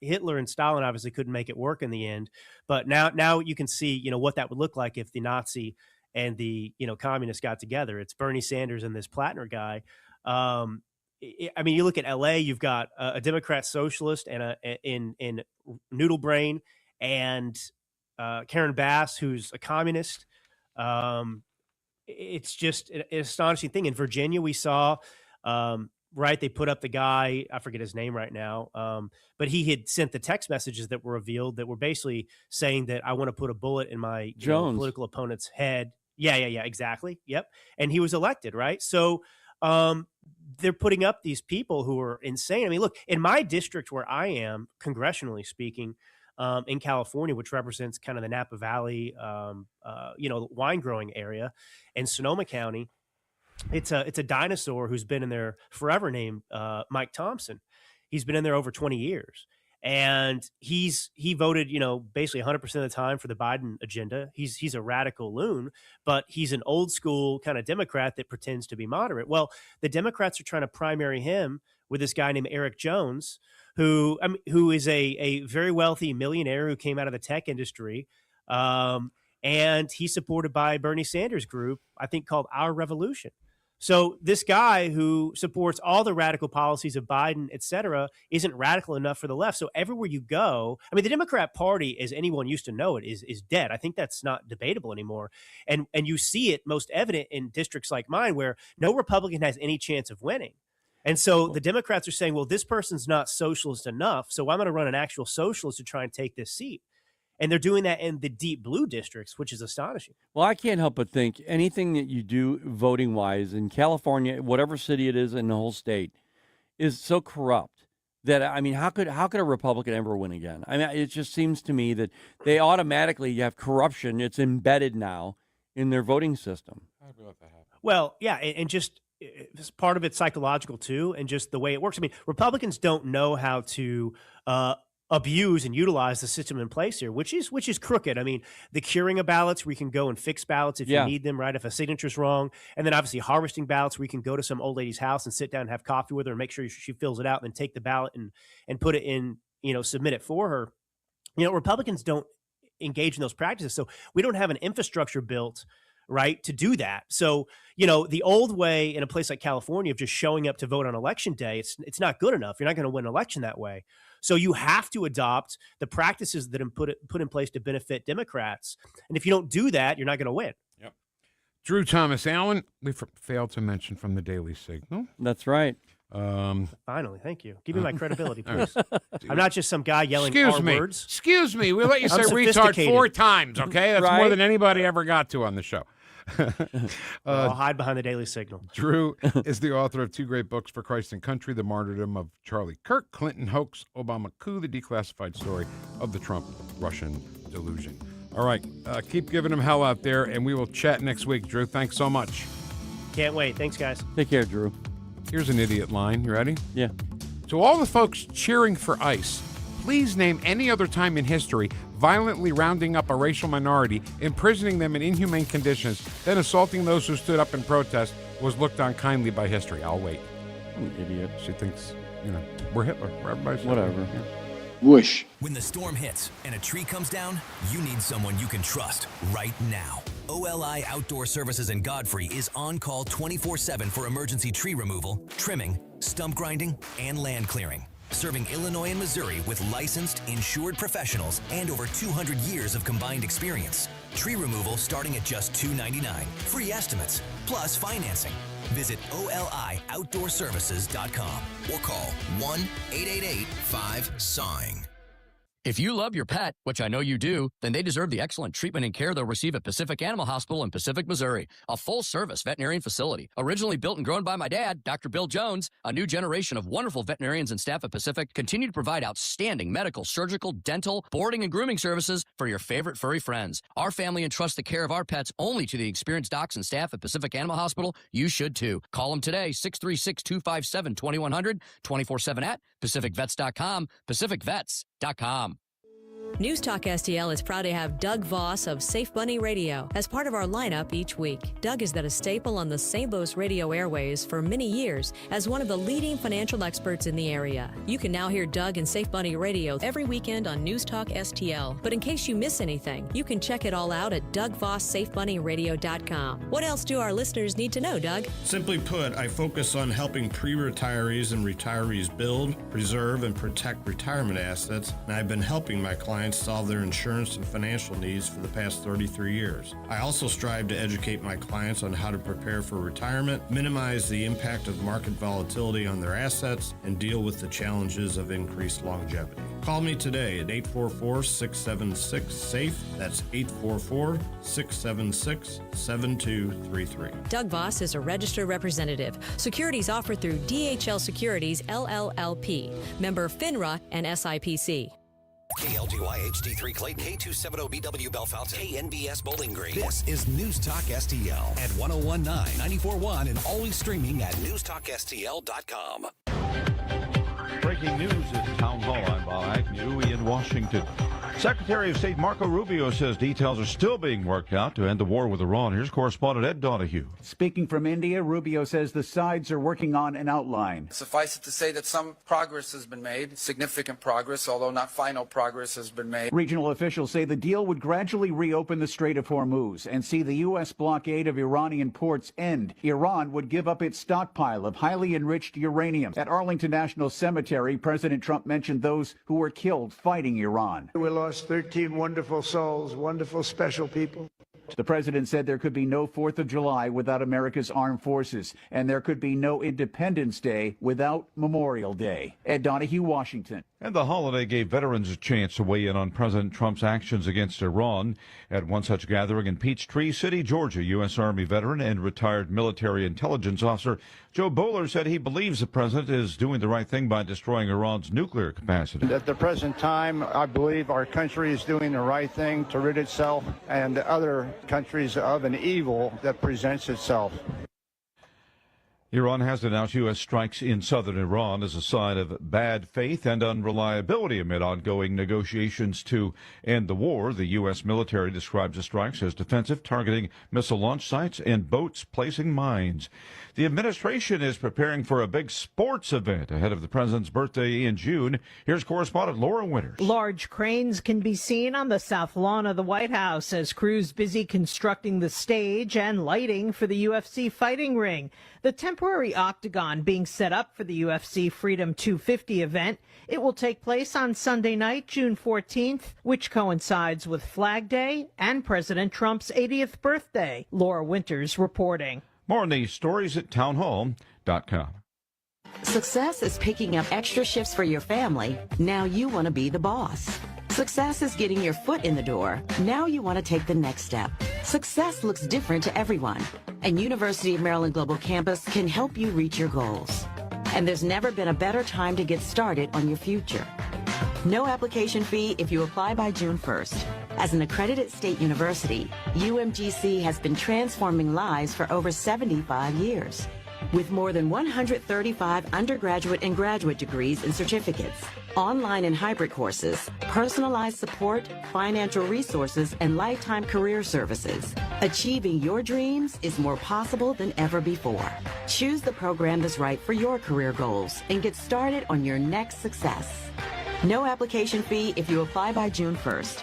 Hitler and Stalin obviously couldn't make it work in the end, but now you can see, what that would look like if the Nazi and the, communists got together. It's Bernie Sanders and this Plattner guy. You look at LA, you've got a Democrat socialist and in Noodle Brain and Karen Bass, who's a communist. It's just an astonishing thing. In Virginia, we saw, they put up the guy, I forget his name right now, but he had sent the text messages that were revealed that were basically saying that I want to put a bullet in my political opponent's head. Yeah, exactly. Yep. And he was elected, right? So they're putting up these people who are insane. I mean, look, in my district where I am, congressionally speaking, in California, which represents kind of the Napa Valley, wine growing area, and Sonoma County, it's a dinosaur who's been in there forever named Mike Thompson. He's been in there over 20 years, and he voted, basically 100% of the time for the Biden agenda. He's a radical loon, but he's an old school kind of Democrat that pretends to be moderate. Well, the Democrats are trying to primary him with this guy named Eric Jones, who is a very wealthy millionaire who came out of the tech industry. And he's supported by Bernie Sanders group, I think called Our Revolution. So this guy who supports all the radical policies of Biden, et cetera, isn't radical enough for the left. So everywhere you go, the Democrat Party, as anyone used to know it, is dead. I think that's not debatable anymore. And you see it most evident in districts like mine where no Republican has any chance of winning. And so the Democrats are saying, well, this person's not socialist enough, so I'm going to run an actual socialist to try and take this seat. And they're doing that in the deep blue districts, which is astonishing. Well, I can't help but think anything that you do voting-wise in California, whatever city it is in the whole state, is so corrupt that, how could a Republican ever win again? It just seems to me that they automatically have corruption. It's embedded now in their voting system. Well, yeah, and just part of it's psychological too, and just the way it works. Republicans don't know how to abuse and utilize the system in place here, which is crooked. The curing of ballots where you can go and fix ballots if you need them, right? If a signature's wrong, and then obviously harvesting ballots where you can go to some old lady's house and sit down and have coffee with her and make sure she fills it out, and then take the ballot and put it in, submit it for her. Republicans don't engage in those practices, so we don't have an infrastructure built, right, to do that. So, the old way in a place like California of just showing up to vote on election day, it's not good enough. You're not going to win an election that way. So you have to adopt the practices that have put in place to benefit Democrats. And if you don't do that, you're not going to win. Yep. Drew Thomas Allen, we failed to mention from the Daily Signal. That's right. Finally, thank you. Give me my credibility, please. I'm not just some guy yelling words. Excuse me. We let you say retard 4 times, okay? That's more than anybody ever got to on the show. I'll hide behind the Daily Signal. Drew is the author of 2 great books, For Christ and Country, The Martyrdom of Charlie Kirk, Clinton Hoax, Obama Coup, The Declassified Story of the Trump-Russian Delusion. All right, keep giving them hell out there, and we will chat next week. Drew, thanks so much. Can't wait. Thanks, guys. Take care, Drew. Here's an idiot line. You ready? Yeah. To all the folks cheering for ICE, please name any other time in history violently rounding up a racial minority, imprisoning them in inhumane conditions, then assaulting those who stood up in protest was looked on kindly by history. I'll wait. You idiot. She thinks, we're Hitler. Everybody's whatever. Yeah. Whoosh. When the storm hits and a tree comes down, you need someone you can trust right now. OLI Outdoor Services in Godfrey is on call 24/7 for emergency tree removal, trimming, stump grinding, and land clearing. Serving Illinois and Missouri with licensed, insured professionals and over 200 years of combined experience. Tree removal starting at just $2.99. Free estimates, plus financing. Visit OLIOutdoorServices.com or call 1-888-5-SAWING. If you love your pet, which I know you do, then they deserve the excellent treatment and care they'll receive at Pacific Animal Hospital in Pacific, Missouri, a full-service veterinarian facility. Originally built and grown by my dad, Dr. Bill Jones, a new generation of wonderful veterinarians and staff at Pacific continue to provide outstanding medical, surgical, dental, boarding, and grooming services for your favorite furry friends. Our family entrusts the care of our pets only to the experienced docs and staff at Pacific Animal Hospital. You should too. Call them today, 636-257-2100, 24/7 at PacificVets.com, PacificVets.com. Newstalk STL is proud to have Doug Voss of Safe Bunny Radio as part of our lineup each week. Doug has been a staple on the St. Louis radio airways for many years as one of the leading financial experts in the area. You can now hear Doug and Safe Bunny Radio every weekend on Newstalk STL. But in case you miss anything, you can check it all out at DougVossSafeBunnyRadio.com. What else do our listeners need to know, Doug? Simply put, I focus on helping pre-retirees and retirees build, preserve, and protect retirement assets, and I've been helping my clients solve their insurance and financial needs for the past 33 years. I also strive to educate my clients on how to prepare for retirement, minimize the impact of market volatility on their assets, and deal with the challenges of increased longevity. Call me today at 844-676-SAFE. That's 844-676-7233. Doug Voss is a registered representative. Securities offered through DHL Securities, LLLP. Member FINRA and SIPC. KLGY HD3 Clayton, K270BW Bellefontaine, KNBS Bowling Green. This is Newstalk STL at 1019, 94.1, and always streaming at NewstalkSTL.com. Breaking news at Town Hall. I'm Bob Agnew in Washington. Secretary of State Marco Rubio says details are still being worked out to end the war with Iran. Here's correspondent Ed Donahue. Speaking from India, Rubio says the sides are working on an outline. Suffice it to say that some progress has been made, significant progress, although not final progress has been made. Regional officials say the deal would gradually reopen the Strait of Hormuz and see the U.S. blockade of Iranian ports end. Iran would give up its stockpile of highly enriched uranium. At Arlington National Cemetery, President Trump mentioned those who were killed fighting Iran. We lost 13 wonderful souls, wonderful, special people. The president said there could be no 4th of July without America's armed forces, and there could be no Independence Day without Memorial Day. Ed Donahue, Washington. And the holiday gave veterans a chance to weigh in on President Trump's actions against Iran. At one such gathering in Peachtree City, Georgia, U.S. Army veteran and retired military intelligence officer Joe Bowler said he believes the president is doing the right thing by destroying Iran's nuclear capacity. At the present time, I believe our country is doing the right thing to rid itself and other countries of an evil that presents itself. Iran has announced U.S. strikes in southern Iran as a sign of bad faith and unreliability amid ongoing negotiations to end the war. The U.S. military describes the strikes as defensive, targeting missile launch sites and boats placing mines. The administration is preparing for a big sports event ahead of the president's birthday in June. Here's correspondent Laura Winters. Large cranes can be seen on the south lawn of the White House as crews busy constructing the stage and lighting for the UFC fighting ring. The temporary octagon being set up for the UFC Freedom 250 event. It will take place on Sunday night, June 14th, which coincides with Flag Day and President Trump's 80th birthday. Laura Winters reporting. More on these stories at townhall.com. Success is picking up extra shifts for your family. Now you want to be the boss. Success is getting your foot in the door. Now you want to take the next step. Success looks different to everyone, and University of Maryland Global Campus can help you reach your goals. And there's never been a better time to get started on your future. No application fee if you apply by June 1st. As an accredited state university, UMGC has been transforming lives for over 75 years. With more than 135 undergraduate and graduate degrees and certificates, online and hybrid courses, personalized support, financial resources, and lifetime career services, achieving your dreams is more possible than ever before. Choose the program that's right for your career goals and get started on your next success. No application fee if you apply by June 1st.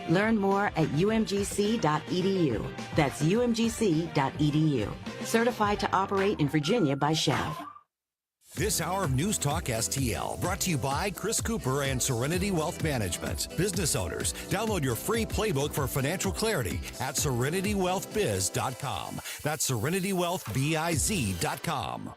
Learn more at umgc.edu. That's umgc.edu. Certified to operate in Virginia by Chev. This hour of News Talk STL brought to you by Chris Cooper and Serenity Wealth Management. Business owners, download your free playbook for financial clarity at SerenityWealthBiz.com. That's SerenityWealthBiz.com.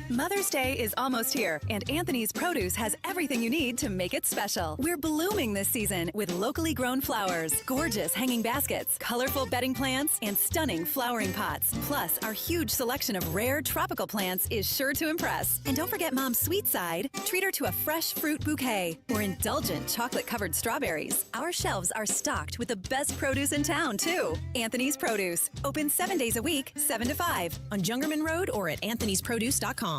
Mother's Day is almost here, and Anthony's Produce has everything you need to make it special. We're blooming this season with locally grown flowers, gorgeous hanging baskets, colorful bedding plants, and stunning flowering pots. Plus, our huge selection of rare tropical plants is sure to impress. And don't forget Mom's sweet side. Treat her to a fresh fruit bouquet or indulgent chocolate-covered strawberries. Our shelves are stocked with the best produce in town, too. Anthony's Produce. Open 7 days a week, 7 to 5. On Jungerman Road or at anthonysproduce.com.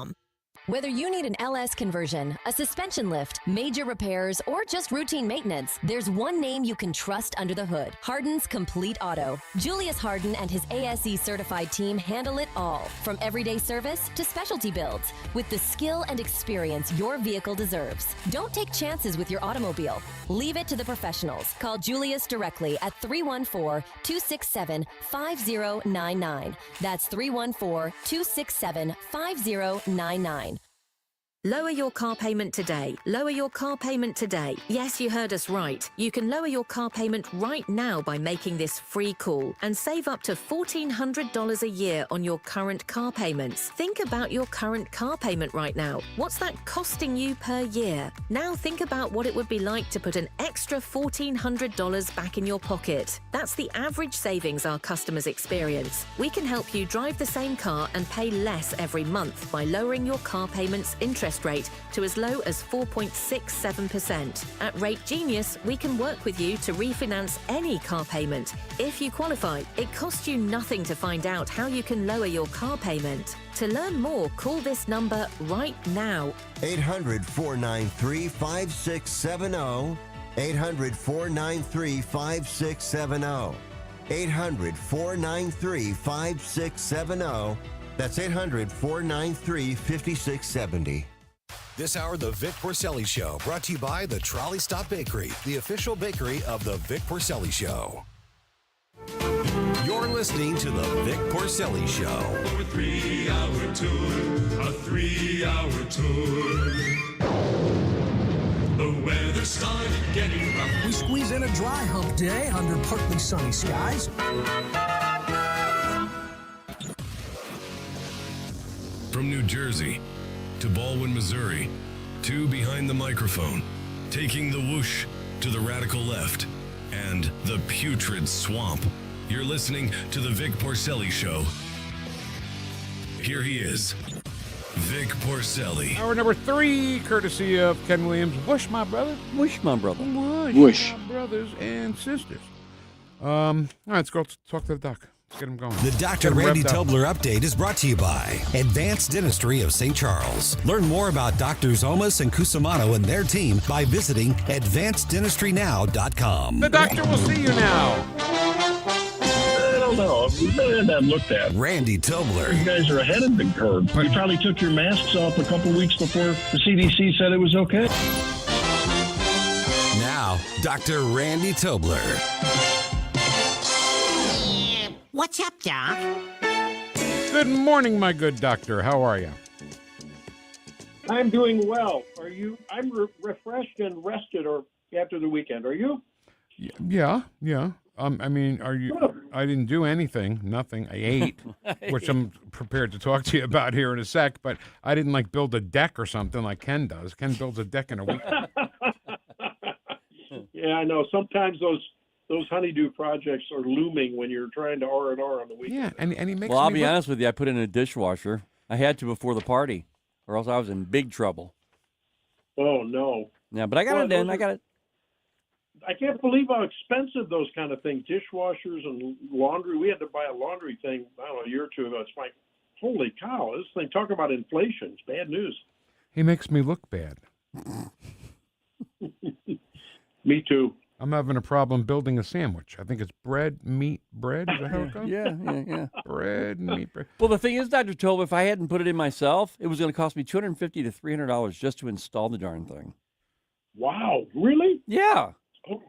Whether you need an LS conversion, a suspension lift, major repairs, or just routine maintenance, there's one name you can trust under the hood. Hardin's Complete Auto. Julius Hardin and his ASE certified team handle it all, from everyday service to specialty builds, with the skill and experience your vehicle deserves. Don't take chances with your automobile. Leave it to the professionals. Call Julius directly at 314-267-5099. That's 314-267-5099. Lower your car payment today. Lower your car payment today. Yes, you heard us right. You can lower your car payment right now by making this free call and save up to $1,400 a year on your current car payments. Think about your current car payment right now. What's that costing you per year? Now think about what it would be like to put an extra $1,400 back in your pocket. That's the average savings our customers experience. We can help you drive the same car and pay less every month by lowering your car payment's interest rate to as low as 4.67%. At Rate Genius, we can work with you to refinance any car payment. If you qualify, it costs you nothing to find out how you can lower your car payment. To learn more, call this number right now. 800-493-5670. 800-493-5670. 800-493-5670. That's 800-493-5670. This hour, the Vic Porcelli Show, brought to you by the Trolley Stop Bakery, the official bakery of the Vic Porcelli Show. You're listening to the Vic Porcelli Show. For a 3-hour tour, a 3-hour tour. The weather started getting rough. We squeeze in a dry hump day under partly sunny skies. From New Jersey to Baldwin, Missouri, to behind the microphone, taking the whoosh to the radical left and the putrid swamp. You're listening to the Vic Porcelli Show. Here he is, Vic Porcelli. Hour number 3, courtesy of Ken Williams. Whoosh, my brother. Whoosh, my brother. Whoosh, my brothers and sisters. All right, let's go talk to the doc. Let's get him going. The Dr. Randy Tobler Update is brought to you by Advanced Dentistry of St. Charles. Learn more about Drs. Olmos and Cusimano and their team by visiting advanceddenistrynow.com. The doctor will see you now. I don't know. We really had that looked at. Randy Tobler. You guys are ahead of the curve. You probably took your masks off a couple weeks before the CDC said it was okay. Now, Dr. Randy Tobler. What's up, Doc? Good morning, my good doctor. How are you? I'm doing well. Are you? I'm refreshed and rested or after the weekend. Are you? Yeah. I mean, are you? I didn't do anything. Nothing. I ate, which I'm prepared to talk to you about here in a sec. But I didn't build a deck or something like Ken does. Ken builds a deck in a week. Yeah, I know. Sometimes those honeydew projects are looming when you're trying to R&R on the weekend. Yeah, and he makes. Well, I'll be honest with you. I put in a dishwasher. I had to before the party, or else I was in big trouble. Oh no. Yeah, but I got it in. I got it. I can't believe how expensive those kind of things, dishwashers and laundry. We had to buy a laundry thing, I don't know, a year or two ago. It's like, holy cow, this thing, talk about inflation. It's bad news. He makes me look bad. Me too. I'm having a problem building a sandwich. I think it's bread, meat, bread. Is that how it goes? Yeah. Bread, meat, bread. Well, the thing is, Dr. Tobe, if I hadn't put it in myself, it was going to cost me $250 to $300 just to install the darn thing. Wow, really? Yeah. Oh.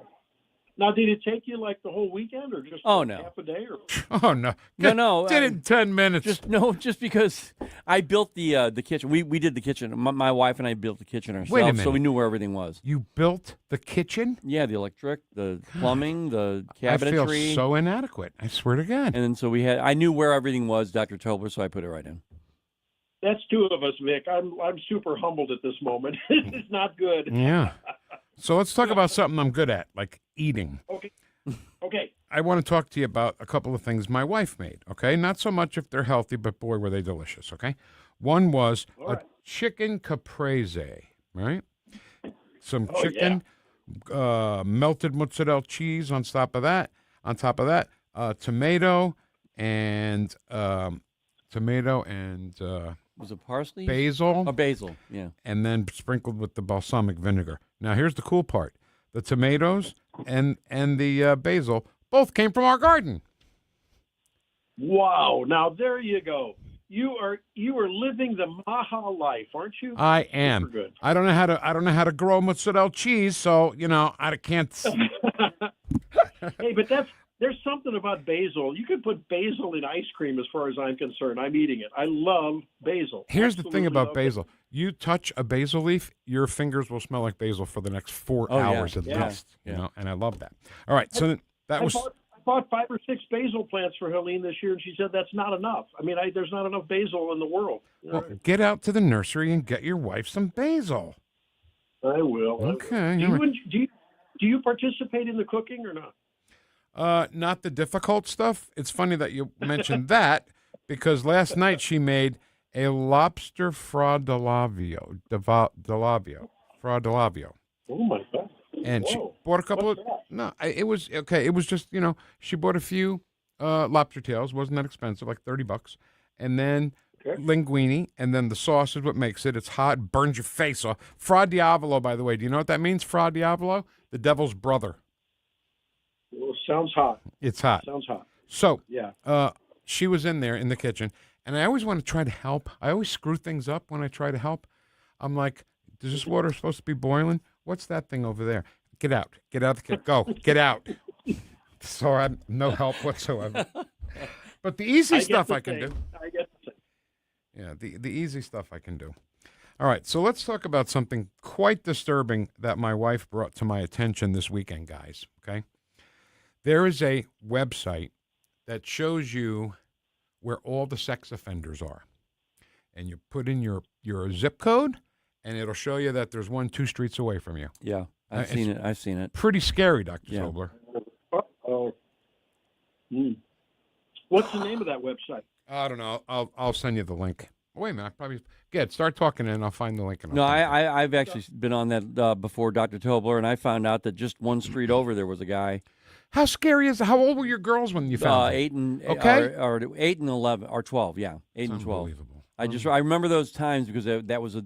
Now, did it take you like the whole weekend or just no. half a day? Or? Oh, no. No. Did it in 10 minutes. Just because I built the kitchen. We did the kitchen. My wife and I built the kitchen ourselves. Wait a minute. So we knew where everything was. You built the kitchen? Yeah, the electric, the plumbing, the cabinetry. I feel so inadequate. I swear to God. And then so I knew where everything was, Dr. Tobler, so I put it right in. That's two of us, Vic. I'm super humbled at this moment. It's not good. Yeah. So let's talk about something I'm good at, like eating. Okay. I want to talk to you about a couple of things my wife made, okay? Not so much if they're healthy, but boy, were they delicious, okay? One was a chicken caprese, right? Some chicken, melted mozzarella cheese on top of that. Tomato and was it parsley? Basil. Oh, basil, yeah. And then sprinkled with the balsamic vinegar. Now, here's the cool part. The tomatoes and the basil both came from our garden. Wow. Now, there you go. You are living the Maha life, aren't you? I am. Super good. I don't know how to grow mozzarella cheese, so, I can't. Hey, but there's something about basil. You could put basil in ice cream as far as I'm concerned. I'm eating it. I love basil. Here's the thing about basil. You touch a basil leaf, your fingers will smell like basil for the next 4 hours at least. And I love that. All right, so I bought 5 or 6 basil plants for Helene this year, and she said that's not enough. I mean, there's not enough basil in the world. Well, get out to the nursery and get your wife some basil. I will. Okay. Do you participate in the cooking or not? Not the difficult stuff. It's funny that you mentioned that because last night she made a lobster fradilavio. Oh my God! And she bought a couple of. No, it was okay. It was just she bought a few lobster tails. Wasn't that expensive? Like $30, and then linguine, and then the sauce is what makes it. It's hot, burns your face off. Fra Diavolo, by the way. Do you know what that means? Fra Diavolo, the devil's brother. Well, sounds hot. It's hot. Sounds hot. So, yeah. She was in there in the kitchen, and I always want to try to help. I always screw things up when I try to help. I'm like, is this water supposed to be boiling? What's that thing over there? Get out. Get out of the kitchen. Go. Get out. So I'm no help whatsoever. But the easy stuff I can do. I get the Yeah, the easy stuff I can do. All right, so let's talk about something quite disturbing that my wife brought to my attention this weekend, guys, okay? There is a website that shows you where all the sex offenders are. And you put in your zip code, and it'll show you that there's one 2 streets away from you. Yeah, I've seen it. Pretty scary, Dr. Yeah. Tobler. Uh-oh. What's the name of that website? I don't know. I'll send you the link. Wait a minute. Start talking and I'll find the link. No, I've actually been on that before, Dr. Tobler, and I found out that just one street over there was a guy. How scary is it? How old were your girls when you found them? 8 and okay? or 8 and 11 or 12. Yeah, 8 and 12. Unbelievable. I remember those times because that was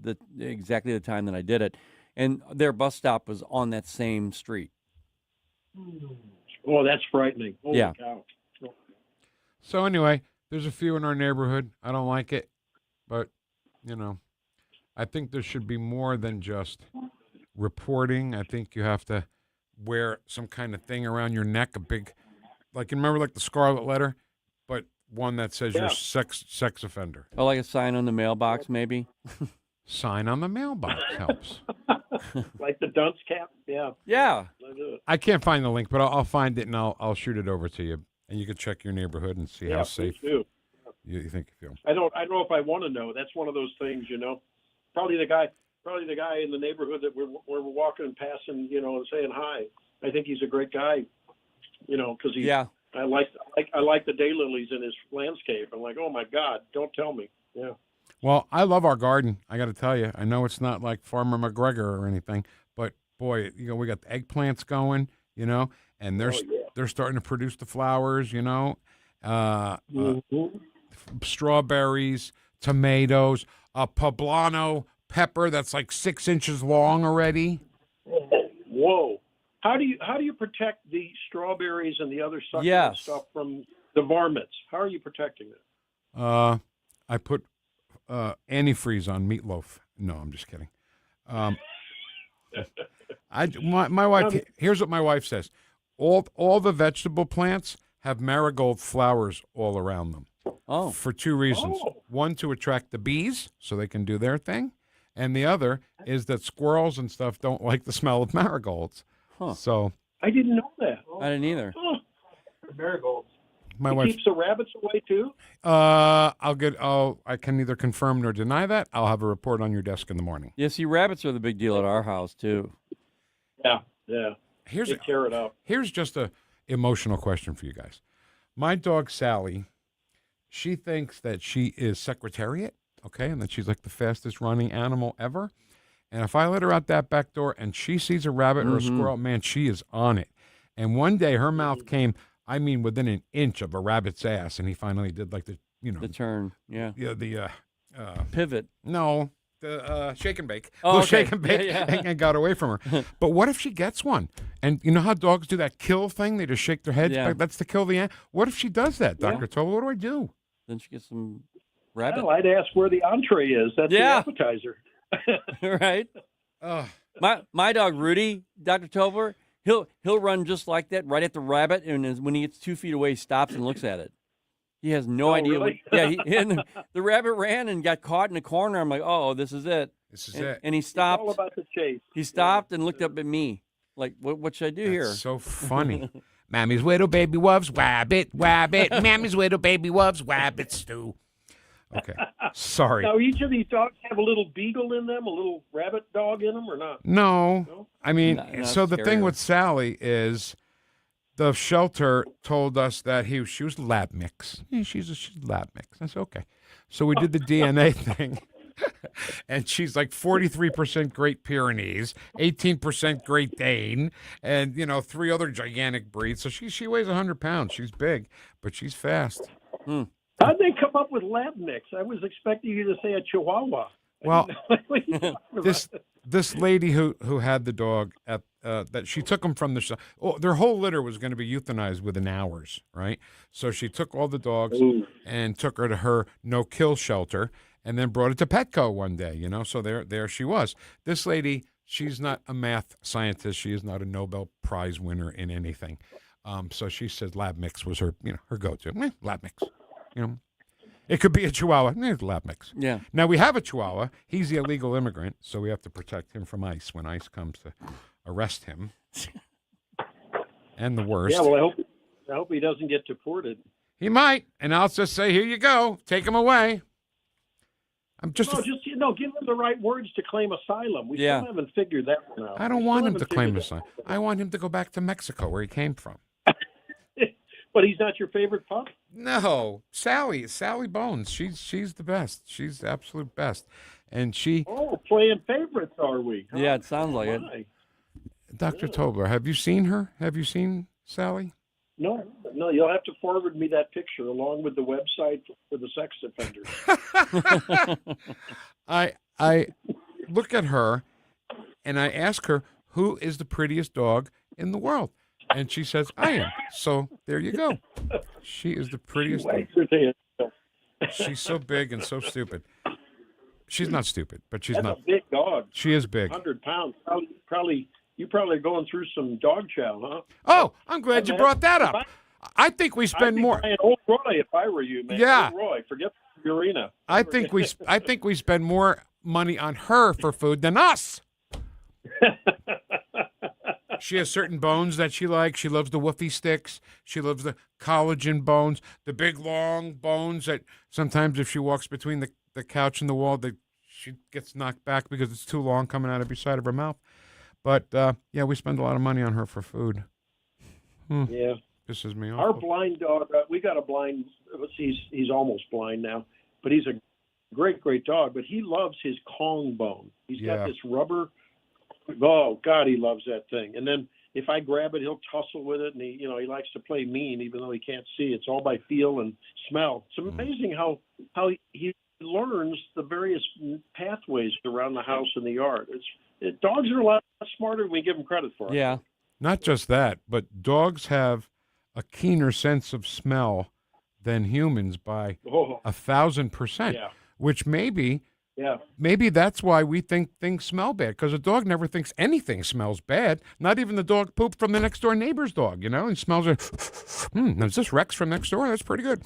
exactly the time that I did it, and their bus stop was on that same street. Oh, that's frightening. Holy cow. So anyway, there's a few in our neighborhood. I don't like it, but I think there should be more than just reporting. I think you have to wear some kind of thing around your neck, a big, remember the scarlet letter, but one that says you're sex offender. Oh, like a sign on the mailbox, maybe? Sign on the mailbox helps. Like the dunce cap? Yeah. Yeah. I can't find the link, but I'll find it and I'll shoot it over to you, and you can check your neighborhood and see how safe you think you feel. I don't know if I want to know. That's one of those things, Probably the guy in the neighborhood that we're walking past and and saying hi. I think he's a great guy, because he's. Yeah. I like the daylilies in his landscape. I'm like, oh my God, don't tell me. Yeah. Well, I love our garden. I got to tell you, I know it's not like Farmer McGregor or anything, but boy, we got the eggplants going, and they're starting to produce the flowers, strawberries, tomatoes, a poblano pepper that's like 6 inches long already. Whoa! How do you protect the strawberries and the other succulent stuff from the varmints? How are you protecting it? I put antifreeze on meatloaf. No, I'm just kidding. My wife. Here's what my wife says: all the vegetable plants have marigold flowers all around them. Oh, for 2 reasons. One, to attract the bees so they can do their thing, and the other is that squirrels and stuff don't like the smell of marigolds. Huh. So I didn't know that. I didn't either. Marigolds. My he wife keeps the rabbits away too. I can neither confirm nor deny that. I'll have a report on your desk in the morning. Yeah, see, rabbits are the big deal at our house too. Yeah. Here's tear it up. Here's just a emotional question for you guys. My dog Sally, she thinks that she is Secretariat, okay, and that she's like the fastest running animal ever. And if I let her out that back door and she sees a rabbit or a squirrel, man, she is on it. And one day her mouth came, I mean, within an inch of a rabbit's ass, and he finally did like the turn, yeah, the pivot. No, the shake and bake. Oh, okay. Shake and bake, Yeah. and got away from her. But what if she gets one? And you know how dogs do that kill thing? They just shake their heads back. That's to kill the ant. What if she does that, Dr. Tobler? What do I do? Then she gets some rabbit. Well, I'd ask where the entree is. That's the appetizer. Right. My dog Rudy, Dr. Tobler, he'll run just like that right at the rabbit, and when he gets 2 feet away, he stops and looks at it. He has no idea. Really? And the rabbit ran and got caught in a corner. I'm like, oh, this is it. This is it. And he stopped. It's all about the chase. He stopped and looked up at me, like, what should I do here? So funny. Mammy's little baby loves wabbit, wabbit. Mammy's little baby loves wabbit stew. Okay. Sorry. Now, each of these dogs have a little beagle in them, a little rabbit dog in them, or not? No. I mean, No, so the scarier. thing with Sally is the shelter told us that she was lab mix. Yeah, she's lab mix. I said, okay. So we did the DNA thing. And she's like 43% Great Pyrenees, 18% Great Dane, and 3 other gigantic breeds. So she weighs 100 pounds. She's big, but she's fast. How'd they come up with lab mix? I was expecting you to say a Chihuahua. Well, What are you talking about? this lady who had the dog at that she took them from the their whole litter was going to be euthanized within hours, right? So she took all the dogs and took her to her no-kill shelter, and then brought it to Petco one day. So there she was. This lady, she's not a math scientist. She is not a Nobel Prize winner in anything. So she said lab mix was her her go-to. Lab mix. It could be a Chihuahua. Lab mix. Yeah. Now, we have a Chihuahua. He's the illegal immigrant, so we have to protect him from ICE when ICE comes to arrest him. And the worst. Yeah, well, I hope he doesn't get deported. He might, and I'll just say, here you go. Take him away. Give him the right words to claim asylum. We still haven't figured that one out. I don't want him to claim asylum. I want him to go back to Mexico, where he came from. But he's not your favorite pup? No, Sally Bones. She's the best. She's the absolute best, and she. Oh, playing favorites, are we? Huh? Yeah, it sounds like it. Dr. Tobler, have you seen her? Have you seen Sally? No. You'll have to forward me that picture along with the website for the sex offenders. I look at her, and I ask her, who is the prettiest dog in the world? And she says, I am. So there you go. She is the prettiest. She's so big and so stupid. She's not stupid, but she's That's not. a big dog. She is big. 100 pounds. You're probably going through some dog chow, huh? Oh, I'm glad you brought that up. I think we spend more. I'd be buying Old Roy if I were you, man. Yeah. Old Roy, forget Purina. I think we spend more money on her for food than us. She has certain bones that she likes. She loves the woofy sticks. She loves the collagen bones, the big long bones that sometimes if she walks between the couch and the wall, she gets knocked back because it's too long coming out every side of her mouth. But, we spend a lot of money on her for food. Yeah. Pisses me off. Our blind dog, we got a blind, he's almost blind now, but he's a great dog, but he loves his Kong bone. He's got this rubber. Oh, God, he loves that thing. And then if I grab it, he'll tussle with it, and he likes to play mean, even though he can't see. It's all by feel and smell. It's amazing how he learns the various pathways around the house and the yard. Dogs are a lot smarter than we give them credit for. Yeah. Not just that, but dogs have a keener sense of smell than humans by 1,000%, which maybe that's why we think things smell bad, because a dog never thinks anything smells bad, not even the dog poop from the next door neighbor's dog, and smells it. Is this Rex from next door? That's pretty good.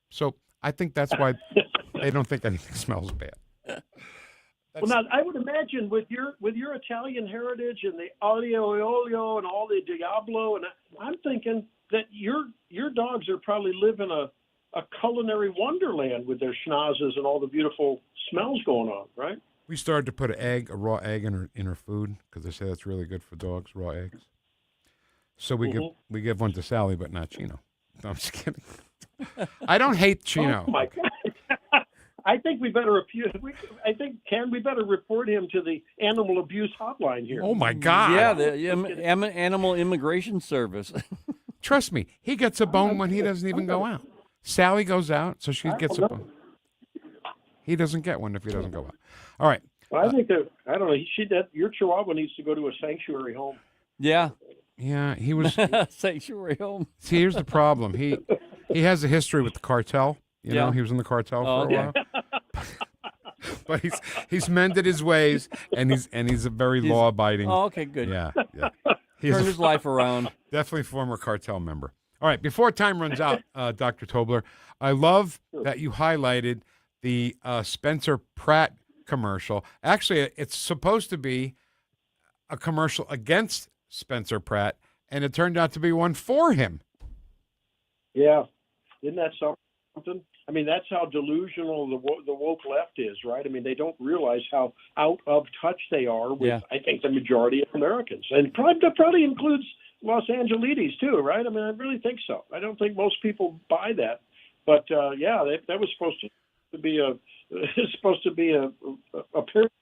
So I think that's why they don't think anything smells bad. Well, now I would imagine with your Italian heritage and the olio and all the Diablo, and I'm thinking that your dogs are probably live in a culinary wonderland with their schnozzes and all the beautiful smells going on, right? We started to put a raw egg in her food because they say that's really good for dogs, raw eggs. So we give one to Sally, but not Chino. No, I'm just kidding. I don't hate Chino. Oh my God! I think we better Ken, we better report him to the animal abuse hotline here. Oh my God! Yeah, the Animal Immigration Service. Trust me, he gets a bone when he doesn't even go out. Sally goes out, so she gets a bone. He doesn't get one if he doesn't go out. All right. Well, I think that I don't know. Your Chihuahua needs to go to a sanctuary home. Yeah. Yeah, he was sanctuary home. See, here's the problem. He has a history with the cartel. You know, he was in the cartel for a while. But he's mended his ways, and he's a very law-abiding. Oh, okay, good. Yeah. Turned his life around. Definitely former cartel member. All right, before time runs out, Dr. Tobler, I love that you highlighted the Spencer Pratt commercial. Actually, it's supposed to be a commercial against Spencer Pratt, and it turned out to be one for him. Yeah. Isn't that something? I mean, that's how delusional the woke left is, right? I mean, they don't realize how out of touch they are with, I think, the majority of Americans. And that probably includes Los Angelites, too, right? I mean, I really think so. I don't think most people buy that. But, that was supposed to be a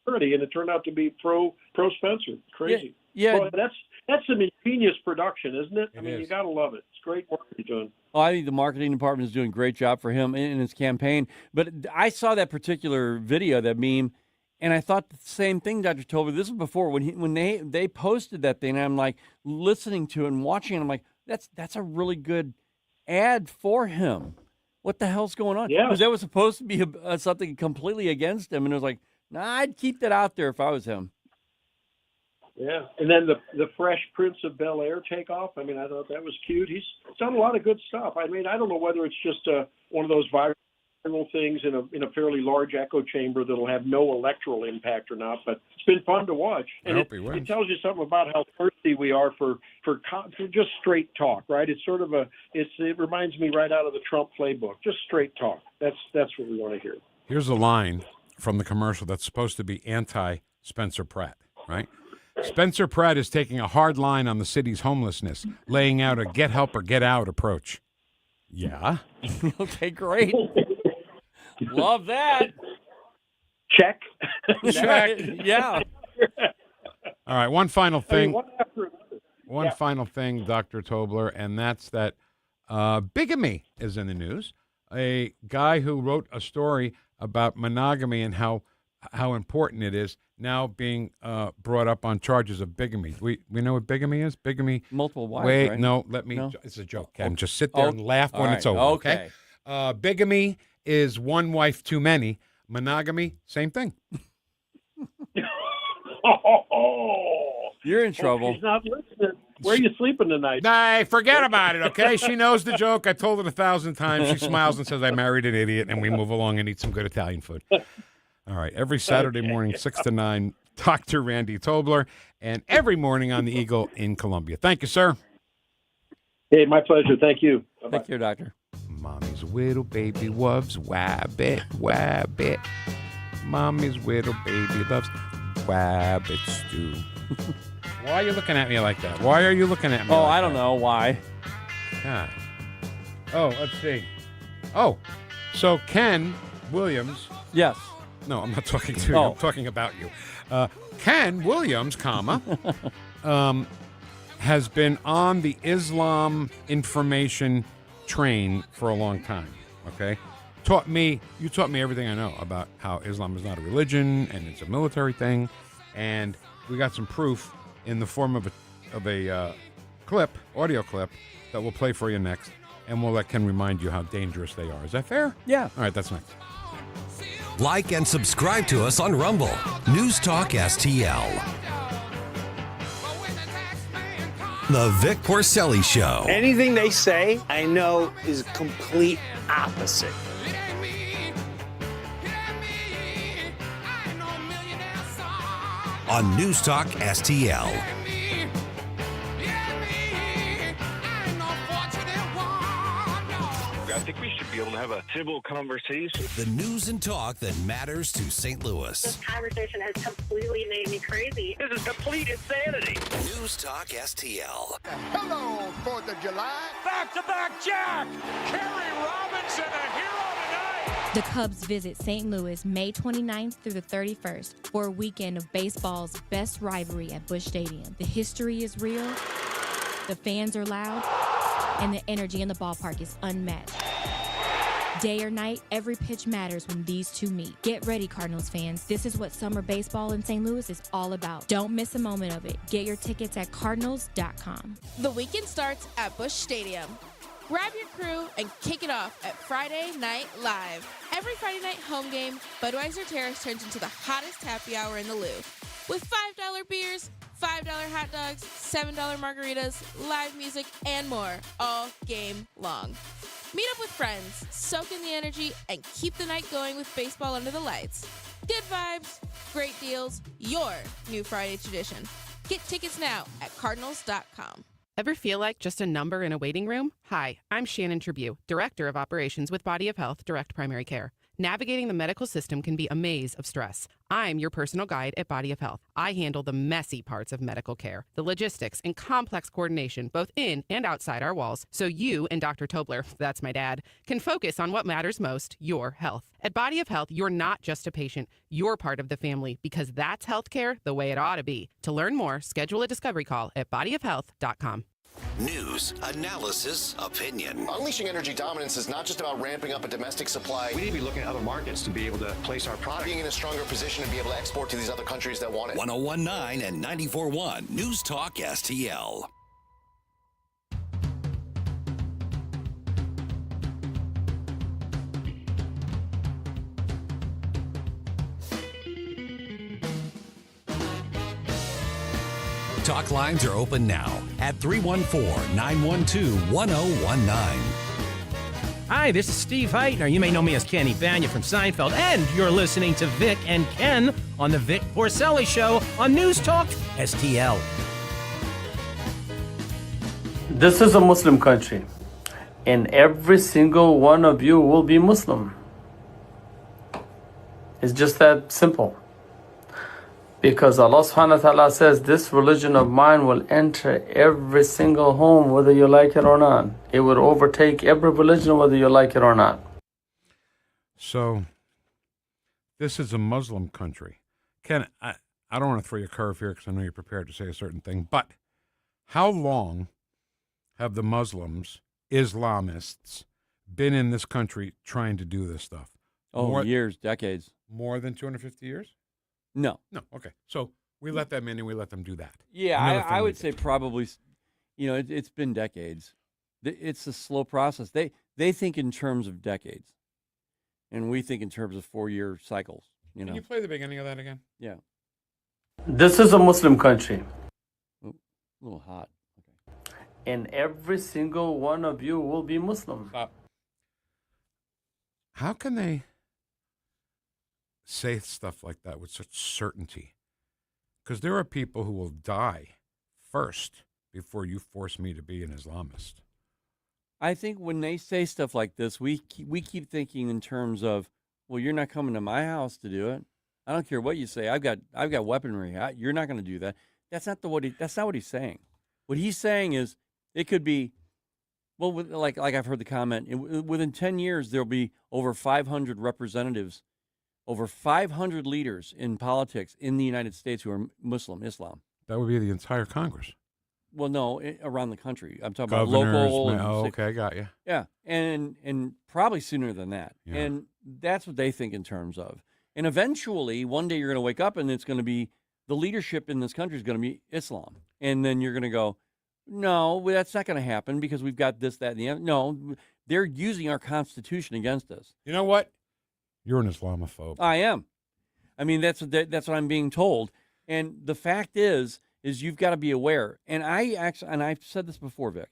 parody, and it turned out to be pro Spencer. Crazy. Yeah. Well, that's some ingenious production, isn't it? I mean, you got to love it. It's great work you're doing. Oh, I think the marketing department is doing a great job for him in his campaign. But I saw that particular video, that meme, and I thought the same thing, Dr. Tobler. This was before when they posted that thing. And I'm like listening to it and watching it. I'm like, that's a really good ad for him. What the hell's going on? Yeah, because that was supposed to be something completely against him, and it was like, nah, I'd keep that out there if I was him. Yeah, and then the Fresh Prince of Bel-Air takeoff. I mean, I thought that was cute. He's done a lot of good stuff. I mean, I don't know whether it's just one of those viral things in a fairly large echo chamber that'll have no electoral impact or not, but it's been fun to watch. And it tells you something about how thirsty we are for just straight talk, right? It's sort of it reminds me right out of the Trump playbook, just straight talk. That's what we want to hear. Here's a line from the commercial that's supposed to be anti-Spencer Pratt, right? Spencer Pratt is taking a hard line on the city's homelessness, laying out a get help or get out approach. Yeah. Okay, great. Love that. Check. Check. Yeah. All right, one final thing. One final thing, Dr. Tobler, and that's that bigamy is in the news. A guy who wrote a story about monogamy and how important it is now being brought up on charges of bigamy. We know what bigamy is? Bigamy. Multiple wives, Wait, right? no, it's a joke. Ken. Just sit there and laugh when it's over, okay? Bigamy is one wife too many. Monogamy, same thing. You're in trouble. She's not listening. Where are you sleeping tonight? Nah, forget about it, okay? She knows the joke. I told it 1,000 times. She smiles and says, I married an idiot, and we move along and eat some good Italian food. All right, every Saturday morning, 6 to 9, Dr. Randy Tobler, and every morning on the Eagle in Columbia. Thank you, sir. Hey, my pleasure. Thank you. Bye-bye. Take care, doctor. Mommy's little baby loves wabbit. Mommy's little baby loves wabbit stew. Why are you looking at me like that? Why are you looking at me like I don't know why. God. Oh, let's see. Oh, so Ken Williams. Yes. No, I'm not talking to you. I'm talking about you. Ken Williams, has been on the Islam information train for a long time, okay? You taught me everything I know about how Islam is not a religion and it's a military thing, and we got some proof in the form of a audio clip that we'll play for you next, and we'll let Ken remind you how dangerous they are. Is that fair? Yeah. All right, that's next. Like and subscribe to us on Rumble. News Talk STL. The Vic Porcelli Show. Anything they say, I know is complete opposite. On News Talk STL. I think we should be able to have a civil conversation. The news and talk that matters to St. Louis. This conversation has completely made me crazy. This is complete insanity. News Talk STL. Hello, 4th of July. Back-to-back Jack. Kerry Robinson, a hero tonight. The Cubs visit St. Louis May 29th through the 31st for a weekend of baseball's best rivalry at Busch Stadium. The history is real, the fans are loud, and the energy in the ballpark is unmatched. Day or night, every pitch matters when these two meet. Get ready, Cardinals fans. This is what summer baseball in St. Louis is all about. Don't miss a moment of it. Get your tickets at cardinals.com. The weekend starts at Busch Stadium. Grab your crew and kick it off at Friday Night Live. Every Friday night home game, Budweiser Terrace turns into the hottest happy hour in the Lou. With $5 beers, $5 hot dogs, $7 margaritas, live music, and more all game long. Meet up with friends, soak in the energy, and keep the night going with baseball under the lights. Good vibes, great deals, your new Friday tradition. Get tickets now at cardinals.com. Ever feel like just a number in a waiting room? Hi, I'm Shannon Tribune, Director of Operations with Body of Health Direct Primary Care. Navigating the medical system can be a maze of stress. I'm your personal guide at Body of Health. I handle the messy parts of medical care, the logistics and complex coordination, both in and outside our walls, so you and Dr. Tobler, that's my dad, can focus on what matters most, your health. At Body of Health, you're not just a patient, you're part of the family, because that's healthcare the way it ought to be. To learn more, schedule a discovery call at bodyofhealth.com. News, analysis, opinion. Unleashing energy dominance is not just about ramping up a domestic supply. We need to be looking at other markets to be able to place our product. Being in a stronger position to be able to export to these other countries that want it. 101.9 and 94.1 News Talk STL. Talk lines are open now at 314-912-1019. Hi, this is Steve Heitner. You may know me as Kenny Banya from Seinfeld, and you're listening to Vic and Ken on the Vic Porcelli Show on News Talk STL. This is a Muslim country, and every single one of you will be Muslim. It's just that simple. Because Allah subhanahu wa ta'ala says, this religion of mine will enter every single home, whether you like it or not. It will overtake every religion, whether you like it or not. So, this is a Muslim country. Ken, I don't want to throw you a curve here because I know you're prepared to say a certain thing, but how long have the Muslims, Islamists, been in this country trying to do this stuff? Years, decades. More than 250 years? No. No, okay. So we let them in and we let them do that. Yeah, I would say probably, it's been decades. It's a slow process. They think in terms of decades, and we think in terms of 4-year cycles. Can you play the beginning of that again? Yeah. This is a Muslim country. A little hot. Okay. And every single one of you will be Muslim. Stop. How can they say stuff like that with such certainty? Because there are people who will die first before you force me to be an Islamist. I think when they say stuff like this, we keep thinking in terms of, well, you're not coming to my house to do it. I don't care what you say. I've got weaponry. You're not going to do that. That's not what he's saying. What he's saying is it could be, well, like I've heard the comment, within 10 years there'll be over 500 representatives, over 500 leaders in politics in the United States who are Muslim, Islam. That would be the entire Congress. Well, no, around the country. I'm talking about Governors, local. okay, I got you. Yeah, and probably sooner than that. Yeah. And that's what they think in terms of. And eventually, one day you're going to wake up and it's going to be, the leadership in this country is going to be Islam. And then you're going to go, no, that's not going to happen because we've got this, that, and the other. No, they're using our Constitution against us. You know what? You're an Islamophobe. I am. I mean, that's what I'm being told. And the fact is you've got to be aware. And I've said this before, Vic.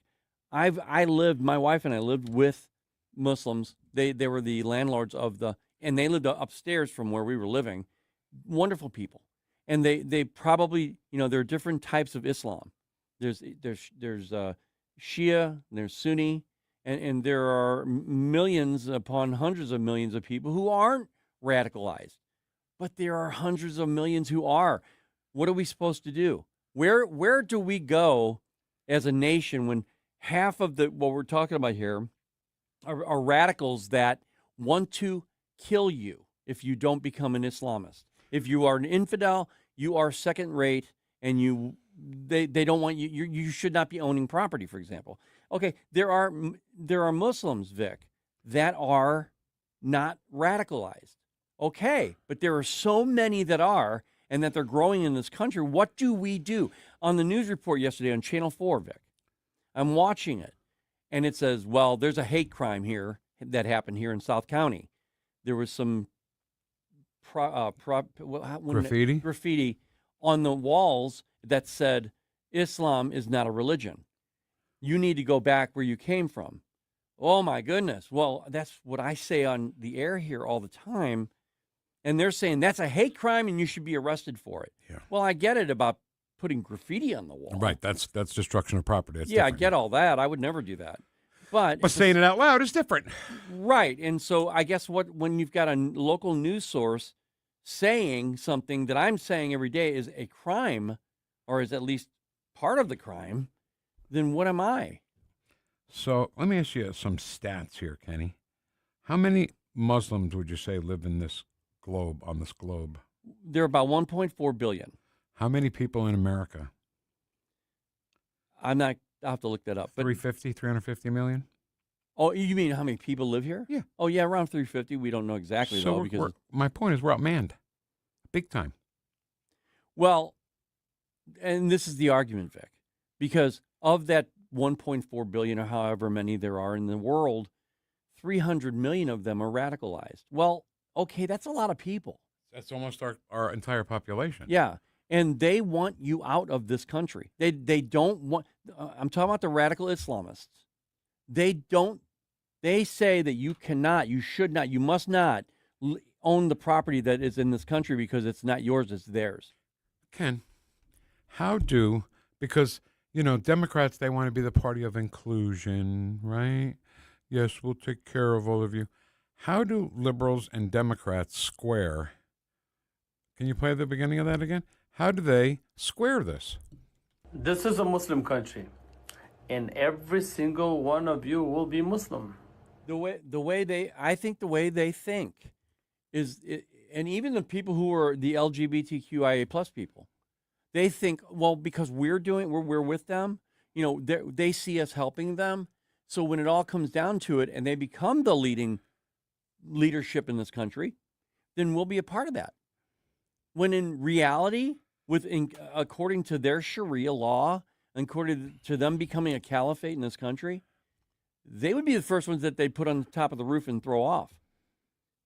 My wife and I lived with Muslims. They were the landlords and they lived upstairs from where we were living. Wonderful people. And they probably, there are different types of Islam. There's Shia, there's Sunni, and there are millions upon hundreds of millions of people who aren't radicalized. But there are hundreds of millions who are. What are we supposed to do? Where do we go as a nation when half of what we're talking about here are radicals that want to kill you if you don't become an Islamist? If you are an infidel, you are second rate, and they don't want you. You should not be owning property, for example. Okay, there are Muslims, Vic, that are not radicalized. Okay, but there are so many that are, and that they're growing in this country. What do we do? On the news report yesterday on Channel 4, Vic, I'm watching it, and it says, well, there's a hate crime here that happened here in South County. There was some graffiti on the walls that said, Islam is not a religion. You need to go back where you came from. Oh, my goodness. Well, that's what I say on the air here all the time. And they're saying that's a hate crime and you should be arrested for it. Yeah. Well, I get it about putting graffiti on the wall. Right. That's destruction of property. That's yeah, different. I get all that. I would never do that. But saying it out loud is different. Right. And so I guess when you've got a local news source saying something that I'm saying every day is a crime, or is at least part of the crime, then what am I? So let me ask you some stats here, Kenny. How many Muslims would you say live in this globe, on this globe? There are about 1.4 billion. How many people in America? I'll have to look that up. But 350 million? Oh, you mean how many people live here? Yeah. Oh, yeah, around 350. We don't know exactly, So though. Because my point is we're outmanned. Big time. Well, and this is the argument, Vic, because of that 1.4 billion or however many there are in the world, 300 million of them are radicalized. Well, okay, that's a lot of people. That's almost our entire population. Yeah, and they want you out of this country. They don't want, I'm talking about the radical Islamists. They say that you cannot, you should not, you must not own the property that is in this country because it's not yours, it's theirs. Ken, because, Democrats, they want to be the party of inclusion, right? Yes, we'll take care of all of you. How do liberals and Democrats square? Can you play the beginning of that again? How do they square this? This is a Muslim country, and every single one of you will be Muslim. I think the way they think is, and even the people who are the LGBTQIA plus people, they think, well, because we're with them, they see us helping them. So when it all comes down to it and they become the leadership in this country, then we'll be a part of that. When in reality, according to their Sharia law, according to them becoming a caliphate in this country, they would be the first ones that they put on the top of the roof and throw off.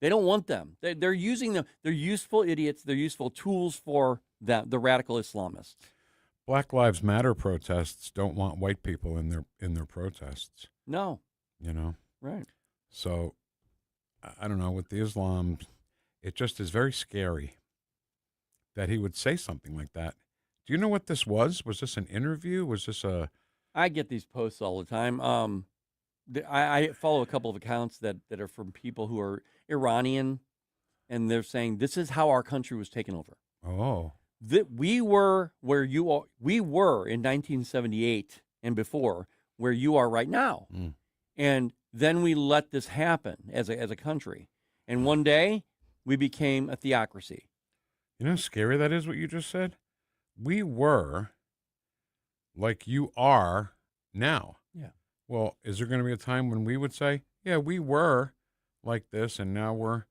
They don't want them. They're using them. They're useful idiots. They're useful tools for the radical Islamists. Black Lives Matter protests don't want white people in their protests. No. Right. So, I don't know, with the Islam, it just is very scary that he would say something like that. Do you know what this was? Was this an interview? Was this I get these posts all the time. I follow a couple of accounts that are from people who are Iranian, and they're saying this is how our country was taken over. Oh. That we were where you are. We were in 1978 and before where you are right now. Mm. And then we let this happen as a country. And one day we became a theocracy. You know how scary that is, what you just said? We were like you are now. Yeah. Well, is there going to be a time when we would say, yeah, we were like this, and now we're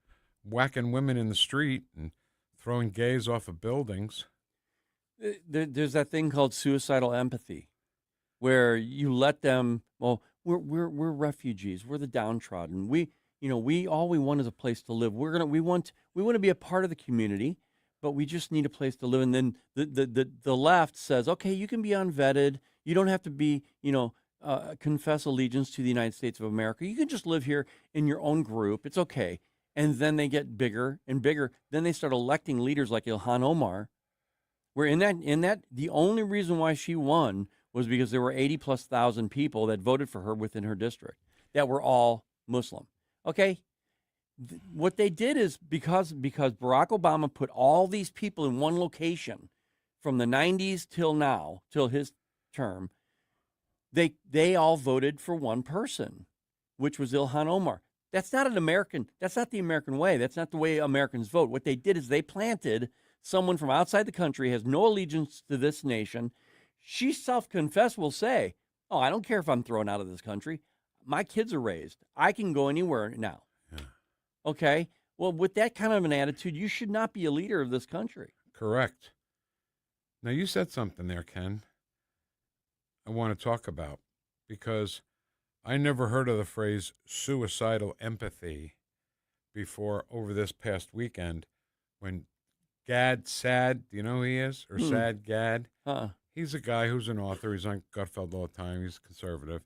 whacking women in the street and throwing gays off of buildings? There's that thing called suicidal empathy, where you let them. Well, we're refugees. We're the downtrodden. We all we want is a place to live. We want to be a part of the community, but we just need a place to live. And then the left says, okay, you can be unvetted. You don't have to be, confess allegiance to the United States of America. You can just live here in your own group. It's okay. And then they get bigger and bigger. Then they start electing leaders like Ilhan Omar, where in that the only reason why she won was because there were 80,000+ people that voted for her within her district. that were all Muslim. Okay? What they did is because Barack Obama put all these people in one location from the 90s till now, till his term, they all voted for one person, which was Ilhan Omar. That's not the American way. That's not the way Americans vote. What they did is they planted someone from outside the country, has no allegiance to this nation. She self-confessed will say, oh, I don't care if I'm thrown out of this country. My kids are raised. I can go anywhere now. Yeah. Okay? Well, with that kind of an attitude, you should not be a leader of this country. Correct. Now, you said something there, Ken, I want to talk about, because I never heard of the phrase suicidal empathy before over this past weekend when Gad Sad, do you know who he is? Or Sad Gad? He's a guy who's an author. He's on Gutfeld all the time. He's conservative.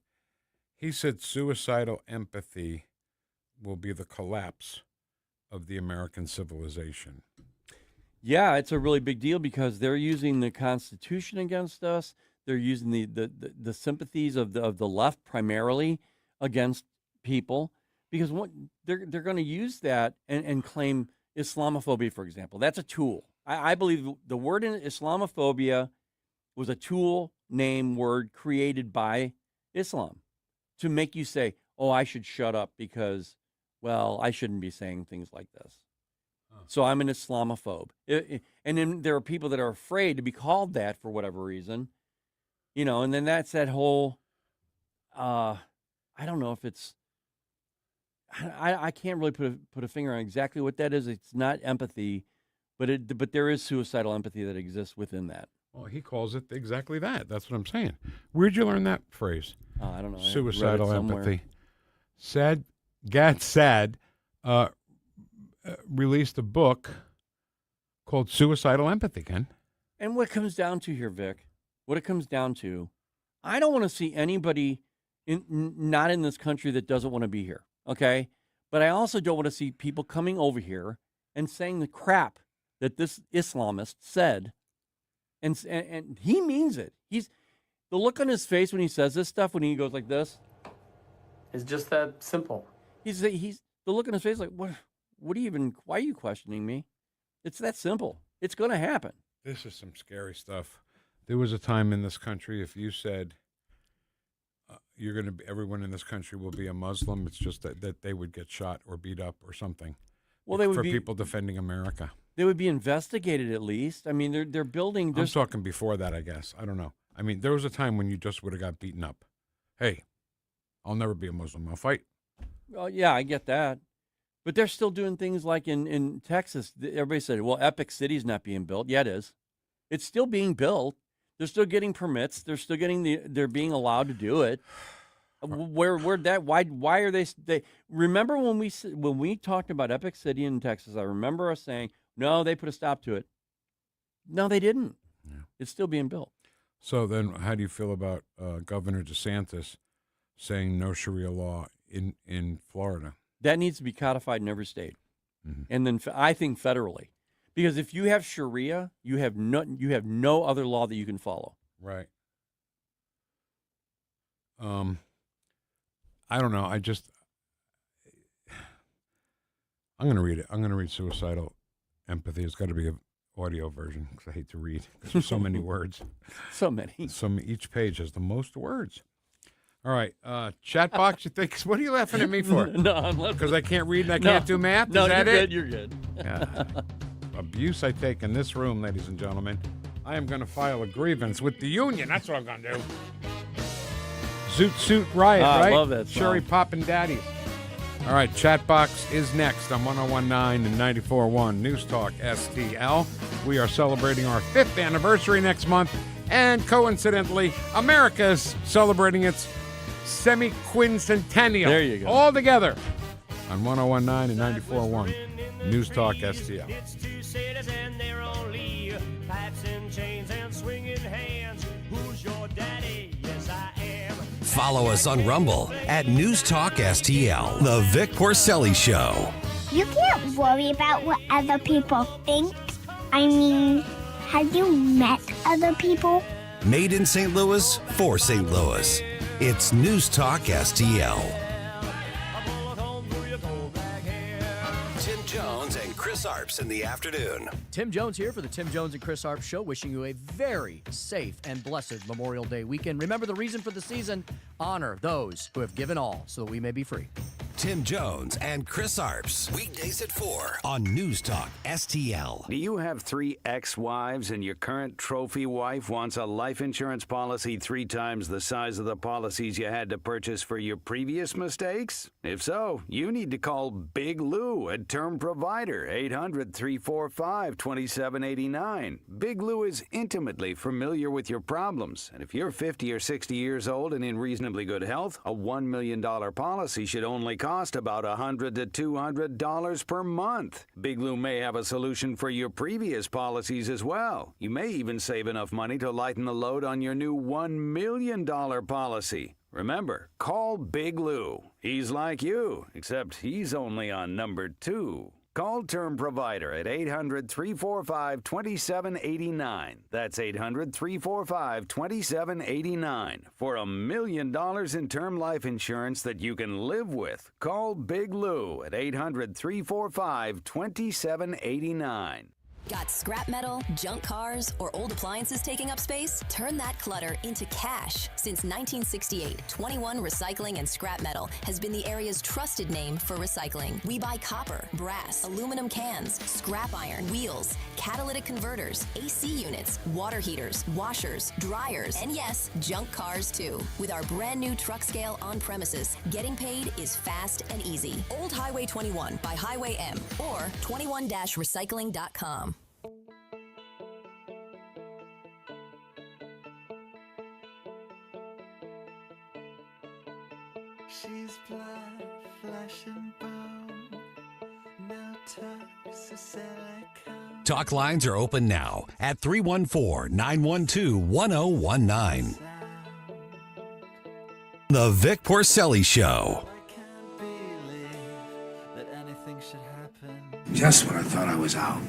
He said suicidal empathy will be the collapse of the American civilization. Yeah, it's a really big deal because they're using the Constitution against us. They're using the sympathies of the left primarily against people because they're going to use that and claim Islamophobia, for example. That's a tool. I believe the word in Islamophobia was a tool name word created by Islam to make you say, oh, I should shut up because, well, I shouldn't be saying things like this. So I'm an Islamophobe. And then there are people that are afraid to be called that for whatever reason. You know, and then that's that whole, I don't know if it's, I can't really put a finger on exactly what that is. It's not empathy, but there is suicidal empathy that exists within that. Well, he calls it exactly that. That's what I'm saying. Where'd you learn that phrase? I don't know. Suicidal empathy. Gad Sad released a book called Suicidal Empathy, Ken. And what it comes down to here, Vic, I don't want to see anybody not in this country that doesn't want to be here, okay? But I also don't want to see people coming over here and saying the crap that this Islamist said, and he means it. The look on his face when he says this stuff, when he goes like this. It's just that simple. He's the look on his face like, why are you questioning me? It's that simple. It's going to happen. This is some scary stuff. There was a time in this country, if you said everyone in this country will be a Muslim, it's just that they would get shot or beat up or something. Well, they would be people defending America. They would be investigated at least. I mean, they're building. I'm talking before that, I guess. I don't know. I mean, there was a time when you just would have got beaten up. Hey, I'll never be a Muslim. I'll fight. Well, yeah, I get that. But they're still doing things like in Texas. Everybody said, well, Epic City's not being built. Yeah, it is. It's still being built. They're still getting permits. They're still they're being allowed to do it. Why are they remember when we talked about Epic City in Texas, I remember us saying, no, they put a stop to it. No, they didn't. Yeah. It's still being built. So then how do you feel about Governor DeSantis saying no Sharia law in Florida? That needs to be codified in every state. Mm-hmm. And then I think federally. Because if you have Sharia, you have no other law that you can follow. Right. I don't know. I'm going to read it. I'm going to read Suicidal Empathy. It's got to be an audio version because I hate to read because there's so many words. So many. Each page has the most words. All right. Chat box, you think? What are you laughing at me for? No, I'm laughing. Because I can't read and I can't do math? No, Is that it? You're good. Yeah. Abuse I take in this room, ladies and gentlemen. I am going to file a grievance with the union. That's what I'm going to do. Zoot Suit Riot, right? I love that song. Sherry Poppin' Daddies. All right, Chatbox is next on 101.9 and 94.1 News Talk STL. We are celebrating our 5th anniversary next month, and coincidentally, America is celebrating its semi-quincentennial. There you go. All together on 101.9 and 94.1 News Talk STL. It's two cities and they're only pipes and chains and swinging hands. Who's your daddy? Yes, I am. Follow us on Rumble at NewstalkSTL, The Vic Porcelli Show. You can't worry about what other people think. I mean, have you met other people? Made in St. Louis for St. Louis. It's News Talk STL. Jones and Chris Arps in the afternoon. Tim Jones here for the Tim Jones and Chris Arps Show, wishing you a very safe and blessed Memorial Day weekend. Remember the reason for the season? Honor those who have given all so that we may be free. Tim Jones and Chris Arps. Weekdays at 4 on News Talk STL. Do you have 3 ex-wives and your current trophy wife wants a life insurance policy 3 times the size of the policies you had to purchase for your previous mistakes? If so, you need to call Big Lou, a term provider, 800-345-2789. Big Lou is intimately familiar with your problems, and if you're 50 or 60 years old and in reasonably good health, a $1 million policy should only cost about $100 to $200 per month. Big Lou may have a solution for your previous policies as well. You may even save enough money to lighten the load on your new $1 million policy. Remember, call Big Lou. He's like you, except he's only on number 2. Call Term Provider at 800-345-2789. That's 800-345-2789 for $1 million in term life insurance that you can live with. Call Big Lou at 800-345-2789. Got scrap metal, junk cars, or old appliances taking up space? Turn that clutter into cash. Since 1968, 21 Recycling and Scrap Metal has been the area's trusted name for recycling. We buy copper, brass, aluminum cans, scrap iron, wheels, catalytic converters, AC units, water heaters, washers, dryers, and yes, junk cars too. With our brand new truck scale on premises, getting paid is fast and easy. Old Highway 21 by Highway M or 21-recycling.com. She's blood, flesh and bone. No toxicity. Talk lines are open now at 314-912-1019. The Vic Porcelli Show. That anything should happen. Just when I thought I was out,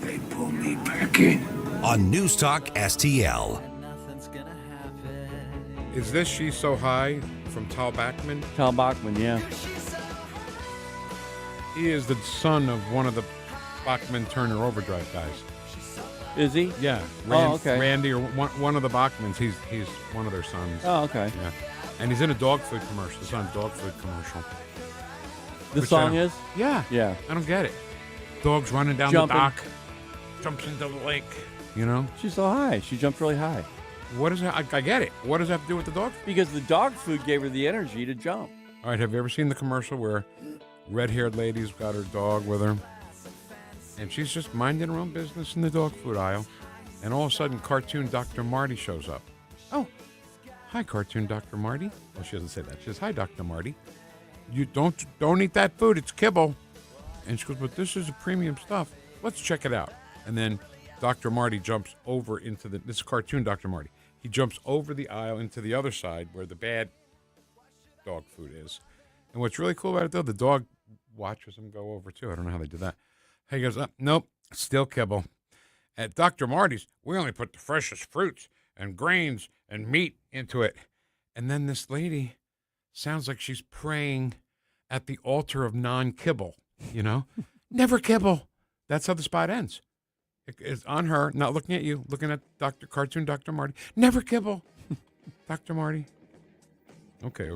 they pulled me back in. On News Talk STL. Is this She's So High from Tal Bachman? Tal Bachman, yeah. He is the son of one of the Bachman Turner Overdrive guys. Is he? Yeah. Okay. Randy, or one of the Bachmans. He's one of their sons. Oh, okay. Yeah. And he's in a dog food commercial. It's on a dog food commercial. The song is? Yeah. Yeah. I don't get it. Dogs running down Jumping. the dock. Jumps into the lake. You know? She's so high. She jumped really high. What is that? I get it. What does that have to do with the dog? Because the dog food gave her the energy to jump. All right, have you ever seen the commercial where red-haired lady's got her dog with her, and she's just minding her own business in the dog food aisle, and all of a sudden, cartoon Dr. Marty shows up. Oh, hi, cartoon Dr. Marty. Well, she doesn't say that. She says, hi, Dr. Marty. You don't eat that food. It's kibble. And she goes, but this is a premium stuff. Let's check it out. And then Dr. Marty jumps over into this is cartoon Dr. Marty. He jumps over the aisle into the other side where the bad dog food is. And what's really cool about it, though, the dog watches him go over, too. I don't know how they did that. He goes, nope, still kibble. At Dr. Marty's, we only put the freshest fruits and grains and meat into it. And then this lady sounds like she's praying at the altar of non-kibble, you know? Never kibble. That's how the spot ends. It's on her, not looking at you, looking at cartoon Dr. Marty. Never kibble, Dr. Marty. Okay,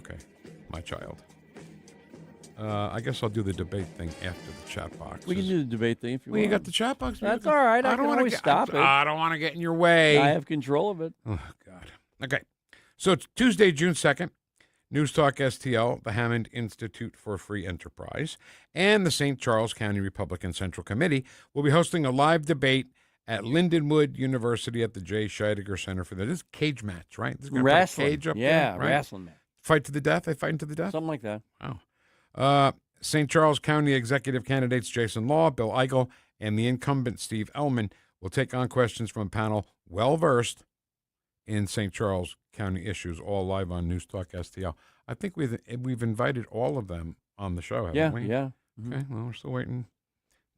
my child. I guess I'll do the debate thing after the chat box. We can do the debate thing if you want. You got the chat box? That's all right. I don't want to stop it. I don't want to get in your way. I have control of it. Oh, God. Okay. So it's Tuesday, June 2nd. News Talk STL, the Hammond Institute for Free Enterprise, and the St. Charles County Republican Central Committee will be hosting a live debate at Lindenwood University at the J. Scheidegger Center for this cage match, right? This is gonna put a Wrestling. cage up Yeah, there, right? wrestling match. Fight to the death? They fighting to the death? Something like that. Wow. St. Charles County Executive candidates Jason Law, Bill Eigel, and the incumbent Steve Ellman will take on questions from a panel well-versed in St. Charles County issues, all live on News Talk STL. I think we've invited all of them on the show, haven't we? Yeah. Okay, well, we're still waiting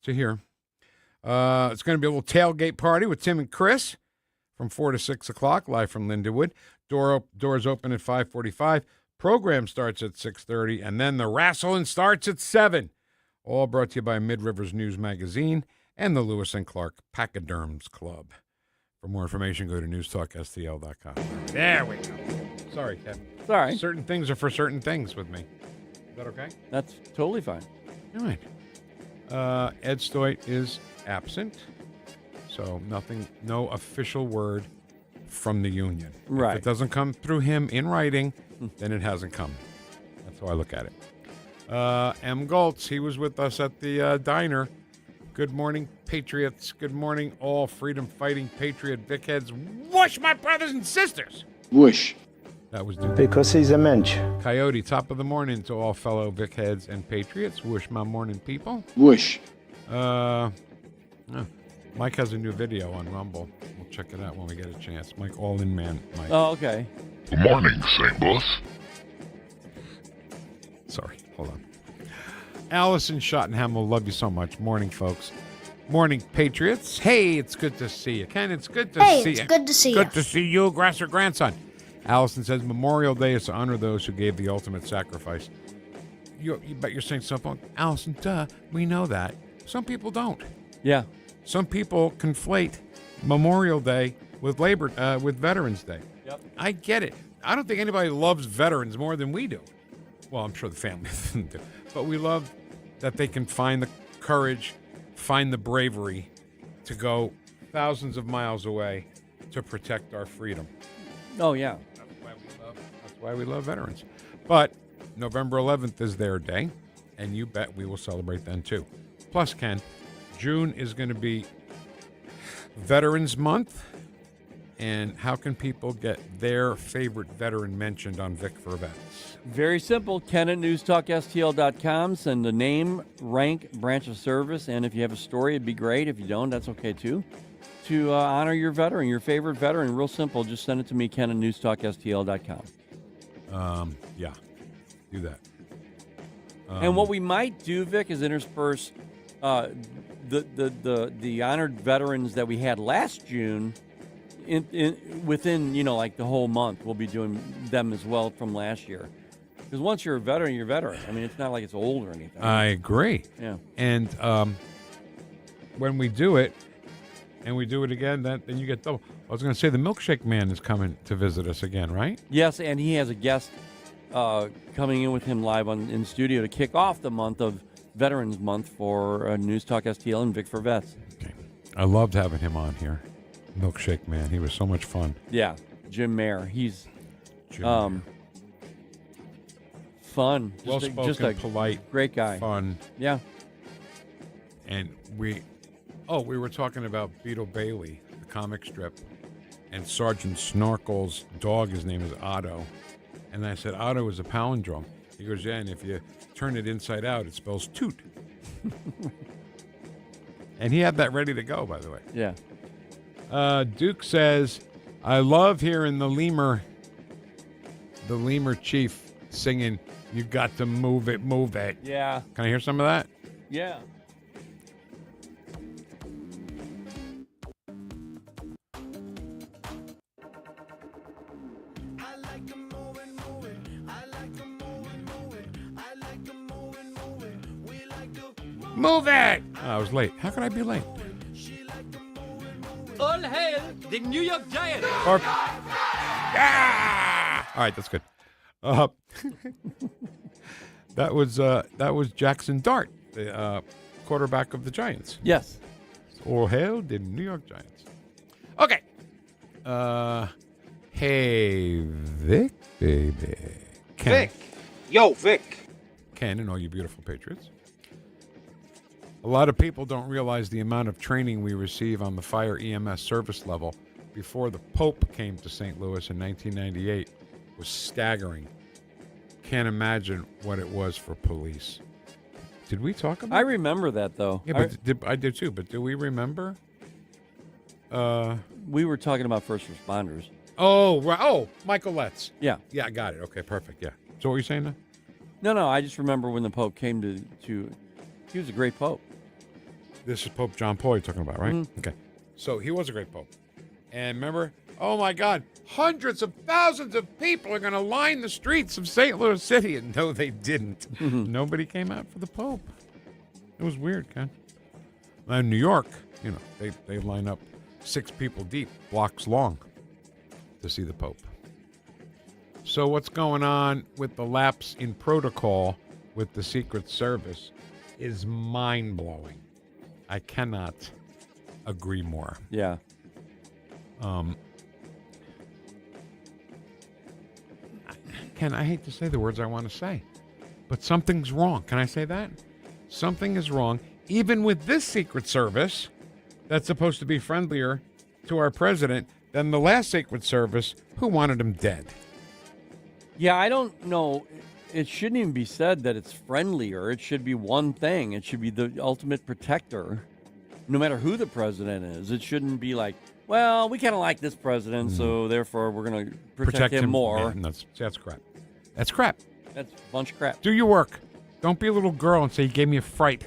to hear. It's going to be a little tailgate party with Tim and Chris from 4 to 6 o'clock, live from Lindenwood. Doors open at 5:45. Program starts at 6:30, and then the wrestling starts at 7. All brought to you by Mid-Rivers News Magazine and the Lewis and Clark Pachyderms Club. For more information, go to NewstalkSTL.com. There we go. Sorry, Kevin. Sorry. Certain things are for certain things with me. Is that okay? That's totally fine. All right. Ed Stoit is absent, so no official word from the union. Right. If it doesn't come through him in writing, then it hasn't come. That's how I look at it. M. Goltz, he was with us at the diner. Good morning, Patriots. Good morning, all freedom-fighting Patriot Vic heads. Whoosh, my brothers and sisters. Whoosh. That was Duke. Because he's a mensch. Coyote, top of the morning to all fellow Vic heads and Patriots. Whoosh, my morning people. Whoosh. Mike has a new video on Rumble. We'll check it out when we get a chance. Mike, all-in man, Mike. Oh, okay. Good morning, St. Louis. Sorry, hold on. Allison Schottenham will love you so much. Morning, folks. Morning, Patriots. Hey, it's good to see you. Ken, it's good to see you. Hey, it's good to see you. Good to see you, Grasser grandson. Allison says Memorial Day is to honor those who gave the ultimate sacrifice. You bet you're saying something. Allison, duh, we know that. Some people don't. Yeah. Some people conflate Memorial Day with with Veterans Day. Yep. I get it. I don't think anybody loves veterans more than we do. Well, I'm sure the family doesn't do. But we love that they can find the courage, find the bravery to go thousands of miles away to protect our freedom. Oh, yeah. That's why we love veterans. But November 11th is their day, and you bet we will celebrate then too. Plus, Ken, June is going to be Veterans Month. And how can people get their favorite veteran mentioned on Vic for Vets? Very simple. Ken at NewstalkSTL.com. Send a name, rank, branch of service, and if you have a story, it'd be great. If you don't, that's okay too. To honor your veteran, your favorite veteran. Real simple. Just send it to me, Ken at NewstalkSTL.com. Yeah, do that. And what we might do, Vic, is intersperse the honored veterans that we had last June. Within, like the whole month, we'll be doing them as well from last year. Because once you're a veteran, you're a veteran. I mean, it's not like it's old or anything. I agree. Yeah. And when we do it, and we do it again, then you get double. I was going to say the Milkshake Man is coming to visit us again, right? Yes, and he has a guest coming in with him live in studio to kick off the month of Veterans Month for News Talk STL and Vic for Vets. Okay. I loved having him on here. Milkshake Man. He was so much fun. Yeah. Jim Mayer. He's fun. Well-spoken, polite, great guy. Fun. Yeah. And we were talking about Beetle Bailey, the comic strip, and Sergeant Snorkel's dog, his name is Otto. And I said, Otto is a palindrome. He goes, yeah, and if you turn it inside out, it spells toot. And he had that ready to go, by the way. Yeah. Duke says, I love hearing the lemur chief singing, you got to move it, move it. Yeah. Can I hear some of that? Yeah. Move it! Oh, I was late. How could I be late? All hail the New York Giants. Yeah! All right, that's good. That was Jackson Dart, the quarterback of the Giants. Yes. All hail the New York Giants. Okay. Hey, Vic, baby. Vic. Yo, Vic. Ken and all you beautiful patriots. A lot of people don't realize the amount of training we receive on the fire EMS service level before the Pope came to St. Louis in 1998 was staggering. Can't imagine what it was for police. Did we talk about I remember that, though. Yeah, but I did too, but do we remember? We were talking about first responders. Oh, right. Oh, Michael Letts. Yeah. Yeah, I got it. Okay, perfect. Yeah. So what are you saying now? No, I just remember when the Pope came to he was a great Pope. This is Pope John Paul you're talking about, right? Mm-hmm. Okay. So he was a great Pope. And remember, oh my God, hundreds of thousands of people are going to line the streets of St. Louis City. And no, they didn't. Mm-hmm. Nobody came out for the Pope. It was weird, Ken. In New York, they line up 6 people deep, blocks long, to see the Pope. So what's going on with the lapse in protocol with the Secret Service is mind-blowing. I cannot agree more. Yeah. Ken, I hate to say the words I want to say, but something's wrong. Can I say that? Something is wrong, even with this Secret Service that's supposed to be friendlier to our president than the last Secret Service who wanted him dead. Yeah, I don't know. It shouldn't even be said that it's friendlier. It should be one thing. It should be the ultimate protector, no matter who the president is. It shouldn't be like, well, we kind of like this president, so therefore we're going to protect him more. Yeah, that's crap. That's crap. That's a bunch of crap. Do your work. Don't be a little girl and say you gave me a fright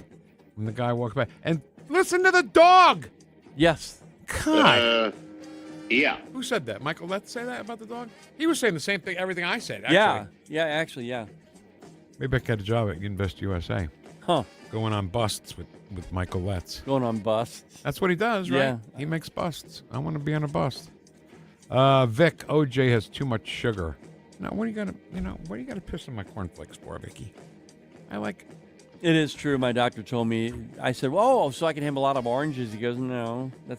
when the guy walked by. And listen to the dog. Yes. God. Yeah. Who said that? Michael, let's say that about the dog? He was saying the same thing, everything I said, actually. Yeah. Maybe I could get a job at Invest USA. Huh. Going on busts with Michael Letts. Going on busts. That's what he does, right? Yeah. He makes busts. I want to be on a bust. Vic, OJ has too much sugar. Now, what do you got to piss on my cornflakes for, Vicky? It is true. My doctor told me. I said, "Whoa, so I can have a lot of oranges." He goes, "No, it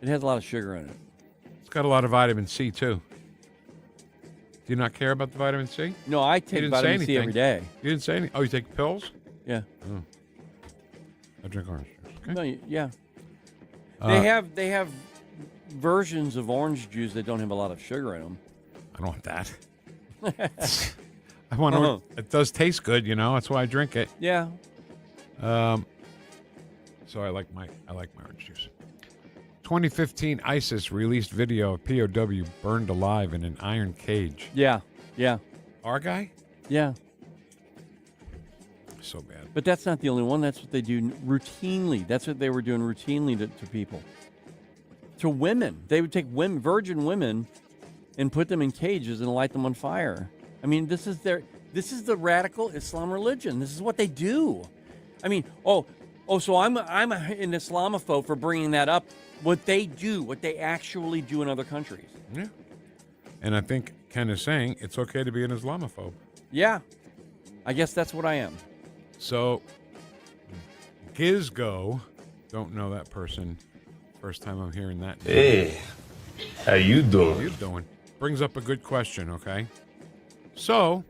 has a lot of sugar in it." It's got a lot of vitamin C too. Do you not care about the vitamin C? No, I take vitamin C every day. You didn't say anything. Oh, you take pills? Yeah. Oh. I drink orange juice. Okay. No, yeah. They have versions of orange juice that don't have a lot of sugar in them. I don't want that. I want to. It does taste good, That's why I drink it. Yeah. So I like my orange juice. 2015 ISIS released video of POW burned alive in an iron cage. Yeah. Our guy? Yeah. So bad. But that's not the only one. That's what they do routinely. That's what they were doing routinely to people. To women. They would take virgin women and put them in cages and light them on fire. I mean, this is the radical Islam religion. This is what they do. I mean, so I'm an Islamophobe for bringing that up. What they do, what they actually do in other countries. Yeah. And I think Ken is saying it's okay to be an Islamophobe. Yeah. I guess that's what I am. So, Gizgo, don't know that person. First time I'm hearing that name. Hey, how you doing? How you doing? Brings up a good question, okay? So,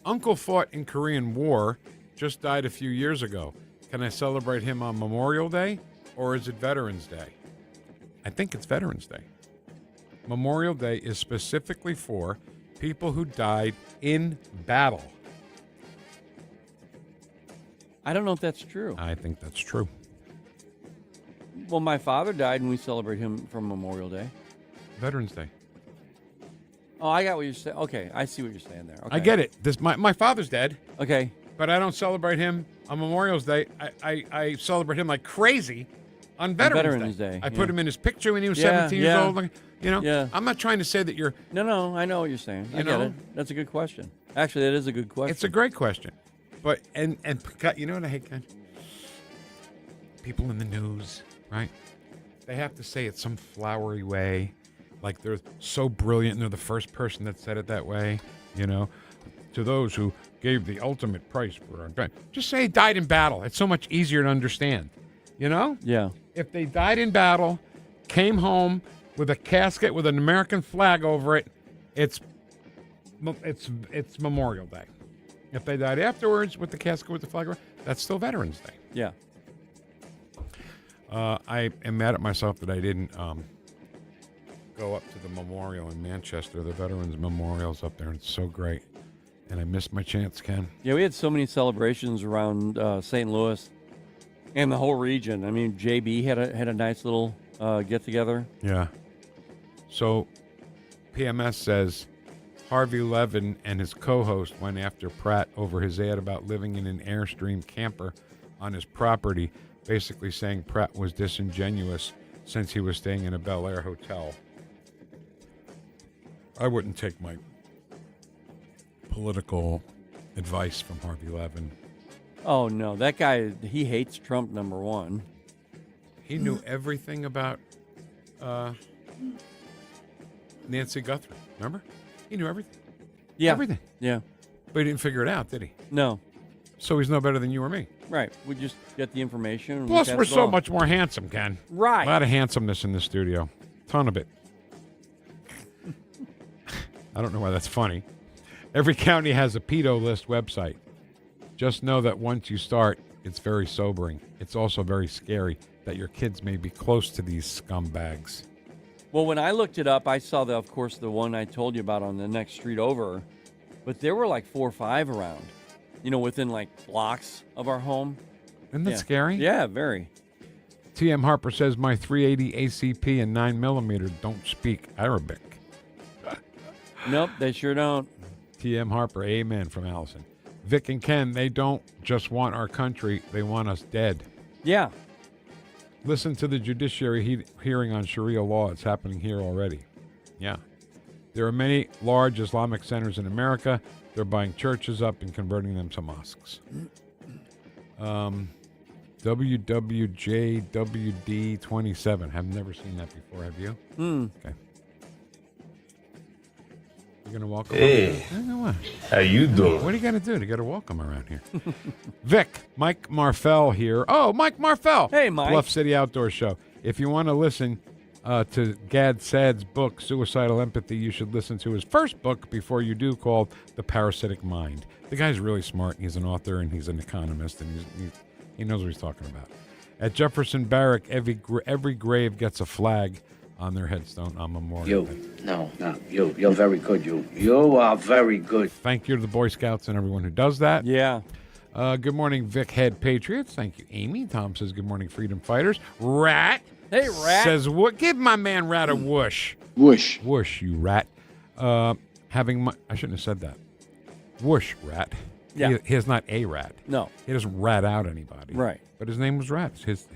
Uncle fought in Korean War, just died a few years ago. Can I celebrate him on Memorial Day, or is it Veterans Day? I think it's Veterans Day. Memorial Day is specifically for people who died in battle. I don't know if that's true. I think that's true. Well, my father died, and we celebrate him from Memorial Day. Veterans Day. Oh, I got what you're saying. Okay, I see what you're saying there. Okay. I get it. My father's dead. Okay. But I don't celebrate him on Memorial Day. I celebrate him like crazy on Veterans Day. I put him in his picture when he was 17 years old. Yeah. I'm not trying to say that you're... No, I know what you're saying. I get it. That's a good question. Actually, that is a good question. It's a great question. But, and you know what I hate, Ken? People in the news, right? They have to say it some flowery way. Like they're so brilliant and they're the first person that said it that way, To those who gave the ultimate price for our time. Just say died in battle. It's so much easier to understand, Yeah. If they died in battle, came home with a casket with an American flag over it, it's Memorial Day. If they died afterwards with the casket with the flag over it, that's still Veterans Day. Yeah. I am mad at myself that I didn't go up to the memorial in Manchester. The Veterans Memorial's up there, and it's so great. And I missed my chance, Ken. Yeah, we had so many celebrations around St. Louis and the whole region. I mean, JB had a nice little get-together. Yeah. So PMS says Harvey Levin and his co-host went after Pratt over his ad about living in an Airstream camper on his property, basically saying Pratt was disingenuous since he was staying in a Bel Air hotel. I wouldn't take my political advice from Harvey Levin. Oh, no. That guy, he hates Trump, number one. He knew everything about Nancy Guthrie. Remember? He knew everything. Yeah. Everything. Yeah. But he didn't figure it out, did he? No. So he's no better than you or me. Right. We just get the information. And Plus, we we're pass it so on. much more handsome, Ken. Right. A lot of handsomeness in the studio. Ton of it. I don't know why that's funny. Every county has a pedo list website. Just know that once you start, it's very sobering. It's also very scary that your kids may be close to these scumbags. Well, when I looked it up, I saw, of course, the one I told you about on the next street over. But there were like 4 or 5 around, within like blocks of our home. Isn't that scary? Yeah, very. T.M. Harper says my 380 ACP and 9mm don't speak Arabic. Nope, they sure don't. T.M. Harper, amen from Allison. Vic and Ken, they don't just want our country, they want us dead. Yeah. Listen to the judiciary hearing on Sharia law. It's happening here already. Yeah. There are many large Islamic centers in America. They're buying churches up and converting them to mosques. WWJWD27. I've never seen that before. Have you? Okay. You're going to welcome Hey, how you doing? What are you going to do to get a welcome around here? Vic, Mike Marfell here. Oh, Mike Marfell. Hey, Mike. Bluff City Outdoor Show. If you want to listen to Gad Saad's book, Suicidal Empathy, you should listen to his first book before you do, called The Parasitic Mind. The guy's really smart. He's an author and he's an economist, and he knows what he's talking about. At Jefferson Barrack, every grave gets a flag on their headstone on Memorial Day. You're very good. You are very good. Thank you to the Boy Scouts and everyone who does that. Yeah. Good morning, Vic Head Patriots. Thank you, Amy. Tom says, good morning, Freedom Fighters. Rat. Hey, Rat. Says, what? Give my man Rat a whoosh. Whoosh. Whoosh, you rat. I shouldn't have said that. Whoosh, Rat. Yeah. He is not a rat. No. He doesn't rat out anybody. Right. But his name was Rat. His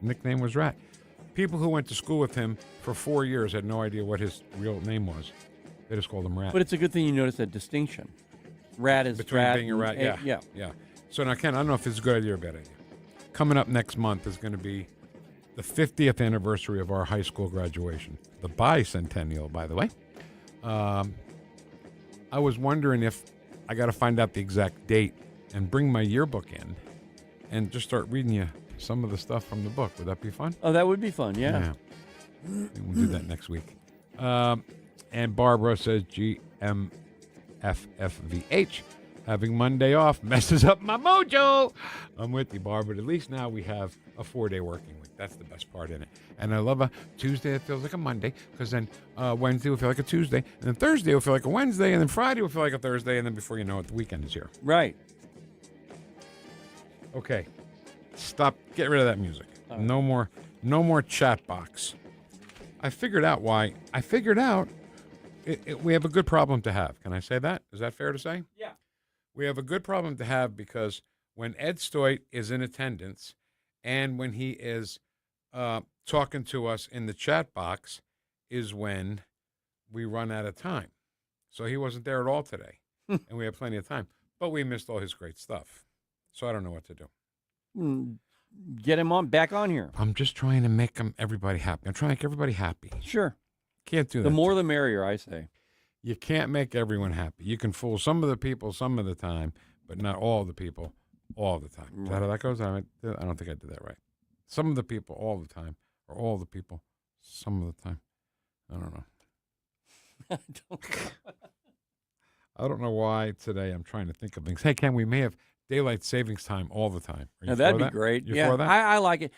nickname was Rat. People who went to school with him for 4 years had no idea what his real name was. They just called him Rat. But it's a good thing you noticed that distinction. Rat is between rat being a rat. and, Yeah. So now, Ken, I don't know if it's a good idea or a bad idea. Coming up next month is going to be the 50th anniversary of our high school graduation. The bicentennial, by the way. I was wondering if I got to find out the exact date and bring my yearbook in and just start reading you some of the stuff from the book. Would that be fun? Oh, that would be fun, yeah. We'll do that next week. And Barbara says GMFFVH. Having Monday off messes up my mojo. I'm with you, Barbara. But at least now we have a 4-day working week. That's the best part in it. And I love a Tuesday that feels like a Monday, because then Wednesday will feel like a Tuesday, and then Thursday will feel like a Wednesday, and then Friday will feel like a Thursday, and then before you know it, the weekend is here. Right. Okay. Stop. Get rid of that music. Right. No more chat box. I figured out why. We have a good problem to have. Can I say that? Is that fair to say? Yeah. We have a good problem to have because when Ed Stoit is in attendance and when he is talking to us in the chat box is when we run out of time. So he wasn't there at all today, and we have plenty of time. But we missed all his great stuff. So I don't know what to do. Get him back on here. I'm just trying to make everybody happy. I'm trying to make everybody happy. Sure. Can't do that. The more the merrier, I say. You can't make everyone happy. You can fool some of the people some of the time, but not all the people all the time. Is that how that goes? I don't think I did that right. Some of the people all the time, or all the people some of the time. I don't know. I don't know why today I'm trying to think of things. Hey, Ken, we may have daylight savings time all the time. Now, that'd be great. You yeah, for that? I like it.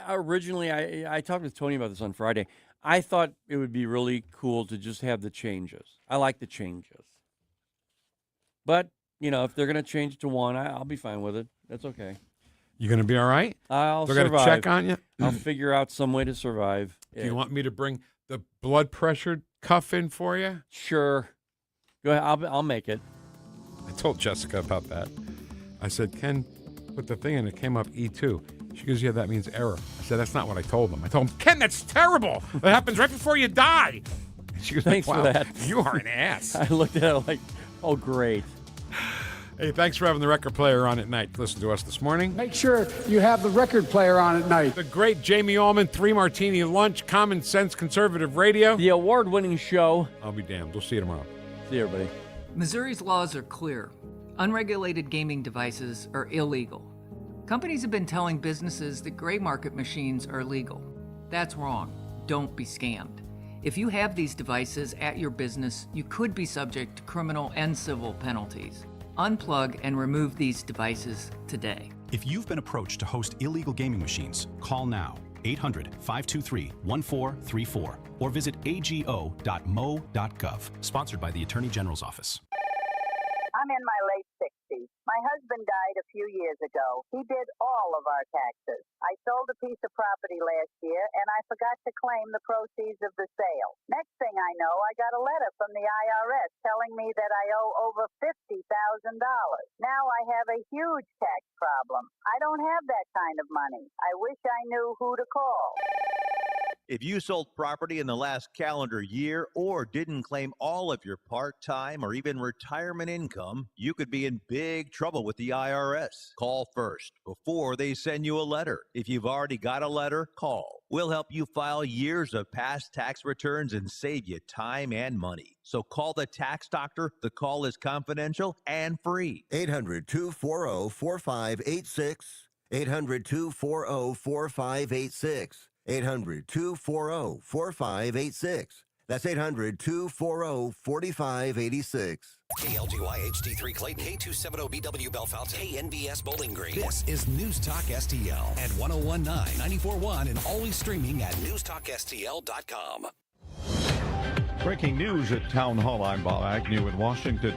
Originally, I talked with Tony about this on Friday. I thought it would be really cool to just have the changes. I like the changes. But, if they're going to change it to 1, I'll be fine with it. That's okay. You going to be all right? I'll survive. They're going to check on you? I'll figure out some way to survive. Do you want me to bring the blood pressure cuff in for you? Sure. Go ahead. I'll make it. I told Jessica about that. I said, Ken, put the thing in. It came up E2. She goes, yeah, that means error. I said, that's not what I told them. I told them, Ken, that's terrible. That happens right before you die. And she goes, thanks wow, for that. You are an ass. I looked at it like, oh, great. Hey, thanks for having the record player on at night. Listen to us this morning. Make sure you have the record player on at night. The great Jamie Allman, 3 Martini Lunch, Common Sense Conservative Radio. The award-winning show. I'll be damned. We'll see you tomorrow. See you, everybody. Missouri's laws are clear. Unregulated gaming devices are illegal. Companies have been telling businesses that gray market machines are legal. That's wrong. Don't be scammed. If you have these devices at your business, you could be subject to criminal and civil penalties. Unplug and remove these devices today. If you've been approached to host illegal gaming machines, call now 800-523-1434 or visit ago.mo.gov. Sponsored by the Attorney General's Office. I'm in my late 60s. My husband died a few years ago. He did all of our taxes. I sold a piece of property last year, and I forgot to claim the proceeds of the sale. Next thing I know, I got a letter from the IRS telling me that I owe over $50,000. Now I have a huge tax problem. I don't have that kind of money. I wish I knew who to call. If you sold property in the last calendar year or didn't claim all of your part-time or even retirement income, you could be in big trouble with the IRS. Call first before they send you a letter. If you've already got a letter, call. We'll help you file years of past tax returns and save you time and money. So call the tax doctor. The call is confidential and free. 800-240-4586. 800-240-4586. 800-240-4586. That's 800-240-4586. KLGY HD3 Clayton, K270BW Bellefonte, KNBS Bowling Green. This is News Talk STL at 1019, 94.1, and always streaming at NewstalkSTL.com. Breaking news at Town Hall. I'm Bob Agnew in Washington.